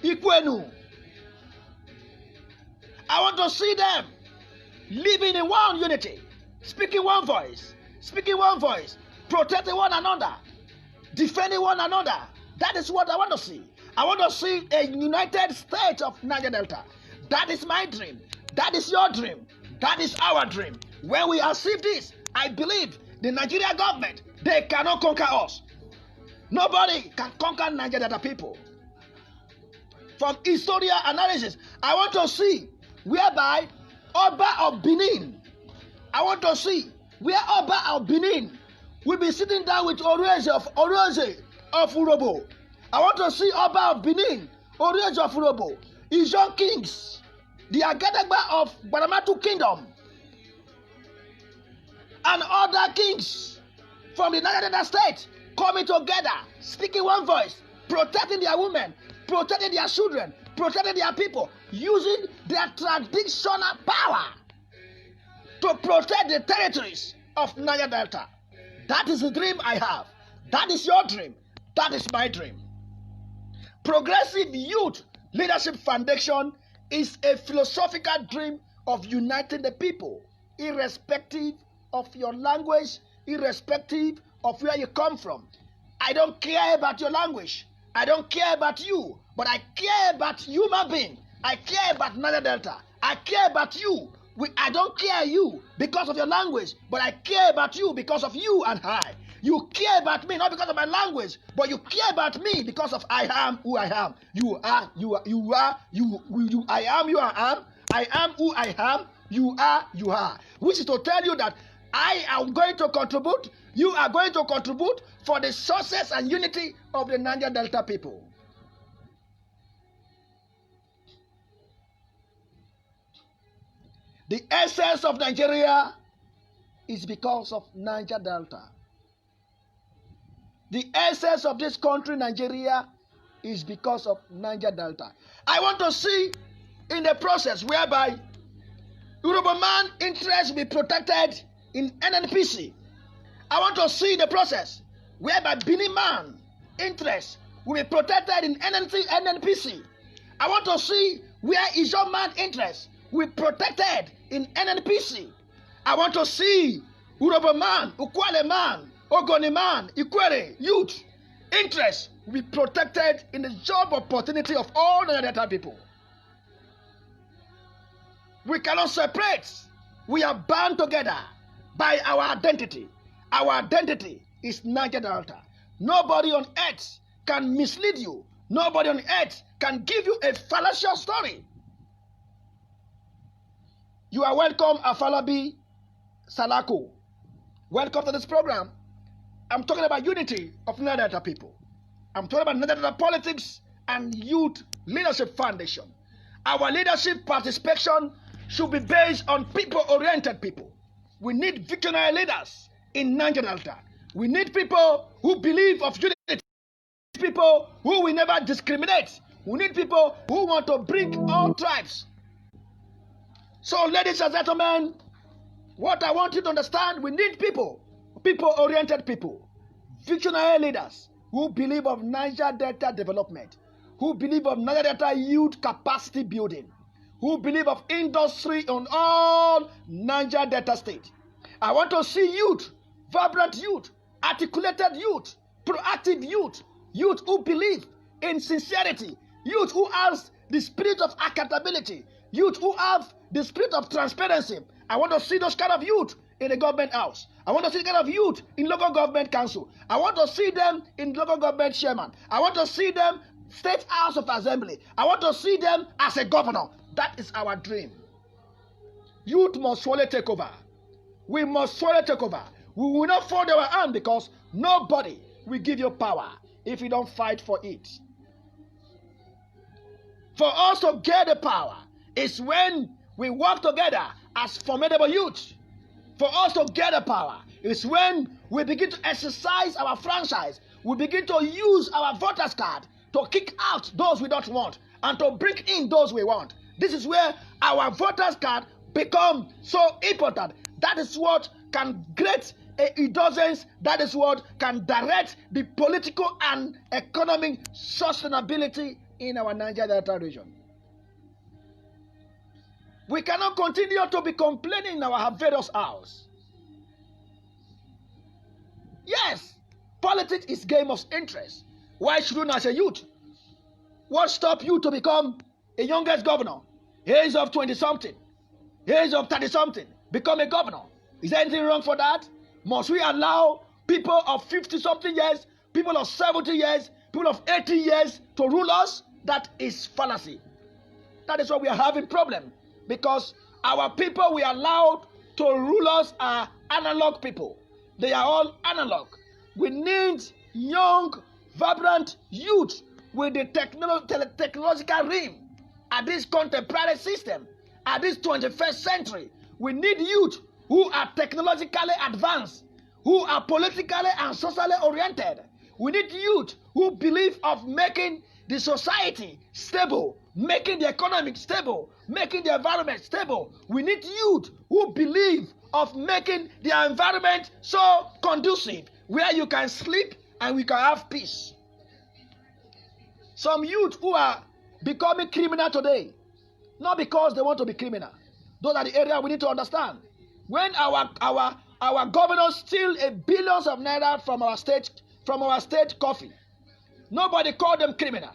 Ikwenu. I want to see them living in one unity, speaking one voice, protecting one another, defending one another. That is what I want to see. I want to see a united state of Niger Delta. That is my dream. That is your dream. That is our dream. When we achieve this, I believe the Nigerian government, they cannot conquer us. Nobody can conquer Niger Delta people. From historical analysis, I want to see whereby Oba of Benin, I want to see where Oba of Benin will be sitting down with Oreze of Urobo. I want to see Oba of Benin, Oreze of Urobo, Ijon kings, the Agadagba of Baramatu kingdom, and other kings from the Niger Delta state coming together, speaking one voice, protecting their women, protecting their children, protecting their people, using their traditional power to protect the territories of Niger Delta. That is the dream I have. That is your dream. That is my dream. Progressive Youth Leadership Foundation is a philosophical dream of uniting the people, irrespective of your language, irrespective of where you come from. I don't care about your language. I don't care about you, but I care about human being. I care about Niger Delta. I care about you. I don't care you because of your language, but I care about you because of you and I. You care about me not because of my language, but you care about me because of I am who I am. You are, I am, you are, I am who I am, you are. Which is to tell you that I am going to contribute, you are going to contribute for the success and unity of the Niger Delta people. The essence of Nigeria is because of Niger Delta. The essence of this country, Nigeria, is because of Niger Delta. I want to see in the process whereby Yoruba man interests will be protected in NNPC. I want to see the process whereby Benin man interests will be protected in NNPC. I want to see where Ijon man interests will be protected in NNPC. I want to see Yoruba man, Ukwale man, Ogoni man, Ikwere, youth, interests will be protected in the job opportunity of all the Delta people. We cannot separate. We are bound together by our identity. Our identity is Niger Delta. Nobody on earth can mislead you. Nobody on earth can give you a fallacious story. You are welcome, Afalabi Salako. Welcome to this program. I'm talking about unity of Niger Delta people. I'm talking about Niger Delta politics and Youth Leadership Foundation. Our leadership participation should be based on people-oriented people. We need visionary leaders in Niger Delta. We need people who believe of unity. People who will never discriminate, We need people who want to bring all tribes. So, ladies and gentlemen, what I want you to understand, we need people-oriented people, visionary leaders who believe of Niger Delta development, who believe of Niger Delta youth capacity building, who believe of industry on all Niger Delta state. I want to see youth, vibrant youth, articulated youth, proactive youth, youth who believe in sincerity, youth who has the spirit of accountability, youth who have the spirit of transparency. I want to see those kind of youth in the government house. I want to see the kind of youth in local government council. I want to see them in local government chairman. I want to see them state house of assembly. I want to see them as a governor. That is our dream. Youth must surely take over. We must surely take over. We will not fold our hand because nobody will give you power if you don't fight for it. For us to get the power is when we work together as formidable youth. For us to get the power is when we begin to exercise our franchise. We begin to use our voters card to kick out those we don't want and to bring in those we want. This is where our voters card become so important. That is what can create a dozens. That is what can direct the political and economic sustainability in our Niger Delta region. We cannot continue to be complaining in our various house. Yes, politics is game of interest. Why shouldn't as a youth? What stops you to become a youngest governor? Age of 20-something, age of 30-something, become a governor. Is there anything wrong for that? Must we allow people of 50-something years, people of 70 years, people of 80 years to rule us? That is fallacy. That is why we are having problem. Because our people we allowed to rule us are analog people. They are all analog. We need young, vibrant youth with the technological rim at this contemporary system, at this 21st century. We need youth who are technologically advanced, who are politically and socially oriented. We need youth who believe of making the society stable, making the economy stable, making the environment stable. We need youth who believe of making the environment so conducive where you can sleep and we can have peace. Some youth who are becoming criminal today, not because they want to be criminal. Those are the areas we need to understand. When our governors steal billions of naira from our state coffee, nobody called them criminal.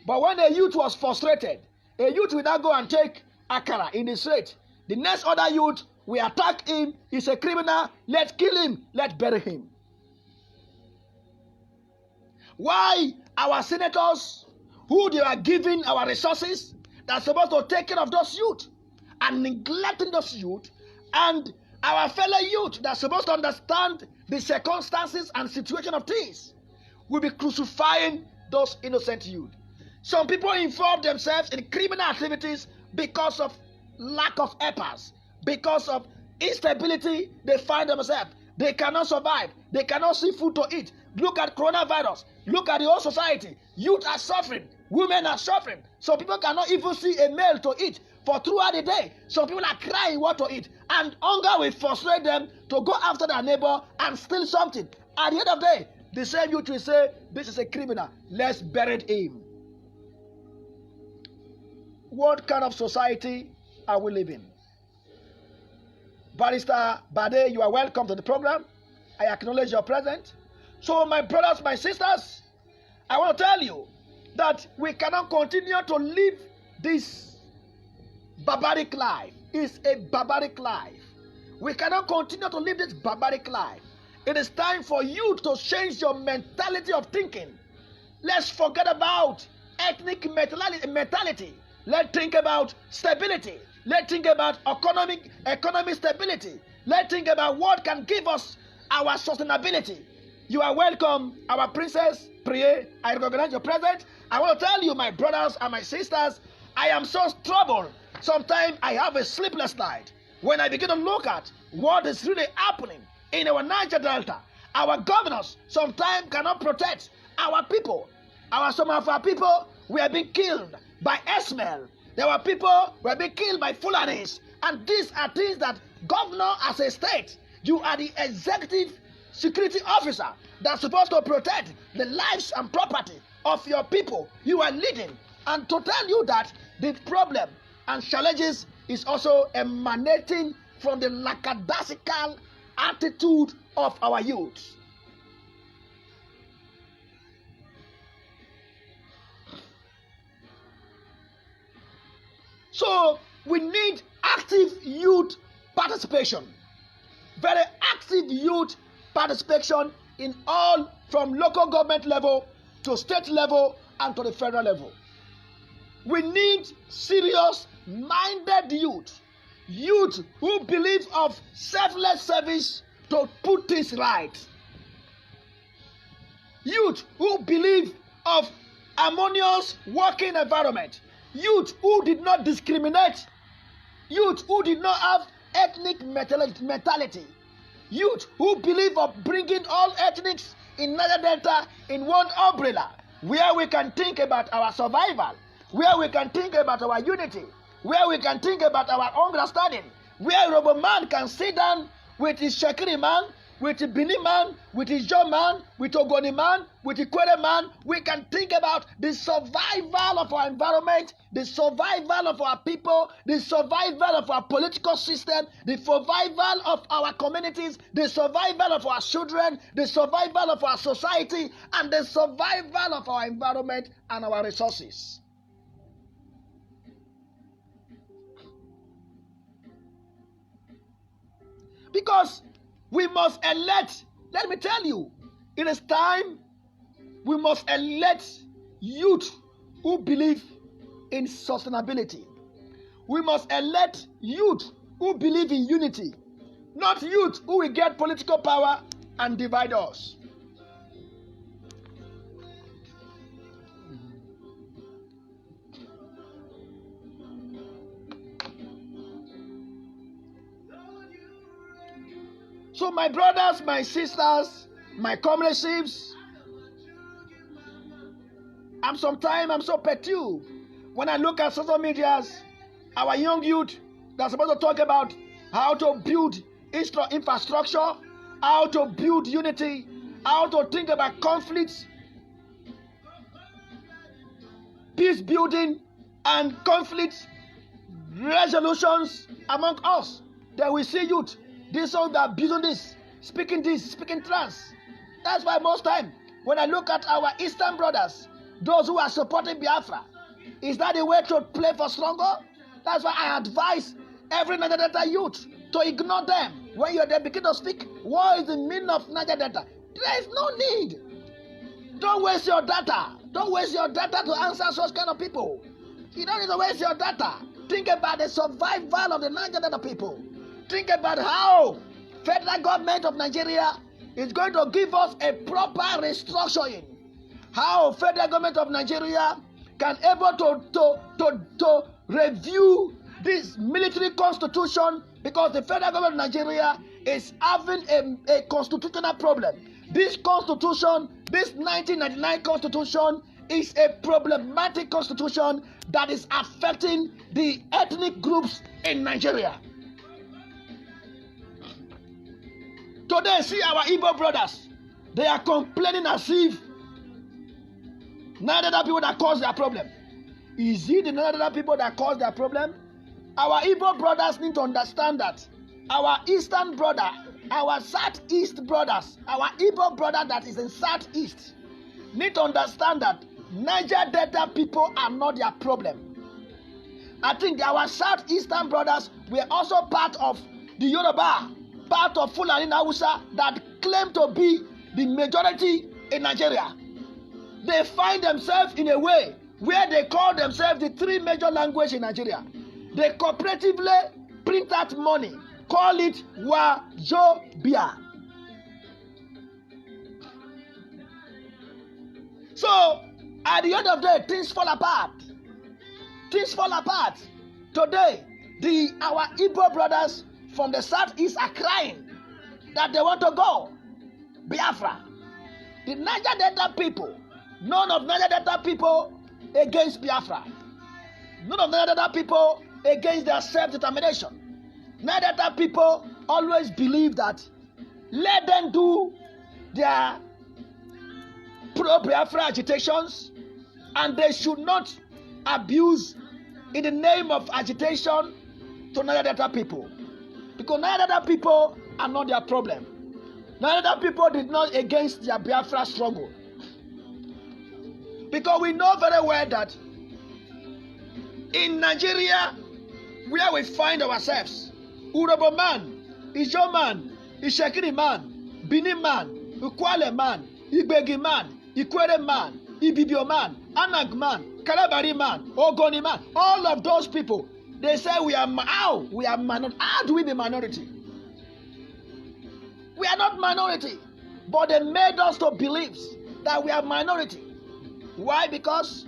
But when a youth was frustrated, a youth will not go and take akara in the street. The next other youth will attack him. He's a criminal. Let's kill him. Let's bury him. Why our senators, who they are giving our resources, they're supposed to take care of those youth, and neglecting those youth, and our fellow youth that are supposed to understand the circumstances and situation of things, will be crucifying those innocent youth. Some people involve themselves in criminal activities because of lack of helpers, because of instability they find themselves. They cannot survive. They cannot see food to eat. Look at coronavirus. Look at the whole society. Youth are suffering. Women are suffering. Some people cannot even see a meal to eat for throughout the day. Some people are crying what to eat. And hunger will frustrate them to go after their neighbor and steal something. At the end of the day, the same youth will say, this is a criminal. Let's bury him. What kind of society are we living? Barrister Bade, you are welcome to the program. I acknowledge your presence. So my brothers, my sisters, I want to tell you that we cannot continue to live this barbaric life. It's a barbaric life. We cannot continue to live this barbaric life. It is time for you to change your mentality of thinking. Let's forget about ethnic mentality. Let's think about stability. Let's think about economic stability. Let's think about what can give us our sustainability. You are welcome, our princess, Priye. I recognize your presence. I want to tell you, my brothers and my sisters, I am so troubled. Sometimes I have a sleepless night when I begin to look at what is really happening in our Niger Delta. Our governors sometimes cannot protect our people. Some of our people were being killed by Esmel. There were people who were being killed by Fulanis. And these are things that governor as a state, you are the executive security officer that's supposed to protect the lives and property of your people you are leading. And to tell you that the problem and challenges is also emanating from the lackadaisical attitude of our youth. So we need active youth participation. Very active youth participation in all, from local government level to state level and to the federal level. We need serious minded youth. Youth who believe of selfless service to put things right. Youth who believe of harmonious working environment. Youth who did not discriminate. Youth who did not have ethnic mentality. Youth who believe of bringing all ethnics in Niger Delta in one umbrella, where we can think about our survival, where we can think about our unity, where we can think about our understanding, where Robo man can sit down with his Shekiri man, with the Bini man, with his John man, with Ogoni man, with the Kwere man. We can think about the survival of our environment, the survival of our people, the survival of our political system, the survival of our communities, the survival of our children, the survival of our society, and the survival of our environment and our resources. Because we must elect, let me tell you, it is time we must elect youth who believe in sustainability. We must elect youth who believe in unity, not youth who will get political power and divide us. So my brothers, my sisters, my comrades, I'm so perturbed when I look at social medias, our young youth that's supposed to talk about how to build infrastructure, how to build unity, how to think about conflicts, peace building and conflict resolutions among us. Then we see youth. These songs that are building this, speaking trans. That's why most time when I look at our Eastern brothers, those who are supporting Biafra, is that the way to play for stronger? That's why I advise every Niger Delta youth to ignore them. When you're there, begin to speak, what is the meaning of Niger Delta? There is no need. Don't waste your data. Don't waste your data to answer such kind of people. You don't need to waste your data. Think about the survival of the Niger Delta people. Think about how federal government of Nigeria is going to give us a proper restructuring. How federal government of Nigeria can able to review this military constitution, because the federal government of Nigeria is having a constitutional problem. This constitution, this 1999 constitution, is a problematic constitution that is affecting the ethnic groups in Nigeria. Today, see our Igbo brothers, they are complaining as if Niger people that cause their problem. Is it the Niger people that cause their problem? Our Igbo brothers need to understand that our Eastern brother, our Southeast brothers, our Igbo brother that is in Southeast, need to understand that Niger Delta people are not their problem. I think our Southeastern brothers were also part of the Yoruba, part of Fulani and Hausa that claim to be the majority in Nigeria. They find themselves in a way where they call themselves the three major languages in Nigeria. They cooperatively print out money, call it Wazobia. So, at the end of the day, things fall apart. Things fall apart. Today, our Igbo brothers from the Southeast are crying that they want to go Biafra. The Niger Delta people, none of Niger Delta people against Biafra. None of the other people against their self-determination. Neither other people always believe that let them do their pro-Biafra agitations, and they should not abuse in the name of agitation to neither other people. Because neither other people are not their problem. Neither other people did not against their Biafra struggle. Because we know very well that in Nigeria, where we find ourselves, Urobo man, Ijo man, Ishekiri man, Bini man, Ukwale man, Igbegi man, Ikwere man, Ibibio man, Anag man, Kalabari man, Ogoni man, all of those people, they say we are minority. How do we be minority? We are not minority, but they made us to believe that we are minority. Why? Because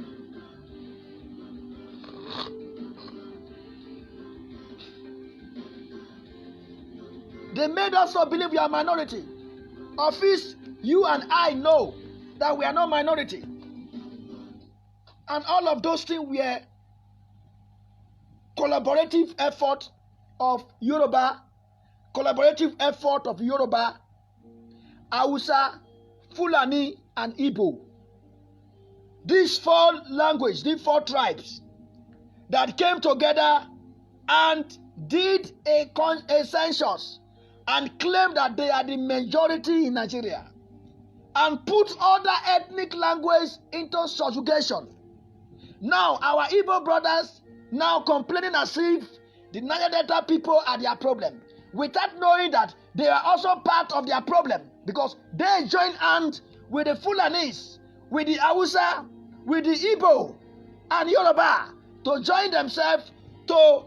they made us to believe we are minority. Of this, you and I know that we are not minority. And all of those things were collaborative effort of Yoruba, Hausa, Fulani, and Igbo. These four languages, these four tribes that came together and did a census and claimed that they are the majority in Nigeria and put other ethnic languages into subjugation. Now our Igbo brothers now complaining as if the Niger Delta people are their problem, without knowing that they are also part of their problem, because they join hands with the Fulanis, with the Hausa, with the Igbo and Yoruba to join themselves to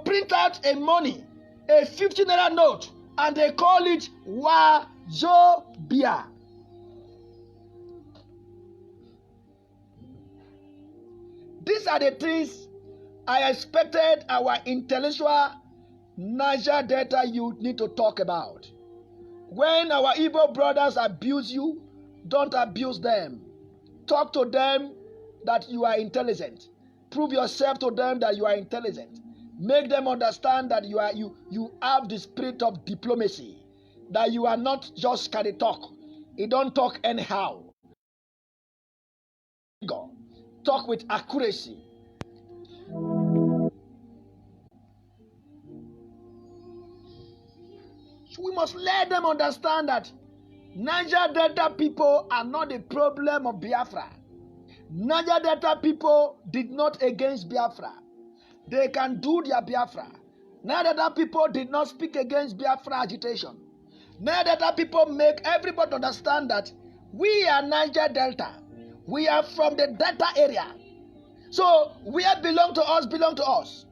print out a money, a 50 naira note, and they call it Wazobia. These are the things I expected our intellectual Niger Delta youth need to talk about. When our Igbo brothers abuse you, don't abuse them. Talk to them that you are intelligent. Prove yourself to them that you are intelligent. Make them understand that you have the spirit of diplomacy. That you are not just carry talk. You don't talk anyhow. Talk with accuracy. So we must let them understand that Niger Delta people are not the problem of Biafra. Niger Delta people did not against Biafra. They can do their Biafra. Niger Delta people did not speak against Biafra agitation. Niger Delta people make everybody understand that we are Niger Delta. We are from the Delta area. So where belong to us, belong to us.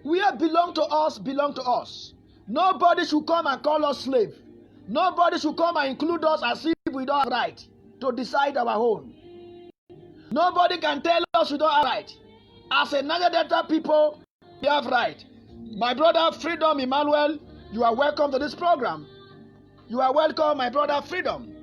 Where belong to us, belong to us. Nobody should come and call us slave. Nobody should come and include us as if we don't have right to decide our own. Nobody can tell us we don't have right. As a Niger Delta people, we have right. My brother Freedom Emmanuel, you are welcome to this program. You are welcome, my brother Freedom.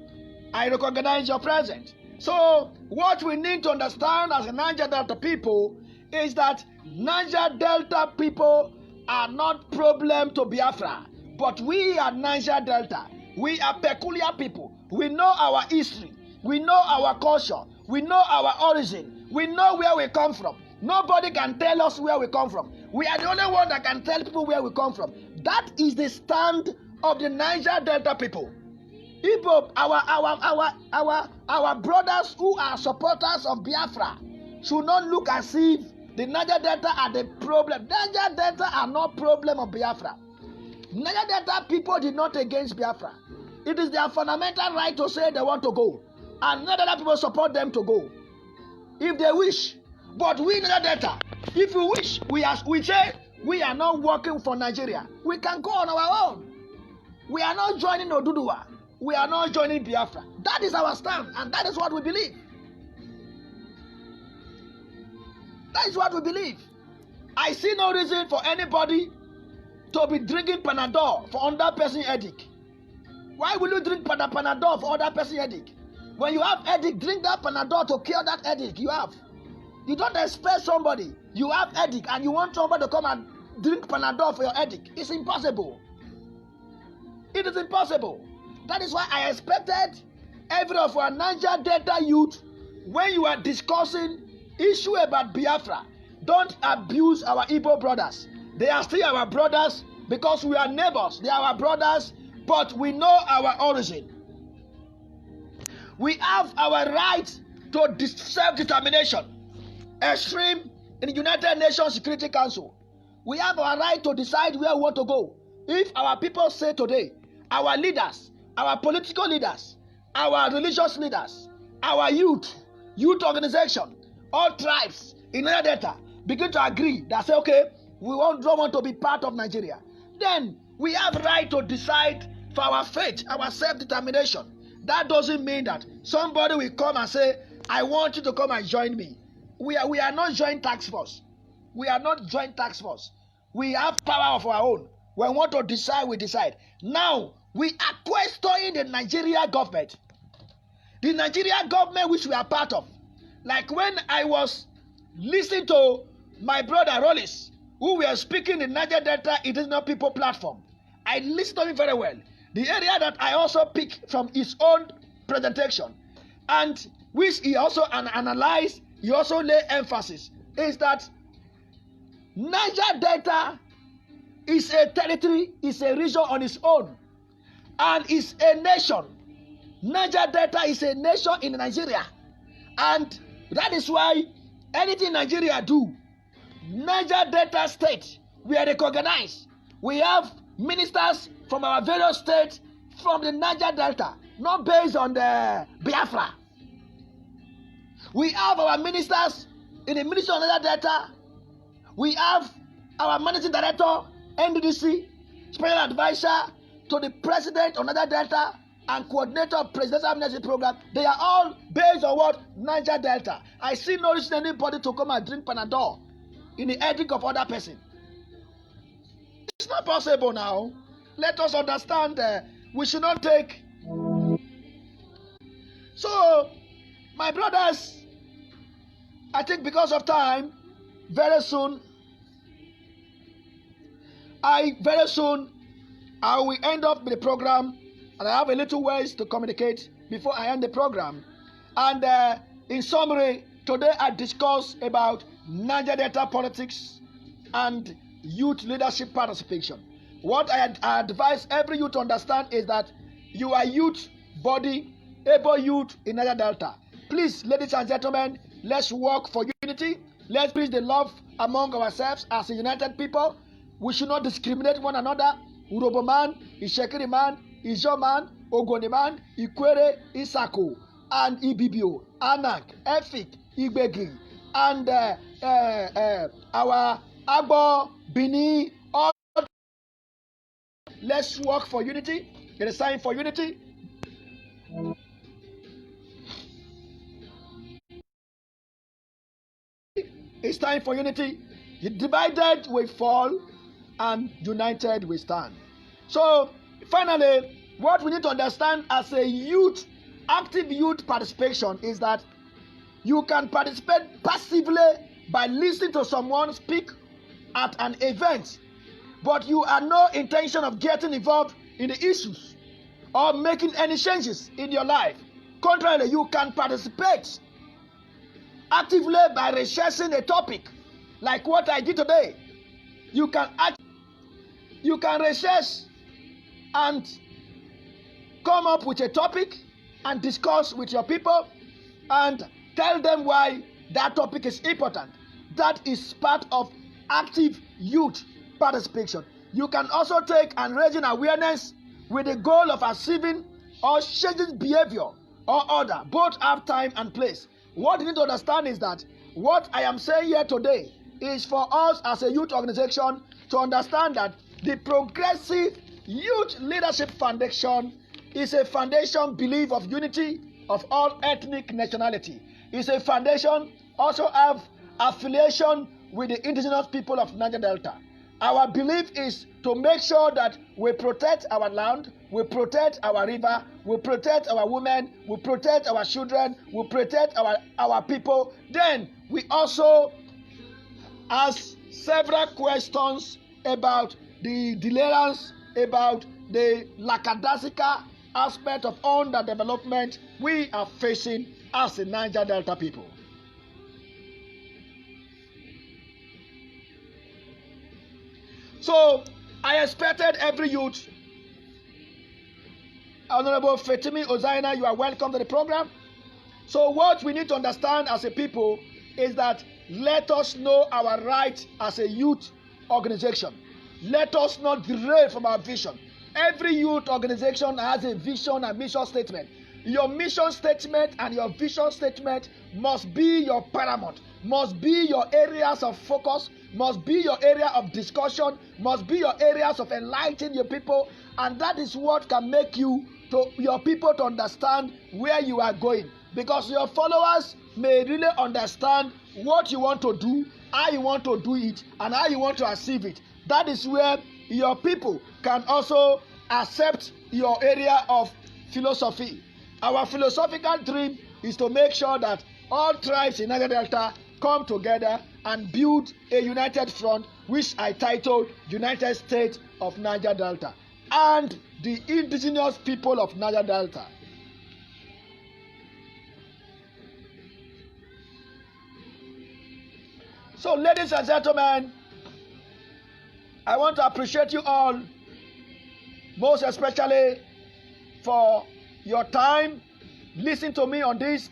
I recognize your presence. So, what we need to understand as a Niger Delta people is that Niger Delta people are not problem to Biafra, but we are Niger Delta. We are peculiar people. We know our history. We know our culture. We know our origin. We know where we come from. Nobody can tell us where we come from. We are the only one that can tell people where we come from. That is the stand of the Niger Delta people. Igbo, our brothers who are supporters of Biafra should not look as if the Niger Delta are the problem. Niger Delta are not problem of Biafra. Niger Delta people did not against Biafra. It is their fundamental right to say they want to go, and Niger Delta people support them to go if they wish. But we Niger Delta, if we wish, we say we are not working for Nigeria. We can go on our own. We are not joining Oduduwa. We are not joining Biafra. That is our stand, and that is what we believe. That is what we believe. I see no reason for anybody to be drinking Panadol for other person's headache. Why will you drink Panadol for other person's headache? When you have headache, drink that Panadol to cure that headache you have. You don't expect somebody, you have headache and you want somebody to come and drink Panadol for your headache. It's impossible. It is impossible. That is why I expected every of our Niger Delta youth, when you are discussing issue about Biafra, don't abuse our Igbo brothers. They are still our brothers because we are neighbors. They are our brothers, but we know our origin. We have our right to self-determination. Extreme in the United Nations Security Council. We have our right to decide where we want to go. If our people say today, our leaders, our political leaders, our religious leaders, our youth organization, all tribes in Niger Delta begin to agree that say, okay, we don't want to be part of Nigeria, then we have right to decide for our fate, our self-determination. That doesn't mean that somebody will come and say, I want you to come and join me. We are not joint task force. We are not joint task force. We have power of our own. When we want to decide, we decide. Now, we are questioning the Nigeria government. The Nigeria government which we are part of. Like when I was listening to my brother Rollis, who were speaking in Niger Delta Indigenous People platform. I listened to him very well. The area that I also picked from his own presentation, and which he also analyzed, he also lay emphasis, is that Niger Delta is a territory, is a region on its own, and is a nation. Niger Delta is a nation in Nigeria, and that is why anything Nigeria do, Niger Delta state, we are recognized. We have ministers from our various states from the Niger Delta, not based on the Biafra. We have our ministers in the Ministry of Niger Delta. We have our managing director, NDDC, special advisor to the president of Niger Delta, and coordinator of presidential amnesty program. They are all based on what? Niger Delta. I see no reason anybody to come and drink Panadol in the headache of other person. It's not possible now. Let us understand we should not take. So, my brothers, I think because of time, very soon I will end up with the program, and I have a little ways to communicate before I end the program. And in summary, today I discussed about Niger Delta politics and youth leadership participation. What I advise every youth to understand is that you are youth body, able youth in Niger Delta. Please, ladies and gentlemen, let's work for unity. Let's preach the love among ourselves as a united people. We should not discriminate one another. Urobo man, Ishekiri man, Ijo man, Ogoni man, Ikwere, Isako, and Ibibio, Anak, Efik, Igbegi, and our Agbo, Bini, all. Let's work for unity. It is time for unity. It's time for unity. Divided we fall, and united we stand. So, finally, what we need to understand as a youth, active youth participation is that you can participate passively by listening to someone speak at an event, but you have no intention of getting involved in the issues or making any changes in your life. Contrarily, you can participate actively by researching a topic like what I did today. You can research and come up with a topic and discuss with your people and tell them why that topic is important. That is part of active youth participation. You can also take and raising awareness with the goal of achieving or changing behavior or order. Both have time and place. What you need to understand is that what I am saying here today is for us as a youth organization to understand that the Progressive Youth Leadership Foundation is a foundation belief of unity of all ethnic nationality. It's a foundation also have affiliation with the indigenous people of Niger Delta. Our belief is to make sure that we protect our land, we protect our river, we protect our women, we protect our children, we protect our people. Then we also ask several questions about the delayance, about the lackadaisical aspect of underdevelopment we are facing as the Niger Delta people. So I expected every youth. Honorable Fetimi Ozaina, you are welcome to the program. So what we need to understand as a people is that let us know our right as a youth organization. Let us not derail from our vision. Every youth organization has a vision and mission statement. Your mission statement and your vision statement must be your paramount, must be your areas of focus, must be your area of discussion, must be your areas of enlightening your people, and that is what can make your people to understand where you are going, because your followers may really understand what you want to do, how you want to do it, and how you want to achieve it. That is where your people can also accept your area of philosophy. Our philosophical dream is to make sure that all tribes in Niger Delta come together and build a united front, which I titled United States of Niger Delta, and the indigenous people of Niger Delta. So, ladies and gentlemen, I want to appreciate you all, most especially for your time. Listen to me on this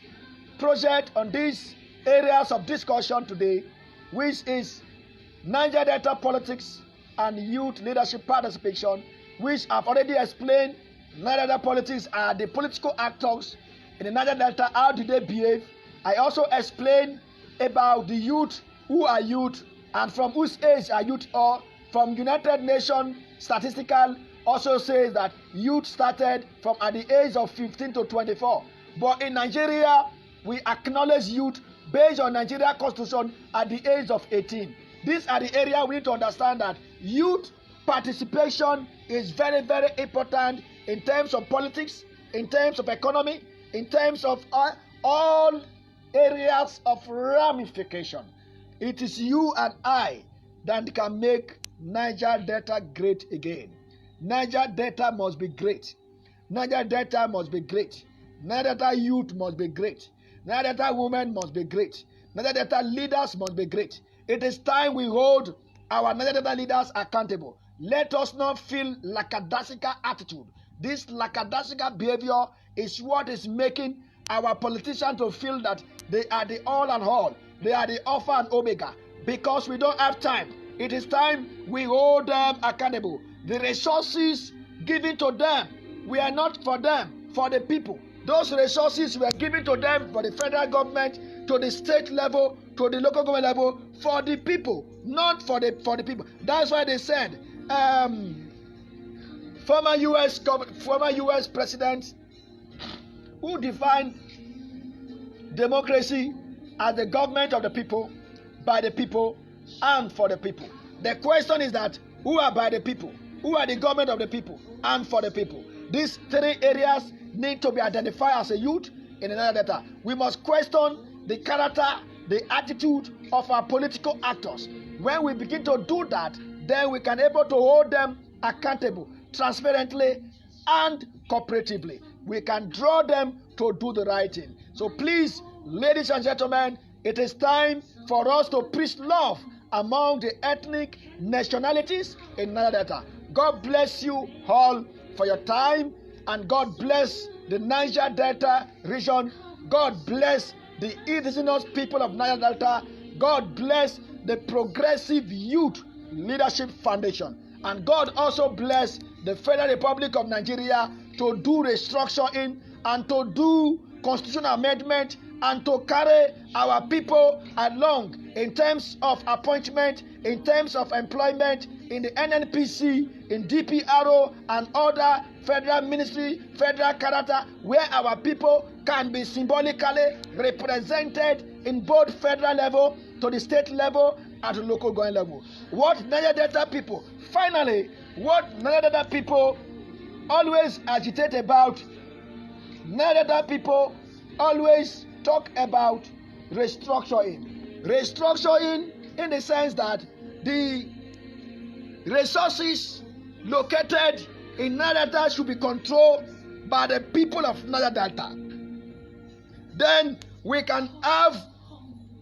project, on these areas of discussion today, which is Niger Delta politics and youth leadership participation, which I've already explained. Niger Delta politics are the political actors in the Niger Delta. How do they behave? I also explained about the youth, who are youth and from whose age are youth, or from United Nations statistical also says that youth started from at the age of 15 to 24. But in Nigeria, we acknowledge youth based on Nigeria Constitution at the age of 18. These are the area we need to understand that youth participation is very, very important in terms of politics, in terms of economy, in terms of all areas of ramification. It is you and I that can make Niger Delta great again. Niger Delta must be great. Niger Delta must be great. Niger Delta youth must be great. Niger Delta women must be great. Niger Delta leaders must be great. It is time we hold our Niger Delta leaders accountable. Let us not feel lackadaisical attitude. This lackadaisical behavior is what is making our politicians to feel that they are the all and all. They are the Alpha and Omega. Because we don't have time. It is time we hold them accountable. The resources given to them, we are not for them, for the people. Those resources were given to them for the federal government, to the state level, to the local government level, for the people, not for the people. That's why they said, former U.S. president who defined democracy as the government of the people, by the people, and for the people. The question is that who are by the people? Who are the government of the people and for the people? These three areas need to be identified as a youth in another data. We must question the character, the attitude of our political actors. When we begin to do that, then we can able to hold them accountable, transparently and cooperatively. We can draw them to do the right thing. So please, ladies and gentlemen, it is time for us to preach love among the ethnic nationalities in Niger Delta. God bless you all for your time, and God bless the Niger Delta region. God bless the indigenous people of Niger Delta. God bless the Progressive Youth Leadership Foundation. And God also bless the Federal Republic of Nigeria to do restructuring and to do constitutional amendment and to carry our people along in terms of appointment, in terms of employment in the NNPC, in DPRO, and other federal ministry, federal character, where our people can be symbolically represented in both federal level to the state level at the local government level. What Niger Delta people, finally, what Niger Delta people always agitate about, Niger Delta people always talk about restructuring. Restructuring in the sense that the resources located in Niger Delta should be controlled by the people of Niger Delta. Then we can have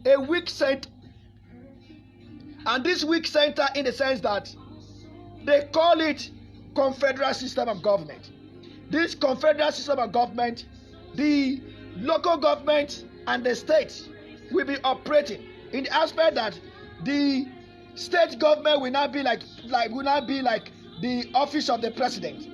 a weak center, and this weak center in the sense that they call it confederal system of government. This confederal system of government, the local government and the state will be operating in the aspect that the state government will not be like the office of the president,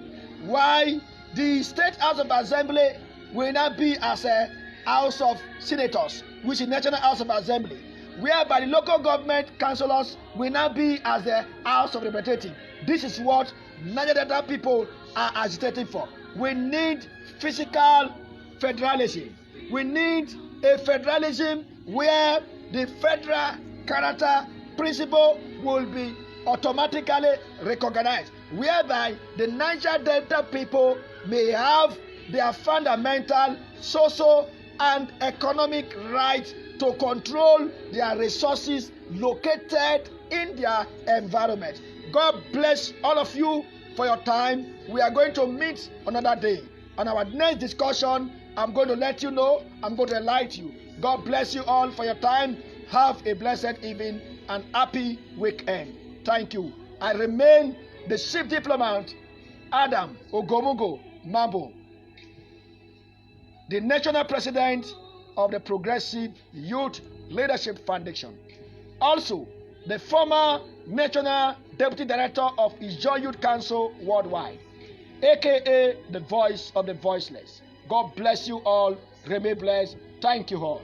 while the state house of assembly will not be as a house of senators, which is national house of assembly, whereby the local government councillors will not be as the house of representatives. This is what Niger Delta people are agitating for. We need physical federalism. We need a federalism where the federal character principle will be automatically recognized, whereby the Niger Delta people may have their fundamental social and economic right to control their resources located in their environment. God bless all of you for your time. We are going to meet another day. On our next discussion, I'm going to let you know, I'm going to enlighten you. God bless you all for your time. Have a blessed evening and happy weekend. Thank you. I remain the chief diplomat, Adam Ogomugo Marbo, the national president of the Progressive Youth Leadership Foundation. Also, the former national deputy director of Ijaw Youth Council Worldwide, aka the voice of the voiceless. God bless you all. Remain blessed. Thank you all.